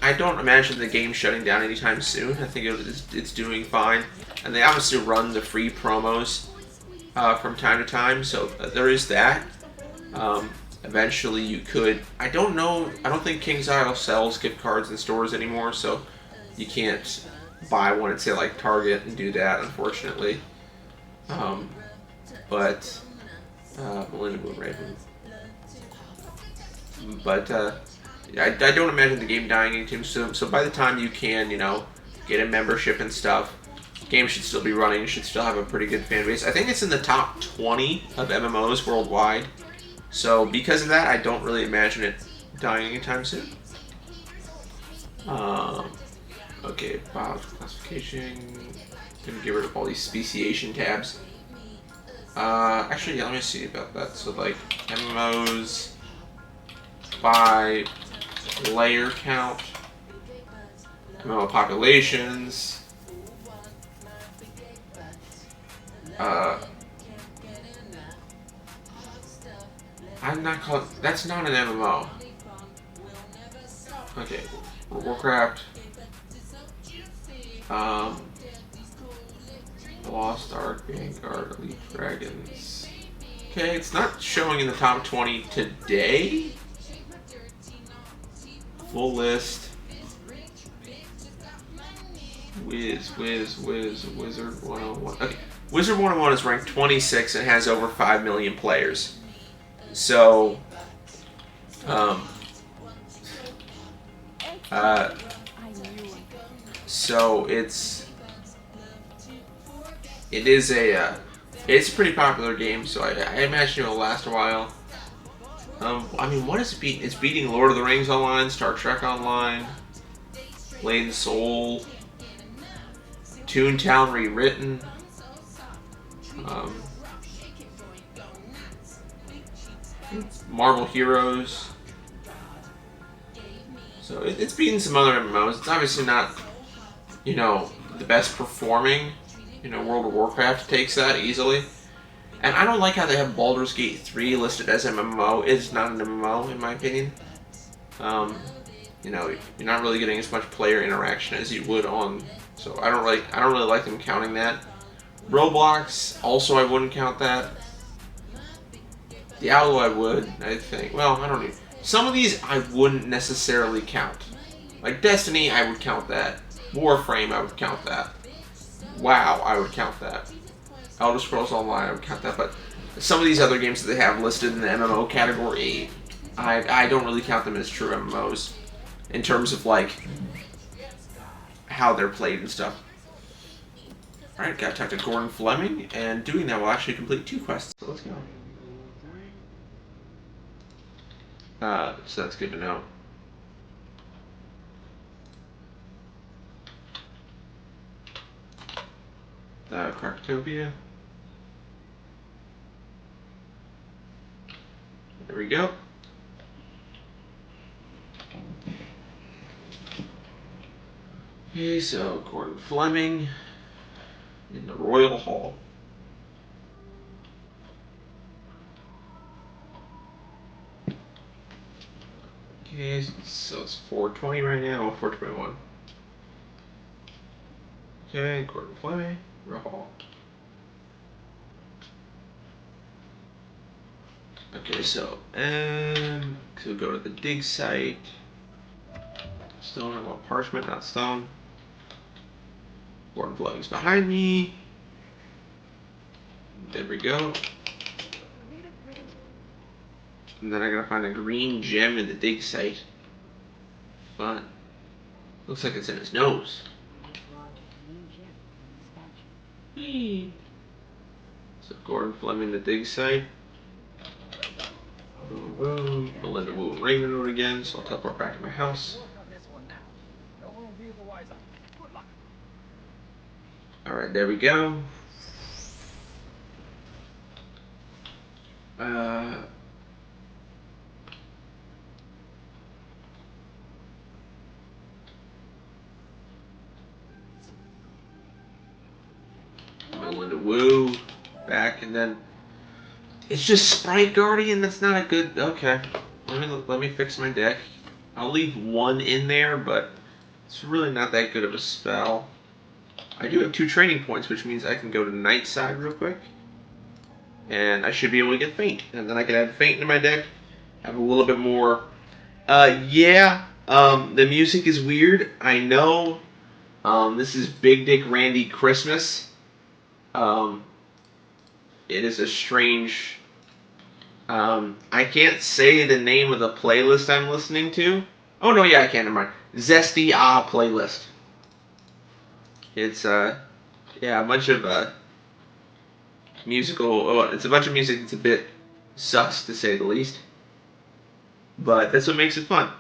I don't imagine the game shutting down anytime soon. I think it's doing fine. And they obviously run the free promos from time to time, so there is that. Eventually you could, I don't know, I don't think King's Isle sells gift cards in stores anymore, so you can't buy one at, say, like Target and do that, unfortunately. But Melinda Moon Raven. But I don't imagine the game dying anytime soon. So by the time you can, you know, get a membership and stuff, the game should still be running. It should still have a pretty good fan base. I think it's in the top 20 of MMOs worldwide. So because of that, I don't really imagine it dying anytime soon. Okay, biological classification. Gonna get rid of all these speciation tabs. Actually, yeah, let me see about that. So, like, MMOs by layer count, MMO populations, I'm not calling, that's not an MMO. Okay, Warcraft, Lost Ark, Vanguard, Elite Dragons. Okay, it's not showing in the top 20 today. Full list. Wizard 101. Okay, Wizard 101 is ranked 26 and has over 5 million players. So, So it is it's a pretty popular game. So I imagine it'll last a while. I mean, what is it beating? It's beating Lord of the Rings Online, Star Trek Online, Blade and Soul, Toontown Rewritten. Um, Marvel Heroes. So it's beating some other MMOs. It's obviously not, the best performing. World of Warcraft takes that easily. And I don't like how they have Baldur's Gate 3 listed as MMO. It's not an MMO, in my opinion. You're not really getting as much player interaction as you would on. So I don't really like them counting that. Roblox, also I wouldn't count that. Diablo I would, I think. Well, I don't know. Some of these I wouldn't necessarily count. Like Destiny, I would count that. Warframe, I would count that. WoW, I would count that. Elder Scrolls Online, I would count that. But some of these other games that they have listed in the MMO category, I don't really count them as true MMOs in terms of like how they're played and stuff. Alright, gotta talk to Gordon Fleming, and doing that will actually complete 2 quests. So let's go. So that's good to know. Croctopia. There we go. Okay, so Gordon Fleming in the Royal Hall. Okay, so it's 4:20 right now, 4:21. Okay, Gordon Fleming, Royal Hall. Okay, so go to the dig site. Stone, I want parchment, not stone. Gordon Fleming's behind me. There we go. And then I gotta find a green gem in the dig site. Fun. Looks like it's in his nose. Whee. So Gordon Fleming, the dig site. Boom, boom. Melinda Wu and Raymond Road again, so I'll teleport back to my house. Alright, there we go. Melinda Wu back, and then it's just Sprite Guardian. That's not a good. Okay, let me fix my deck. I'll leave 1 in there, but it's really not that good of a spell. I do have 2 training points, which means I can go to Night Side real quick, and I should be able to get Faint, and then I can add Faint into my deck. Have a little bit more. Yeah. The music is weird. I know. This is Big Dick Randy Christmas. It is a strange. I can't say the name of the playlist I'm listening to. Oh no, yeah, I can. Never mind. Zesty playlist. It's yeah, a bunch of musical. Oh, it's a bunch of music that's a bit sus to say the least. But that's what makes it fun.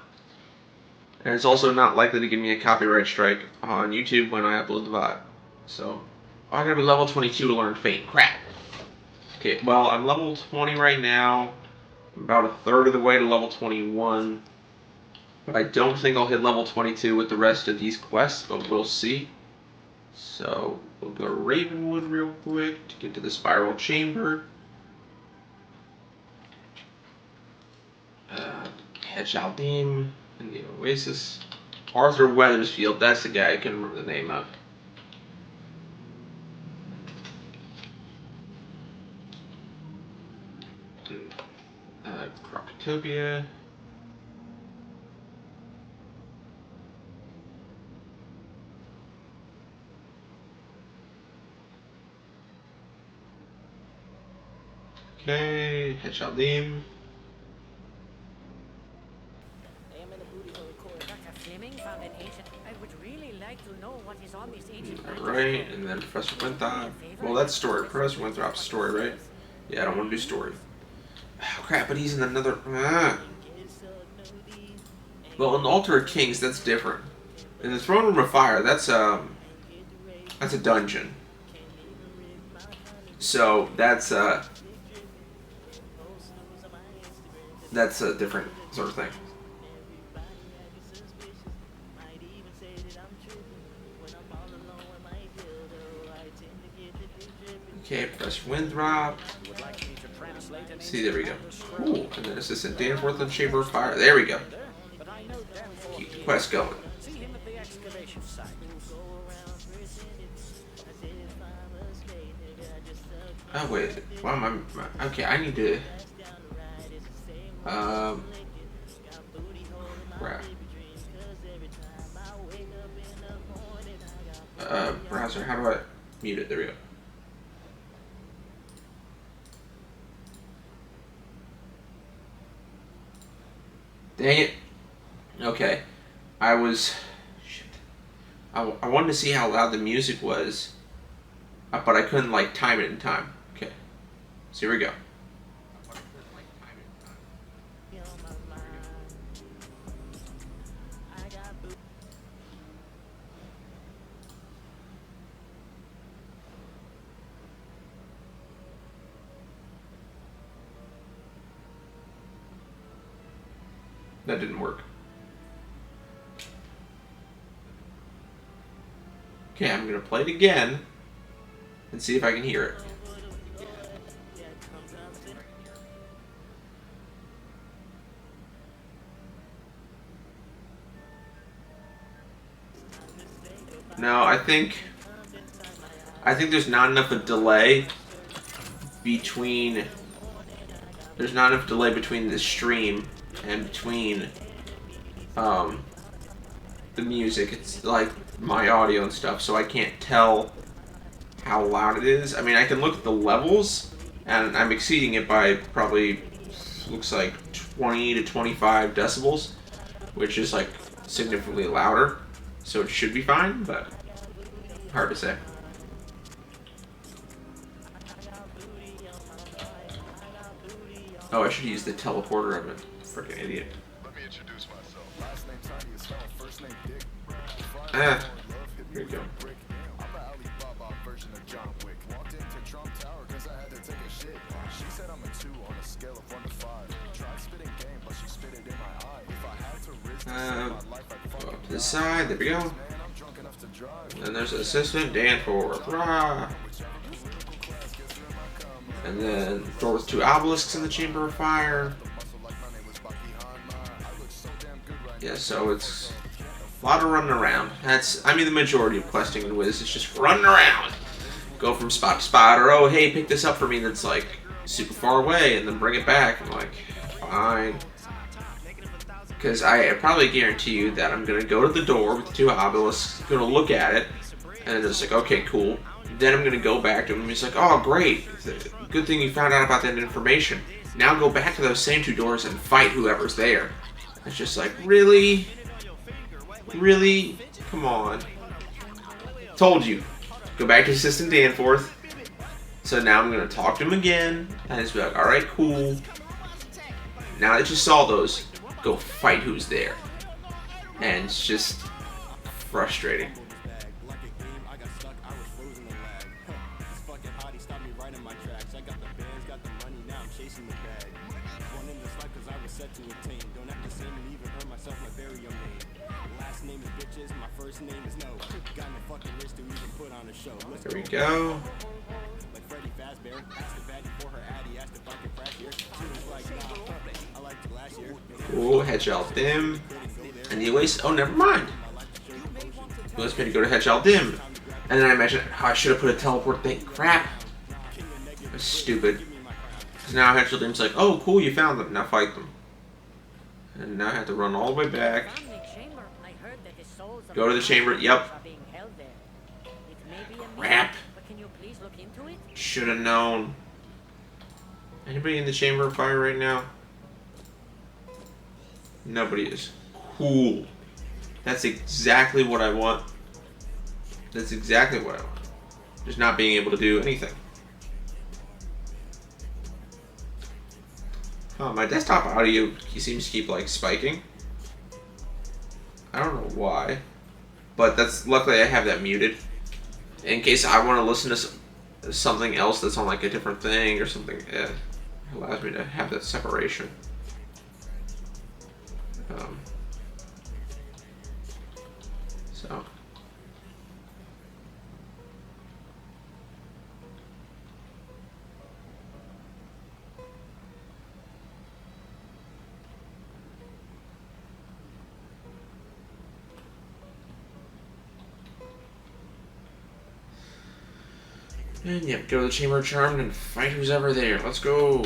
And it's also not likely to give me a copyright strike on YouTube when I upload the VOD. So, I gotta be level 22 to learn Faint. Crap. Okay, well, I'm level 20 right now. I'm about a third of the way to level 21. But I don't think I'll hit level 22 with the rest of these quests, but we'll see. So, we'll go to Ravenwood real quick to get to the Spiral Chamber. Hedjaldim and the Oasis. Arthur Weathersfield, that's the guy I can remember the name of. Croctopia. Okay, Hedjaldim. Dr. Fleming found an ancient. I would really like Alright, and then Professor Winthrop. Well, that's story. Professor Winthrop's story, right? Yeah, I don't want to do story. Oh, crap, but he's in another... Well, in the Altar of Kings, that's different. In the Throne Room of Fire, that's a dungeon. So, that's a different sort of thing. Okay, Professor Winthrop. See, there we go. Ooh, and then Assistant Danforth in Chamber of Fire. There we go. Keep the quest going. Oh, wait. Why am I... Okay, I need to... Crap. Browser, how do I mute it? There we go. Dang it. Okay. I was... Shit. I wanted to see how loud the music was, but I couldn't, like, time it in time. Okay. So here we go. That didn't work. Okay, I'm gonna play it again and see if I can hear it. No, I think there's not enough of a delay between the stream and between the music. It's like my audio and stuff, so I can't tell how loud it is. I mean, I can look at the levels, and I'm exceeding it by probably, looks like 20 to 25 decibels, which is like significantly louder, so it should be fine, but hard to say. Oh, I should use the teleporter. I'm a freaking idiot. Let me introduce myself. Last name Tiny is first name Dick. Ah, here we go. I'm the Alibaba version of John Wick. Walked into Trump Tower because I had to take a shit. She said I'm a 2 on a scale of 1 to 5. Tried spitting game, but she spit it in my eye. If I had to risk my life, I'd Go up to the side. There we go. man, I'm drunk enough to drive. And there's Assistant Danforth. Rah! And then door with 2 obelisks in the Chamber of Fire. Yeah, so it's a lot of running around. The majority of questing in Wiz is just running around. Go from spot to spot, or, oh, hey, pick this up for me that's, like, super far away, and then bring it back. I'm like, fine. Because I probably guarantee you that I'm going to go to the door with the 2 obelisks, going to look at it, and then it's like, okay, cool. Then I'm going to go back to him, and he's like, oh, great. Good thing you found out about that information. Now go back to those same 2 doors and fight whoever's there. It's just like, really? Really? Come on. Told you. Go back to Assistant Danforth. So now I'm going to talk to him again. And just be like, alright, cool. Now that you saw those, go fight who's there. And it's just frustrating. There we go. Cool, Hedge Dim. And the Oasis. Oh, never mind. It was me to go to Hedge Dim. And then I imagined, oh, I should have put a teleport thing. Crap. That's stupid. Because now Hedge Dim's like, oh, cool, you found them. Now fight them. And now I have to run all the way back. Go to the chamber. Yep. Crap. Should have known. Anybody in the Chamber of Fire right now? Nobody is. Cool. That's exactly what I want. That's exactly what I want. Just not being able to do anything. My desktop audio seems to keep like spiking. I don't know why, but that's luckily I have that muted in case I want to listen to something else that's on like a different thing or something. It allows me to have that separation. So. And yep, go to the Chamber of Charm and fight who's ever there. Let's go.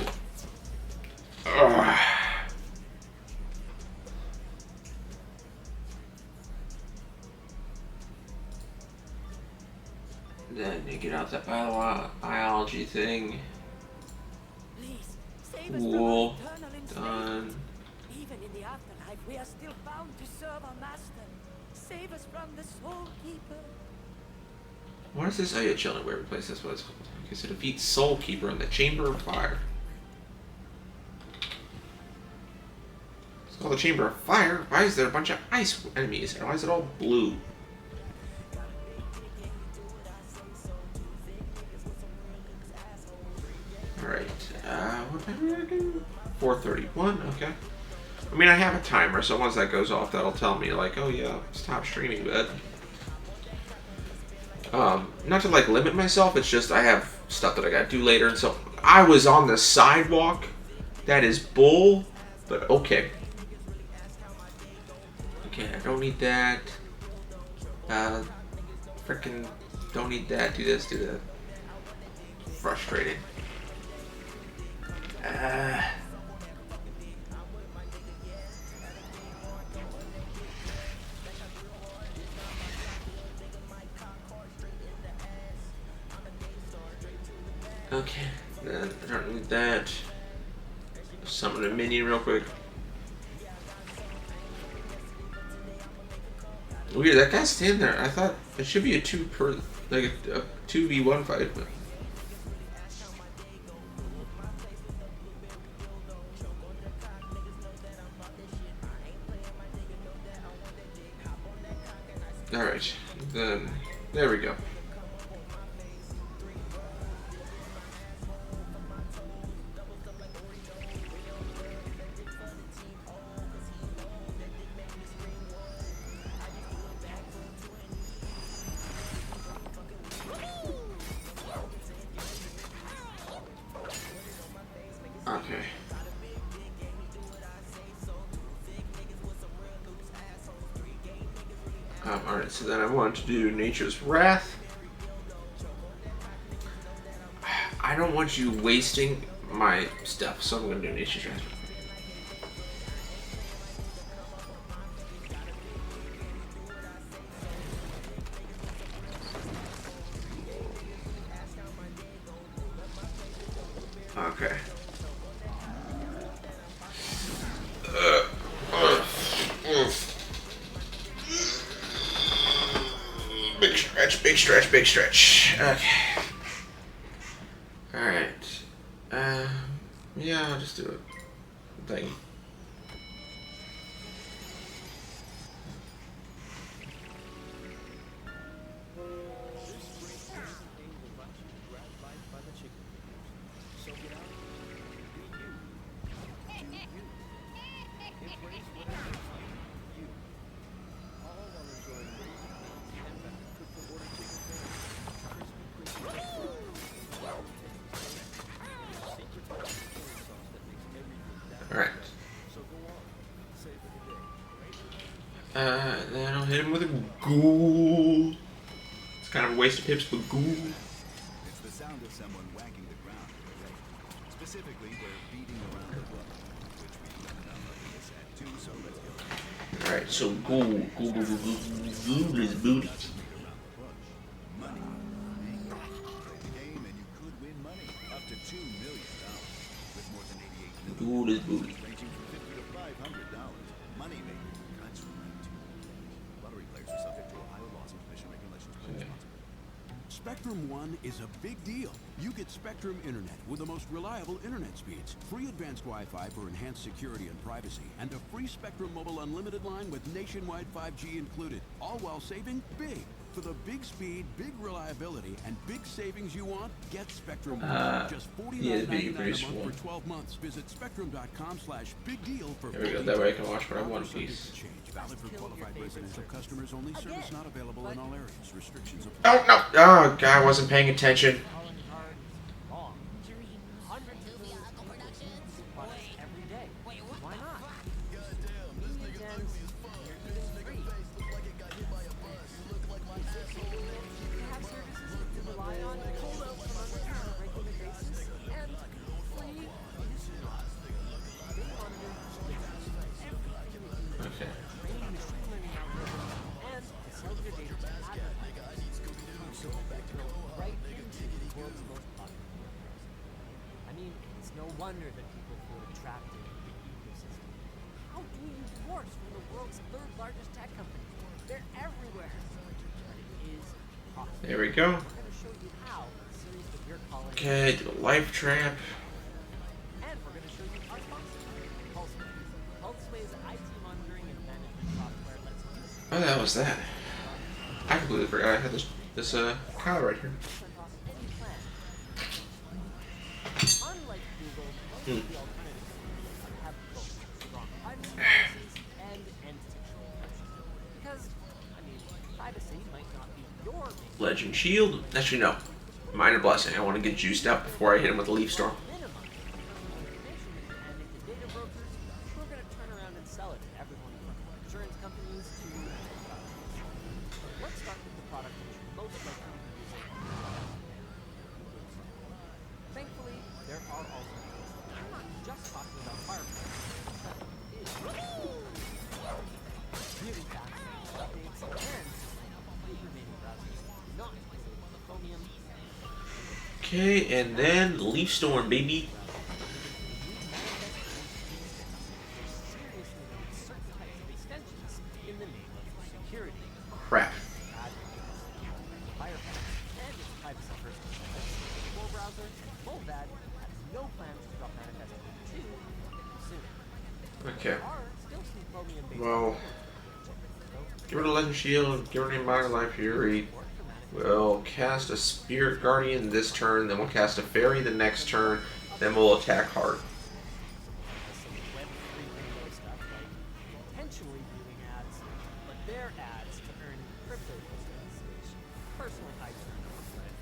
Ugh. Then you get out that biology thing. Cool. Done. Even in the afterlife, we are still bound to serve our master. Save us from the Soul Keeper. What is this? Oh yeah, chilling where we place this was. Okay, so defeat Soul Keeper in the Chamber of Fire. It's called the Chamber of Fire. Why is there a bunch of ice enemies? And why is it all blue? Alright, what time did I do? 4:31, okay. I mean, I have a timer, so once that goes off, that'll tell me, like, oh yeah, stop streaming, bud. Not to, like, limit myself, it's just I have stuff that I gotta do later, and so I was on the sidewalk. That is bull, but okay. Okay, I don't need that. Frickin' don't need that, do this, do that. Frustrating. Okay, then I don't need that. Summon a minion real quick. Weird, that guy's standing there. I thought it should be a 2v1 fight. But... Alright, then there we go. Okay. Alright, so then I want to do Nature's Wrath. I don't want you wasting my stuff, so I'm going to do Nature's Wrath. Okay. Big stretch, big stretch, big stretch. Okay. Alright. Yeah, I'll just do it. Thing. Alright. Then I'll hit him with a ghoul. It's kind of a waste of pips, but ghoul. It's the sound of someone whacking the ground. Specifically, they're beating around the block, which we download this at too, so let's go. Alright, so ghoul is booty. Money. Play the game and you could win money. Up to $2 million. With more than 88 million. Ghoul is booty. Ranging from $50 to $500. Money maker. That's right. Lottery players are subject to Ohio laws and commission regulations. Spectrum One is a big deal. You get Spectrum Internet with the most reliable internet speeds, free advanced Wi-Fi for enhanced security and privacy, and a free Spectrum Mobile Unlimited line with nationwide 5G included, all while saving big. For the big speed, big reliability, and big savings you want, get Spectrum One. Just $49.99 a month for 12 months. Visit spectrum.com/big deal for There we go. That way I can watch my One Subject Piece. to change. Valid for qualified residential customers only. Service not available in all areas. Restrictions apply. Oh no! Oh god, I wasn't paying attention. Okay. I mean, it's no wonder that people feel trapped in the ecosystem. How do you divorce from the world's third largest tech company? They're everywhere. But it is possible. There we go. I'm going to show you how in a series that we're calling. Okay, do a life trap. And we're going to show you our sponsor, Pulseway. Pulseway's IT monitoring and management software lets you Oh, that was that. I completely forgot I had this cow right here. any plan. Unlike Google, most of the alternatives have both strong privacy policies and end-to-end encryption. Because, I mean, privacy might not be your main Legend Shield. Actually, no. Minor Blessing. I want to get juiced up before I hit him with a Leaf Storm. minimum information that you're handing to data brokers who are going to turn around and sell it to everyone from insurance companies to let's start with the product that you're most likely to be using. Thankfully, there are alternatives. I'm not just talking about Firefox, but it is really fast updates and the remaining browsers do not disable Chromium. Okay, and then Leaf Storm, baby. Certain types of extensions in the name of security. Crap. Firefox and its privacy first core browser, Molvad, has no plans to drop Manifest 2 soon. Okay. There are still some Chromium-based Well, get rid of Legend Shield, get rid of Minor Life Fury. We'll cast a Spirit Guardian this turn, then we'll cast a Fairy the next turn, then we'll attack hard. some Web3 lingo stuff like intentionally viewing ads, but their ads to earn crypto tokens, which personally I turn off with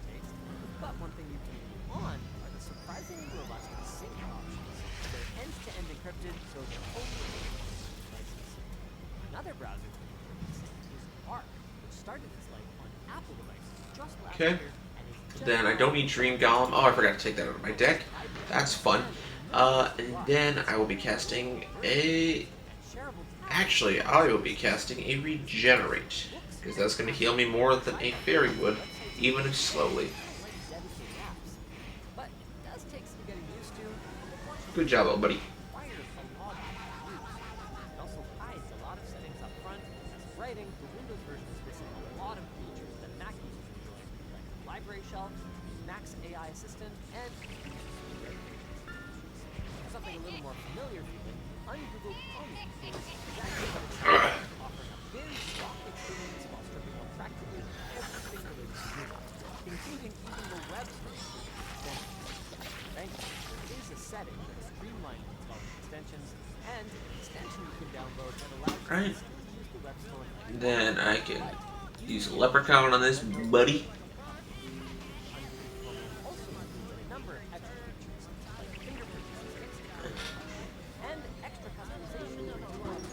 taste. But one thing you can leave on are the surprisingly robust sync options. They're end-to-end encrypted, so they're only devices. Another browser is Arc, which started its life on Apple devices just last Okay. year and is just Then I don't need Dream Golem. Oh, I forgot to take that out of my deck. That's fun. And then I will be casting a... shareable Actually, I will be casting a Regenerate. Because that's going to heal me more than a Fairy would, even if slowly. dedicated apps. But it does take some getting used to. Good job, little buddy. Requires a lot of use. It also hides a lot of settings up front. As of writing, the Windows version is missing a lot of features that Mac users enjoy, like Library Shelf, Mac's AI Assistant, and something a little more familiar to you, ungoogled Chromium is exactly what it's like, offering a very strong experience while stripping out practically everything related to Google, including even the web extensions. Thankfully, there is a setting that streamlines installing extensions, and an extension you can download that allows you Right. to still use the web store. Then I can use a Leprechaun on this buddy. Also includes a number of extra features like fingerprint assistance and extra customization of the world.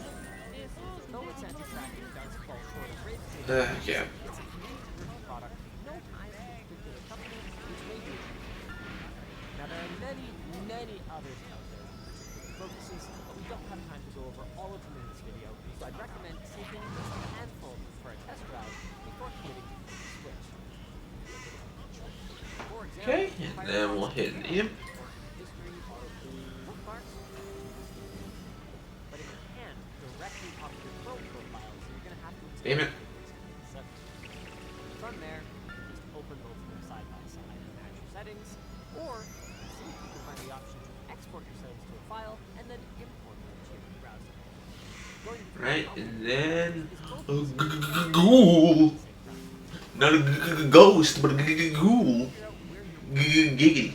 Though its anti-tracking does fall short of raid safety, Yeah. it's a community-driven product with no ties to a particular company, which may be achievable. Now there are many, many others out there with particular focuses, but we don't have time to go over all of them in this video, so I'd recommend saving just a handful for a test drive before committing to the switch. For example, Okay, and then we'll hit an imp. history or bookmarks. But it can directly off your phone profile, so you're gonna have to Damn it. So, from there, open both of them side by side and match your settings, or see if you can find the option to export your settings to a file and then import them to your browser. Right, and then ghoul. Not a ghost, but a ghoul. Giggity.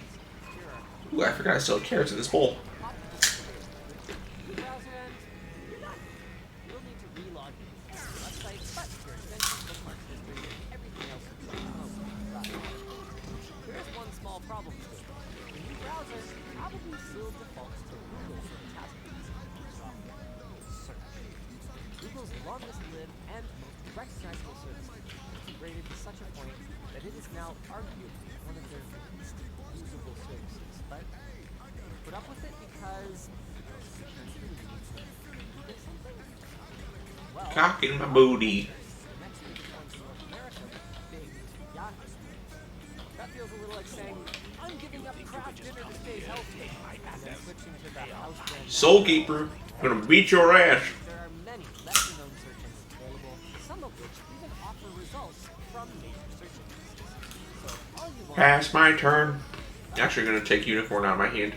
Ooh, I forgot I still had carrots in this bowl. Cock in my booty. That feels a little like saying, I'm giving up craft dinner to stay healthy. And then switching to the house brand. Soul Keeper, gonna beat your ass. There are many lesser known search engines available, some of which even offer results from major search engines. So all you want Pass my turn. Actually, gonna take Unicorn out of my hand.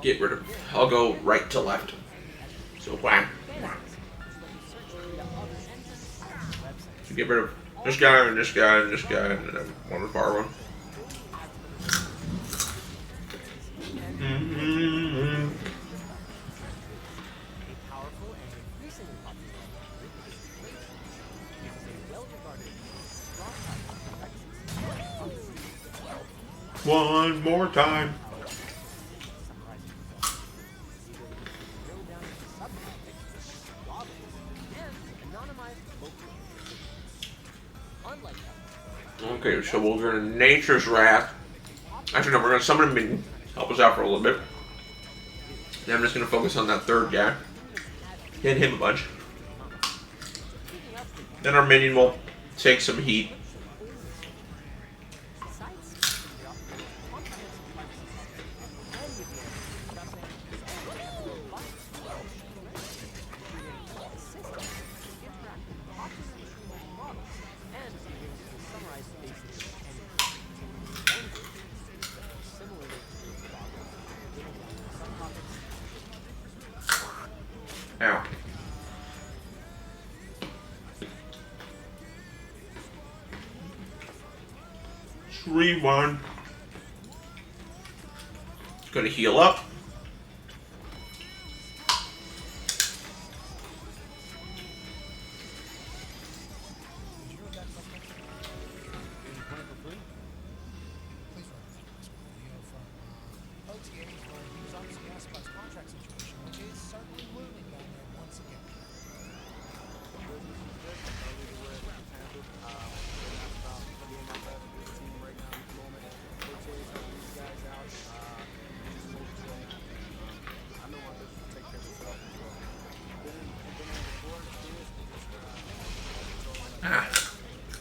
Get rid of. I'll go right to left. So wham. So get rid of this guy and this guy and this guy and then one far one. One more time. Okay, so we'll go to Nature's Wrath. Actually, no, we're going to summon a minion. Help us out for a little bit. Then I'm just going to focus on that third guy. Hit him a bunch. Then our minion will take some heat. Ow. Let's rewind. It's gonna heal up.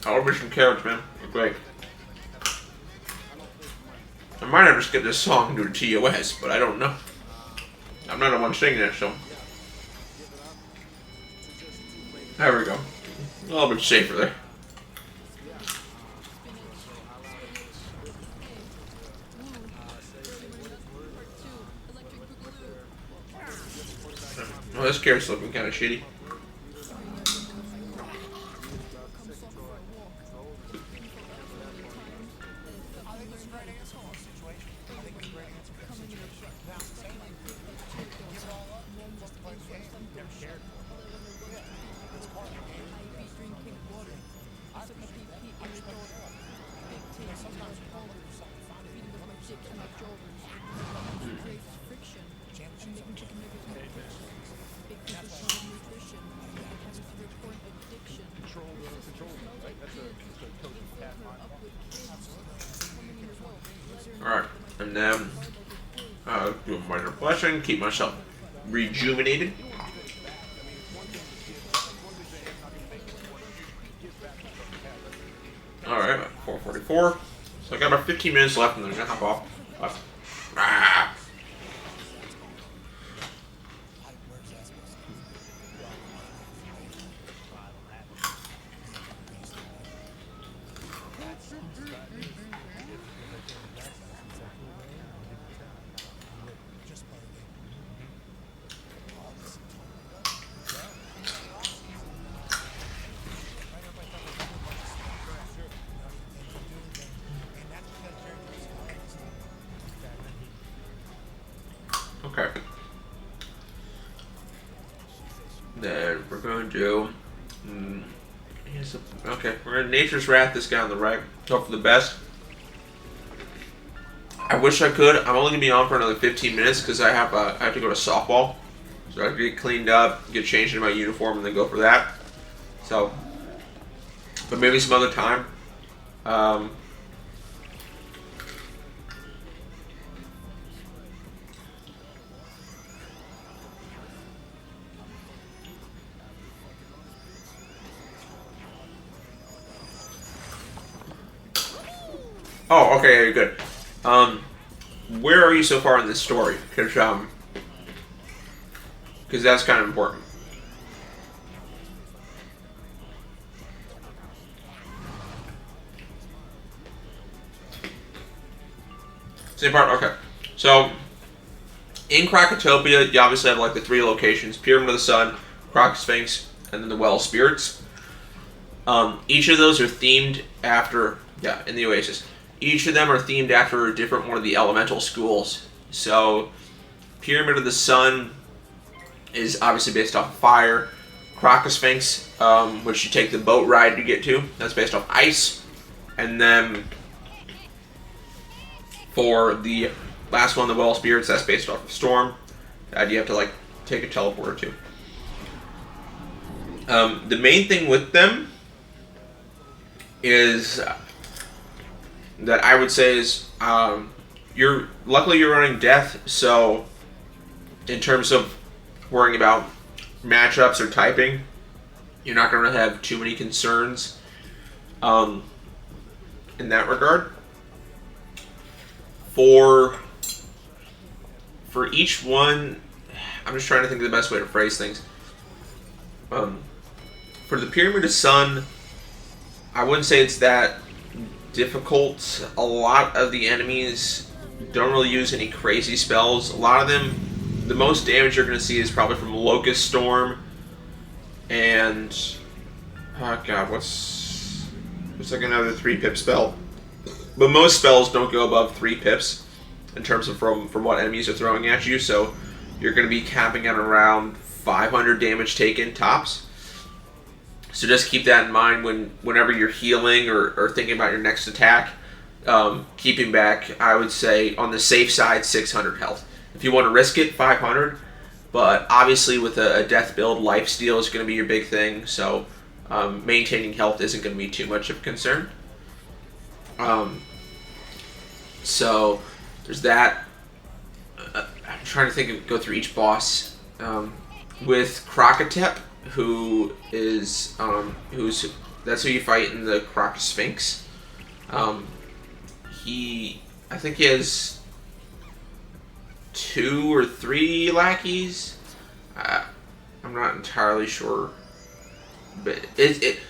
I'll order some carrots, man. They're great. I might have to skip this song and do the TOS, but I don't know. I'm not the one singing it, so. There we go. A little bit safer there. Oh, this carrot's looking kind of shitty. Alright, and then do a minor blessing, keep myself rejuvenated. Alright, 4:44. So I got about 15 minutes left and then I'm gonna hop off. Ah. Okay. Then we're going to do. Okay, we're going to Nature's Wrath this guy on the right. Hope for the best. I wish I could. I'm only going to be on for another 15 minutes because I have to go to softball. So I have to get cleaned up, get changed into my uniform, and then go for that. So, but maybe some other time. Oh, okay, good. Where are you so far in this story? Because that's kind of important. Same part? Okay. So, in Krakatopia, you obviously have like the 3 locations: Pyramid of the Sun, Croc Sphinx, and then the Well of Spirits. Each of those are themed after, in the Oasis. Each of them are themed after a different one of the elemental schools. So, Pyramid of the Sun is obviously based off of fire. Crocosphinx, which you take the boat ride to get to, that's based off ice. And then for the last one, the Well of Spirits, that's based off of storm. You have to like take a teleporter to. The main thing with them is that I would say is luckily you're running death, so in terms of worrying about matchups or typing, you're not going to have too many concerns in that regard. For each one, I'm just trying to think of the best way to phrase things. For the Pyramid of Sun, I wouldn't say it's that difficult. A lot of the enemies don't really use any crazy spells. A lot of them, the most damage you're going to see is probably from Locust Storm and oh god, what's like another 3-pip spell. But most spells don't go above 3 pips in terms of from what enemies are throwing at you, so you're going to be capping at around 500 damage taken tops. So just keep that in mind whenever you're healing or thinking about your next attack. Keeping back, I would say, on the safe side, 600 health. If you want to risk it, 500. But obviously with a death build, lifesteal is going to be your big thing. So maintaining health isn't going to be too much of a concern. So there's that. I'm trying to go through each boss. With Krakatep, that's who you fight in the Croc Sphinx. I think he has 2 or 3 lackeys. I'm not entirely sure, but it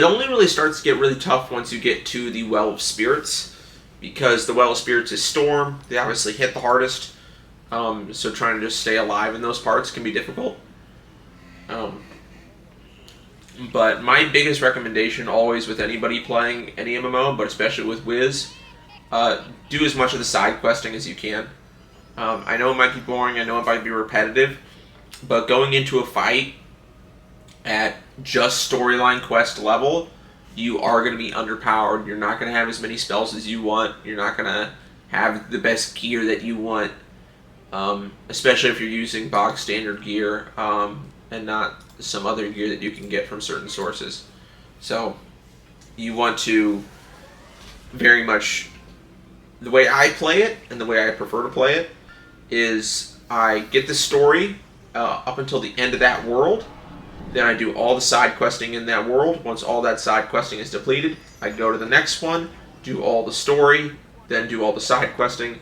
only really starts to get really tough once you get to the Well of Spirits, because the Well of Spirits is storm. They obviously hit the hardest, so trying to just stay alive in those parts can be difficult. But my biggest recommendation always with anybody playing any MMO, but especially with Wiz, do as much of the side questing as you can. I know it might be boring, I know it might be repetitive, but going into a fight at just storyline quest level, you are going to be underpowered. You're not going to have as many spells as you want. You're not going to have the best gear that you want, especially if you're using bog standard gear and not some other gear that you can get from certain sources. So you want to very much, the way I play it and the way I prefer to play it is I get the story up until the end of that world, Then I do all the side questing in that world. Once all that side questing is depleted, I go to the next one, do all the story, then do all the side questing.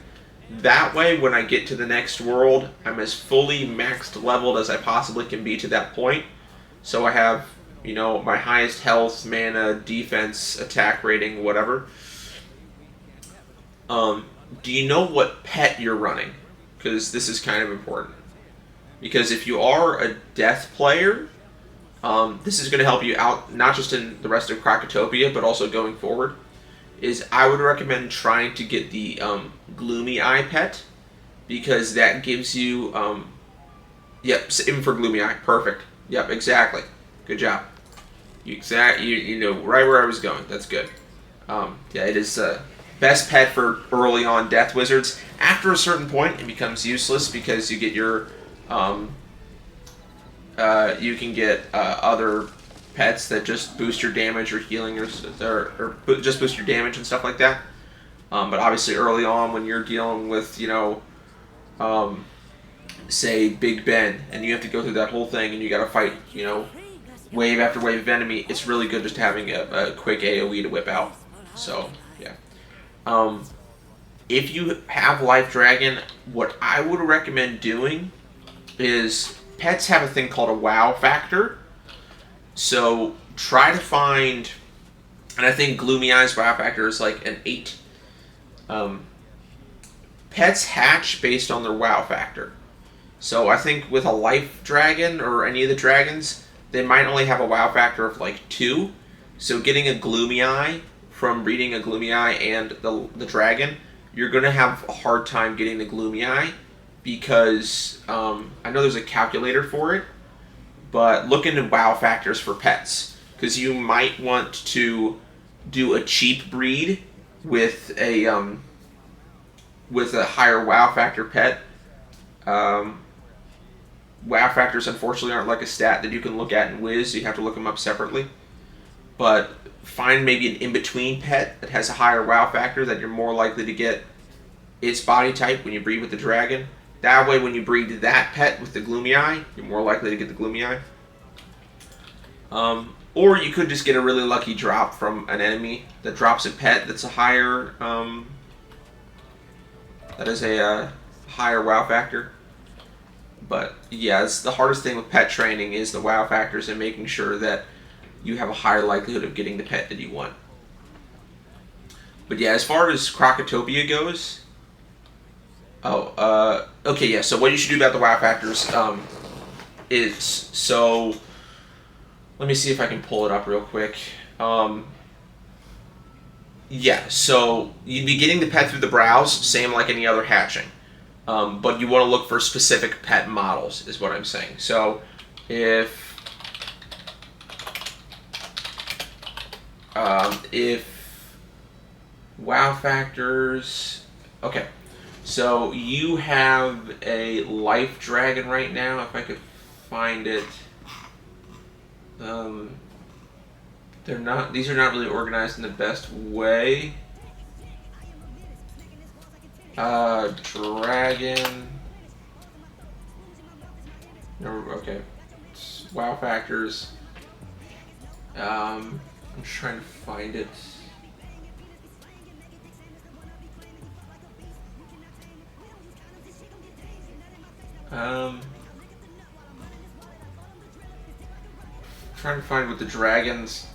That way, when I get to the next world, I'm as fully maxed leveled as I possibly can be to that point. So I have, you know, my highest health, mana, defense, attack rating, whatever. Do you know what pet you're running? Because this is kind of important. Because if you are a death player, this is going to help you out, not just in the rest of Krakatopia, but also going forward. Is I would recommend trying to get the Gloomy Eye pet, because that gives you, yep, even for Gloomy Eye, perfect. Yep, exactly. Good job. You know right where I was going. That's good. Yeah, it is best pet for early on Death Wizards. After a certain point, it becomes useless because you get your, you can get other pets that just boost your damage or healing or just boost your damage and stuff like that. But obviously early on when you're dealing with, you know, say Big Ben, and you have to go through that whole thing and you gotta fight, you know, wave after wave of enemy, it's really good just having a quick AoE to whip out. So, yeah. If you have Life Dragon, what I would recommend doing is pets have a thing called a wow factor. So try to find, and I think Gloomy Eye's wow factor is like an 8. Pets hatch based on their wow factor. So I think with a Life Dragon or any of the dragons, they might only have a wow factor of like 2. So getting a Gloomy Eye from breeding a Gloomy Eye and the dragon, you're going to have a hard time getting the Gloomy Eye because I know there's a calculator for it, but look into wow factors for pets because you might want to do a cheap breed with a higher wow factor pet. Wow factors unfortunately aren't like a stat that you can look at in Wiz. You have to look them up separately. But find maybe an in-between pet that has a higher wow factor that you're more likely to get its body type when you breed with the dragon. That way when you breed that pet with the Gloomy Eye, you're more likely to get the Gloomy Eye. Or you could just get a really lucky drop from an enemy that drops a pet that's a higher, that is a higher wow factor. But yeah, it's the hardest thing with pet training is the wow factors and making sure that you have a higher likelihood of getting the pet that you want. But yeah, as far as Krakatopia goes, okay, yeah, so what you should do about the wow factors is, so, let me see if I can pull it up real quick. Yeah, so you'd be getting the pet through the browse, same like any other hatching. But you want to look for specific pet models, is what I'm saying. So, if wow factors, okay, so you have a Life Dragon right now, if I could find it. These are not really organized in the best way. Dragon. No, okay. Wow factors. I'm just trying to find it. Trying to find what the dragons,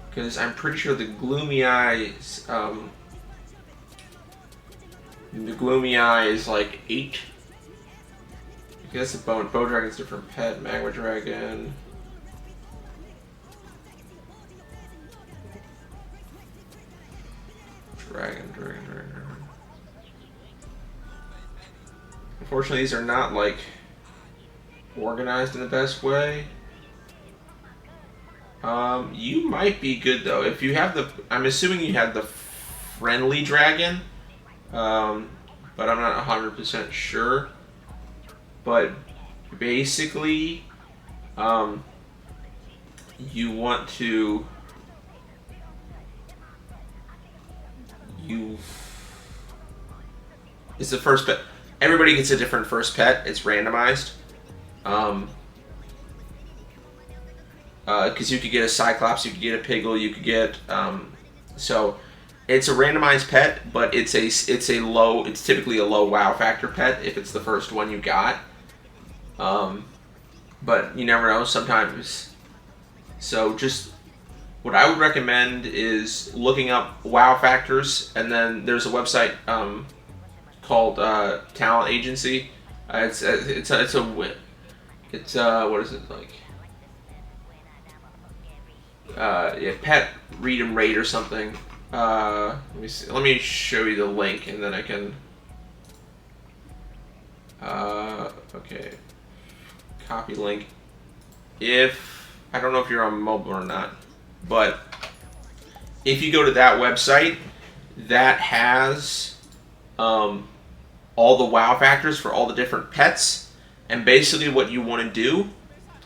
because I'm pretty sure the Gloomy Eyes, the Gloomy Eye is like 8. I guess the Bow Dragon's different pet, Magma Dragon. Dragon. Unfortunately, these are not like organized in the best way. You might be good though if you have the. I'm assuming you have the friendly dragon, but I'm not 100% sure. But basically, you want to. It's the first pet. Everybody gets a different first pet. It's randomized. because you could get a Cyclops, you could get a Piggle, you could get so it's a randomized pet, but it's typically a low wow factor pet if it's the first one you got. But you never know sometimes. So just what I would recommend is looking up wow factors, and then there's a website called Talent Agency. It's what is it like? Yeah, Pet Read and Rate or something. Let me see. Let me show you the link, and then I can. Okay. Copy link. If I don't know if you're on mobile or not, but if you go to that website, that has all the wow factors for all the different pets, and basically what you want to do.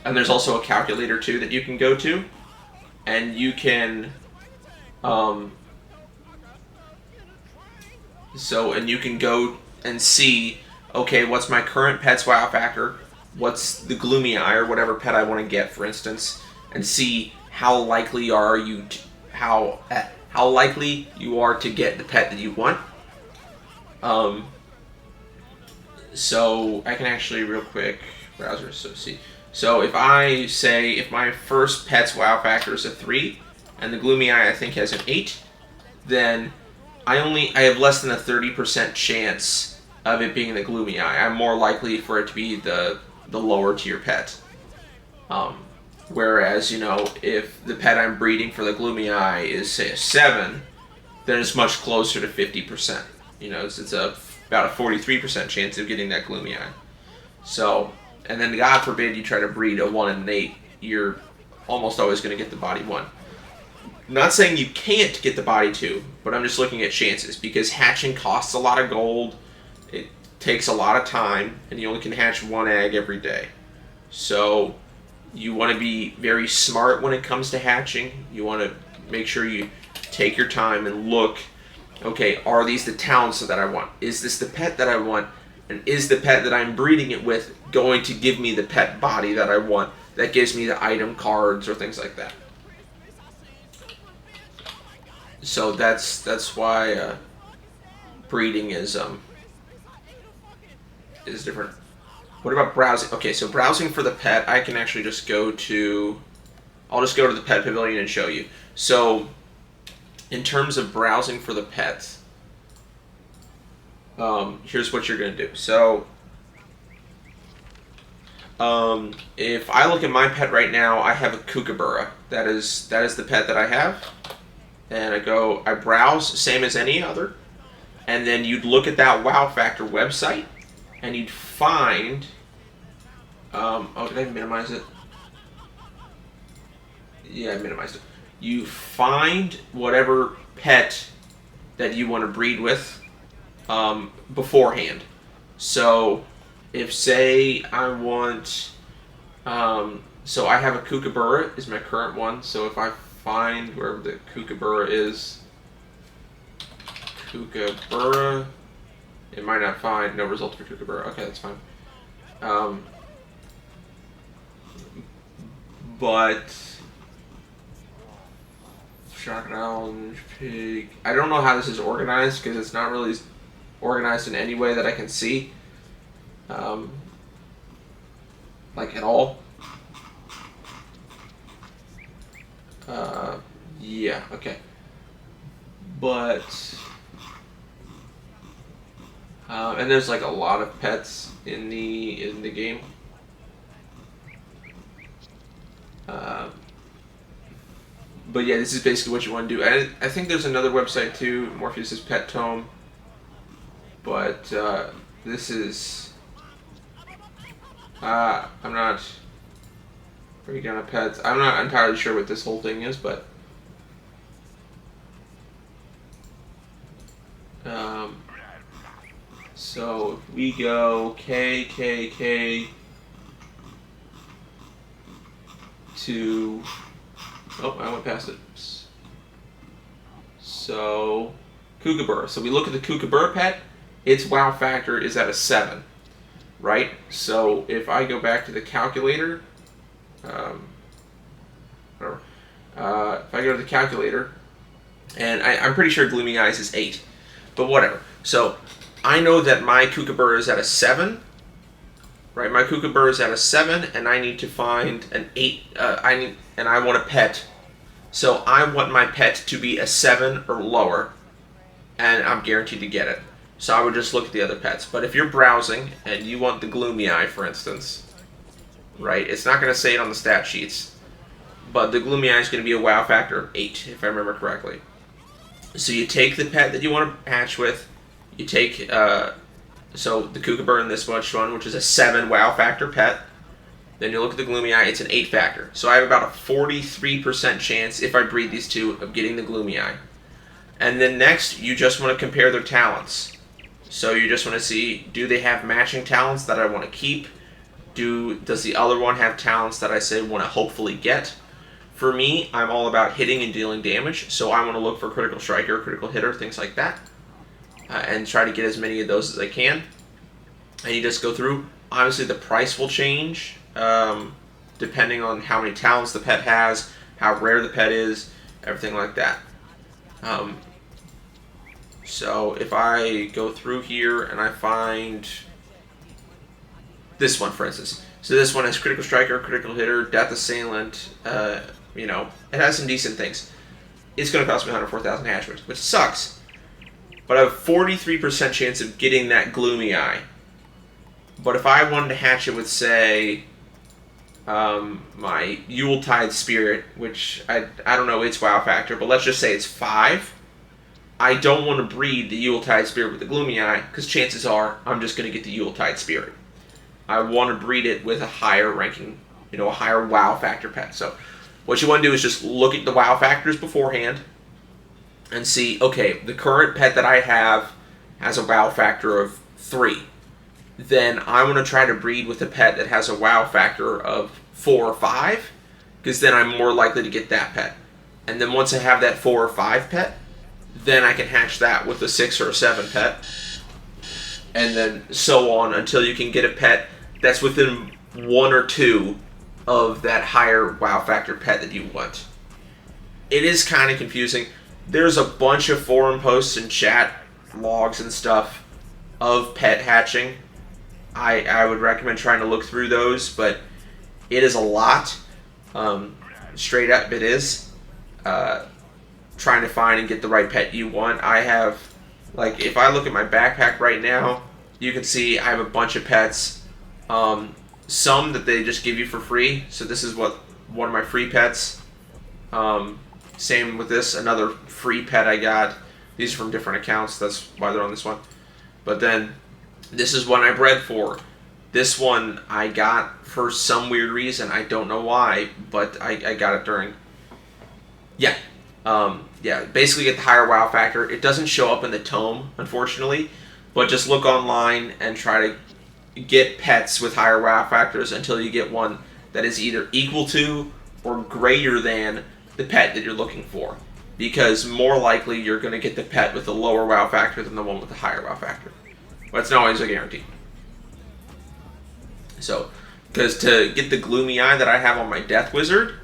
And there's also a calculator too that you can go to, and you can you can go and see, okay, what's my current pet's wow factor, what's the gloomy eye or whatever pet I want to get, for instance, and see how likely are you to, how likely you are to get the pet that you want. So I can actually real quick browser see. So if I say if my first pet's wow factor is a 3 and the gloomy eye I think has an 8, then I have less than a 30% chance of it being the gloomy eye. I'm more likely for it to be the lower tier pet. Whereas, if the pet I'm breeding for the gloomy eye is say a 7, then it's much closer to 50%. It's about a 43% chance of getting that gloomy eye. So, and then God forbid you try to breed a 1 and an 8, you're almost always going to get the body 1. Not saying you can't get the body 2, but I'm just looking at chances, because hatching costs a lot of gold, it takes a lot of time, and you only can hatch 1 egg every day. So you want to be very smart when it comes to hatching. You want to make sure you take your time and look, okay, are these the talents that I want? Is this the pet that I want? And is the pet that I'm breeding it with going to give me the pet body that I want, that gives me the item cards or things like that? So that's why breeding is different. What about browsing? Okay, so browsing for the pet, I can actually just go to. I'll just go to the pet pavilion and show you. So, in terms of browsing for the pets, here's what you're gonna do. So, if I look at my pet right now, I have a kookaburra. That is the pet that I have. And I browse, same as any other. And then you'd look at that wow factor website, and you'd find, did I minimize it? Yeah, I minimized it. You find whatever pet that you want to breed with beforehand. So, if say I want, so I have a kookaburra is my current one. So if I find wherever the kookaburra is, kookaburra, it might not find no results for kookaburra. Okay, that's fine. But crocodile, pig. I don't know how this is organized because it's not really organized in any way that I can see, like at all. Yeah, okay. But and there's like a lot of pets in the game. But yeah, this is basically what you want to do. I think there's another website too, Morpheus's Pet Tome. But this is I'm not breaking down pets. I'm not entirely sure what this whole thing is, but so if we go KKK to, oh, I went past it. Oops. So kookaburra. So we look at the kookaburra pet. Its wow factor is at a 7, right? So if I go back to the calculator, I go to the calculator, and I'm pretty sure Gloomy Eyes is 8, but whatever. So I know that my Kookaburra is at a 7, right? My Kookaburra is at a 7, and I need to find an 8. And I want a pet. So I want my pet to be a 7 or lower, and I'm guaranteed to get it. So I would just look at the other pets. But if you're browsing and you want the Gloomy Eye, for instance, right? It's not going to say it on the stat sheets, but the Gloomy Eye is going to be a wow factor of 8, if I remember correctly. So you take the pet that you want to hatch with. You take, so the Kookaburra in this one, which is a 7 wow factor pet. Then you look at the Gloomy Eye, it's an 8 factor. So I have about a 43% chance, if I breed these two, of getting the Gloomy Eye. And then next, you just want to compare their talents. So you just want to see, do they have matching talents that I want to keep? Does the other one have talents that I say want to hopefully get? For me, I'm all about hitting and dealing damage, so I want to look for critical striker, critical hitter, things like that, and try to get as many of those as I can. And you just go through. Obviously, the price will change depending on how many talents the pet has, how rare the pet is, everything like that. So if I go through here and I find this one, for instance. So this one has critical striker, critical hitter, death assailant. You know, it has some decent things. It's going to cost me 104,000 hatchments, which sucks. But I have 43% chance of getting that Gloomy Eye. But if I wanted to hatch it with, say, my Yuletide Spirit, which I don't know its wow factor, but let's just say it's 5. I don't want to breed the Yuletide Spirit with the Gloomy Eye, because chances are I'm just going to get the Yuletide Spirit. I want to breed it with a higher ranking, you know, a higher wow factor pet. So what you want to do is just look at the wow factors beforehand and see, okay, the current pet that I have has a wow factor of 3. Then I want to try to breed with a pet that has a wow factor of 4 or 5, because then I'm more likely to get that pet. And then once I have that 4 or 5 pet, then I can hatch that with a 6 or a 7 pet. And then so on until you can get a pet that's within 1 or 2 of that higher wow factor pet that you want. It is kind of confusing. There's a bunch of forum posts and chat logs and stuff of pet hatching. I would recommend trying to look through those, but it is a lot. Straight up, it is. Trying to find and get the right pet you want. I have, like, if I look at my backpack right now, you can see I have a bunch of pets. Some that they just give you for free. So this is one of my free pets. Same with this, another free pet I got. These are from different accounts, that's why they're on this one. But then, this is one I bred for. This one I got for some weird reason. I don't know why, but I got it during... Yeah. Yeah, basically get the higher wow factor. It doesn't show up in the tome, unfortunately. But just look online and try to get pets with higher wow factors until you get one that is either equal to or greater than the pet that you're looking for. Because more likely you're going to get the pet with a lower wow factor than the one with the higher wow factor. But it's not always a guarantee. So, because to get the Gloomy Eye that I have on my Death Wizard,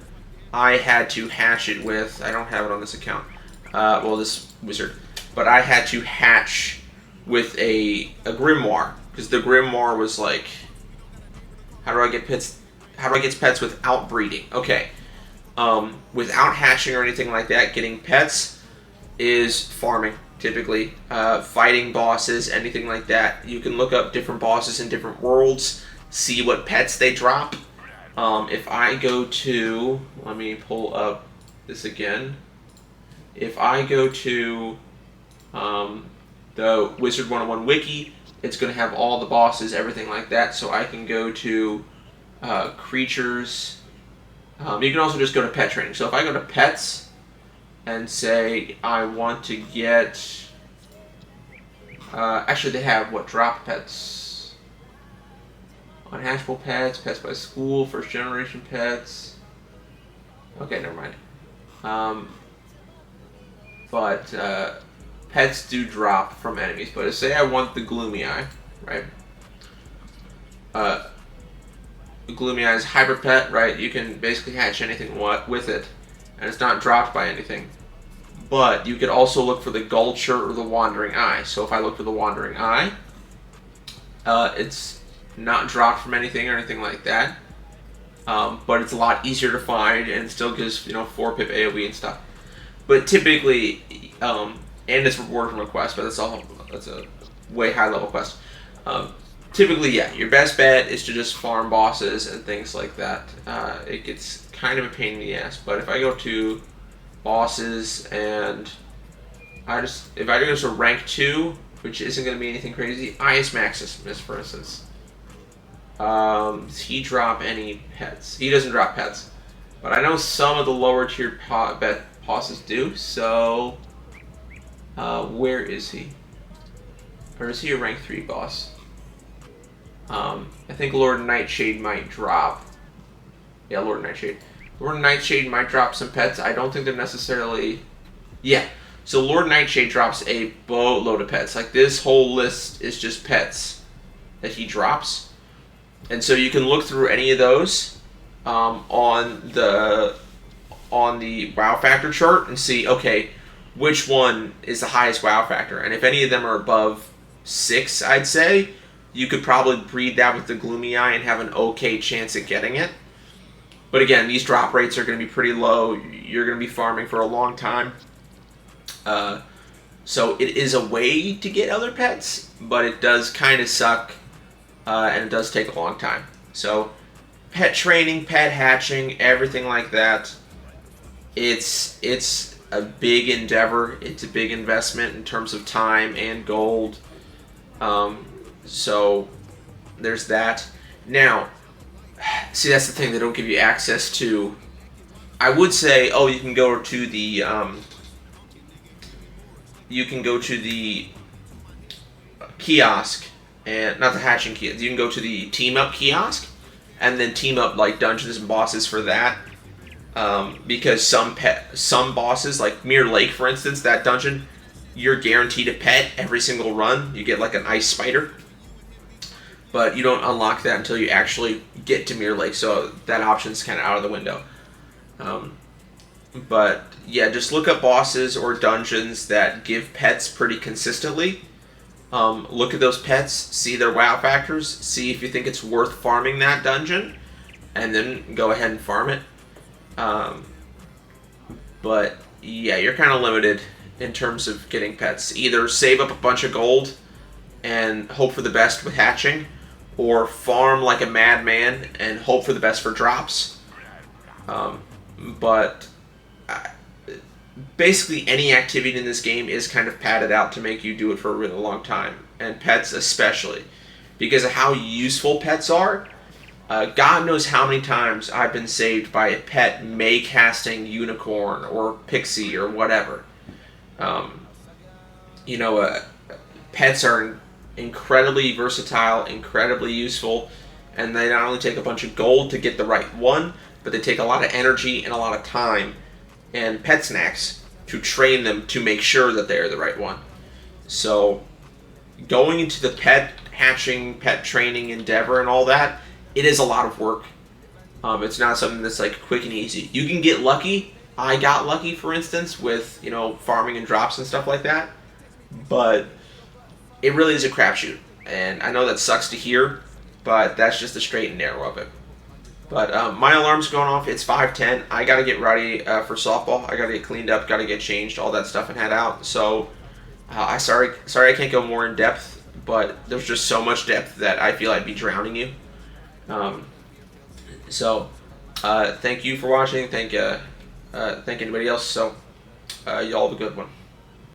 I had to hatch it with, I don't have it on this account, well, this wizard, but I had to hatch with a Grimoire, because the Grimoire was like, how do I get pets without breeding? Okay, without hatching or anything like that, getting pets is farming, typically, fighting bosses, anything like that. You can look up different bosses in different worlds, see what pets they drop. If I go to, let me pull up this again. If I go to the Wizard 101 wiki, it's going to have all the bosses, everything like that. So I can go to creatures. You can also just go to pet training. So if I go to pets and say I want to get, actually they have what, drop pets. Unhatchable pets, pets by school, first generation pets. Okay, never mind. But pets do drop from enemies. But say I want the Gloomy Eye, right? The Gloomy Eye is hybrid pet, right? You can basically hatch anything with it. and it's not dropped by anything. But you could also look for the Gulcher or the Wandering Eye. So if I look for the Wandering Eye, it's not dropped from anything or anything like that. But it's a lot easier to find, and it still gives 4 pip AoE and stuff. But typically, and it's rewarded from a quest, but that's a way high level quest. Typically, yeah, your best bet is to just farm bosses and things like that. It gets kind of a pain in the ass, but if I go to bosses and if I go to rank 2, which isn't going to be anything crazy, Ice Maximus, for instance. Does he drop any pets? He doesn't drop pets, but I know some of the lower tier bosses do. So, where is he? Or is he a rank 3 boss? I think Lord Nightshade might drop. Yeah, Lord Nightshade. Lord Nightshade might drop some pets. I don't think they're necessarily... Yeah, so Lord Nightshade drops a boatload of pets. Like, this whole list is just pets that he drops. And so you can look through any of those on the WoW factor chart and see, okay, which one is the highest WoW factor. And if any of them are above 6, I'd say, you could probably breed that with the Gloomy Eye and have an okay chance at getting it. But again, these drop rates are going to be pretty low. You're going to be farming for a long time. So it is a way to get other pets, but it does kind of suck, and it does take a long time. So pet training, pet hatching, everything like that, it's a big endeavor. It's a big investment in terms of time and gold. So there's that. Now, see, that's the thing, they don't give you access to. I would say, oh, you can go to the kiosk, and not the hatching kiosk. You can go to the team up kiosk, and then team up like dungeons and bosses for that. Because some bosses, like Mirror Lake, for instance, that dungeon, you're guaranteed a pet every single run. You get like an ice spider. But you don't unlock that until you actually get to Mirror Lake, so that option's kind of out of the window. But yeah, just look up bosses or dungeons that give pets pretty consistently. Look at those pets, see their WoW factors, see if you think it's worth farming that dungeon, and then go ahead and farm it. But yeah, you're kind of limited in terms of getting pets. Either save up a bunch of gold and hope for the best with hatching, or farm like a madman and hope for the best for drops. But basically any activity in this game is kind of padded out to make you do it for a really long time, and pets especially, because of how useful pets are. God knows how many times I've been saved by a pet May-casting unicorn or pixie or whatever. Pets are incredibly versatile, incredibly useful, and they not only take a bunch of gold to get the right one, but they take a lot of energy and a lot of time and pet snacks to train them to make sure that they're the right one. So going into the pet hatching, pet training endeavor and all that, it is a lot of work. It's not something that's like quick and easy. You can get lucky. I got lucky, for instance, with farming and drops and stuff like that, but it really is a crapshoot, and I know that sucks to hear, but that's just the straight and narrow of it. But my alarm's going off. It's 5:10. I gotta get ready for softball. I gotta get cleaned up, gotta get changed, all that stuff, and head out. So sorry I can't go more in depth, but there's just so much depth that I feel I'd be drowning you. Thank you for watching. Thank anybody else. So y'all have a good one.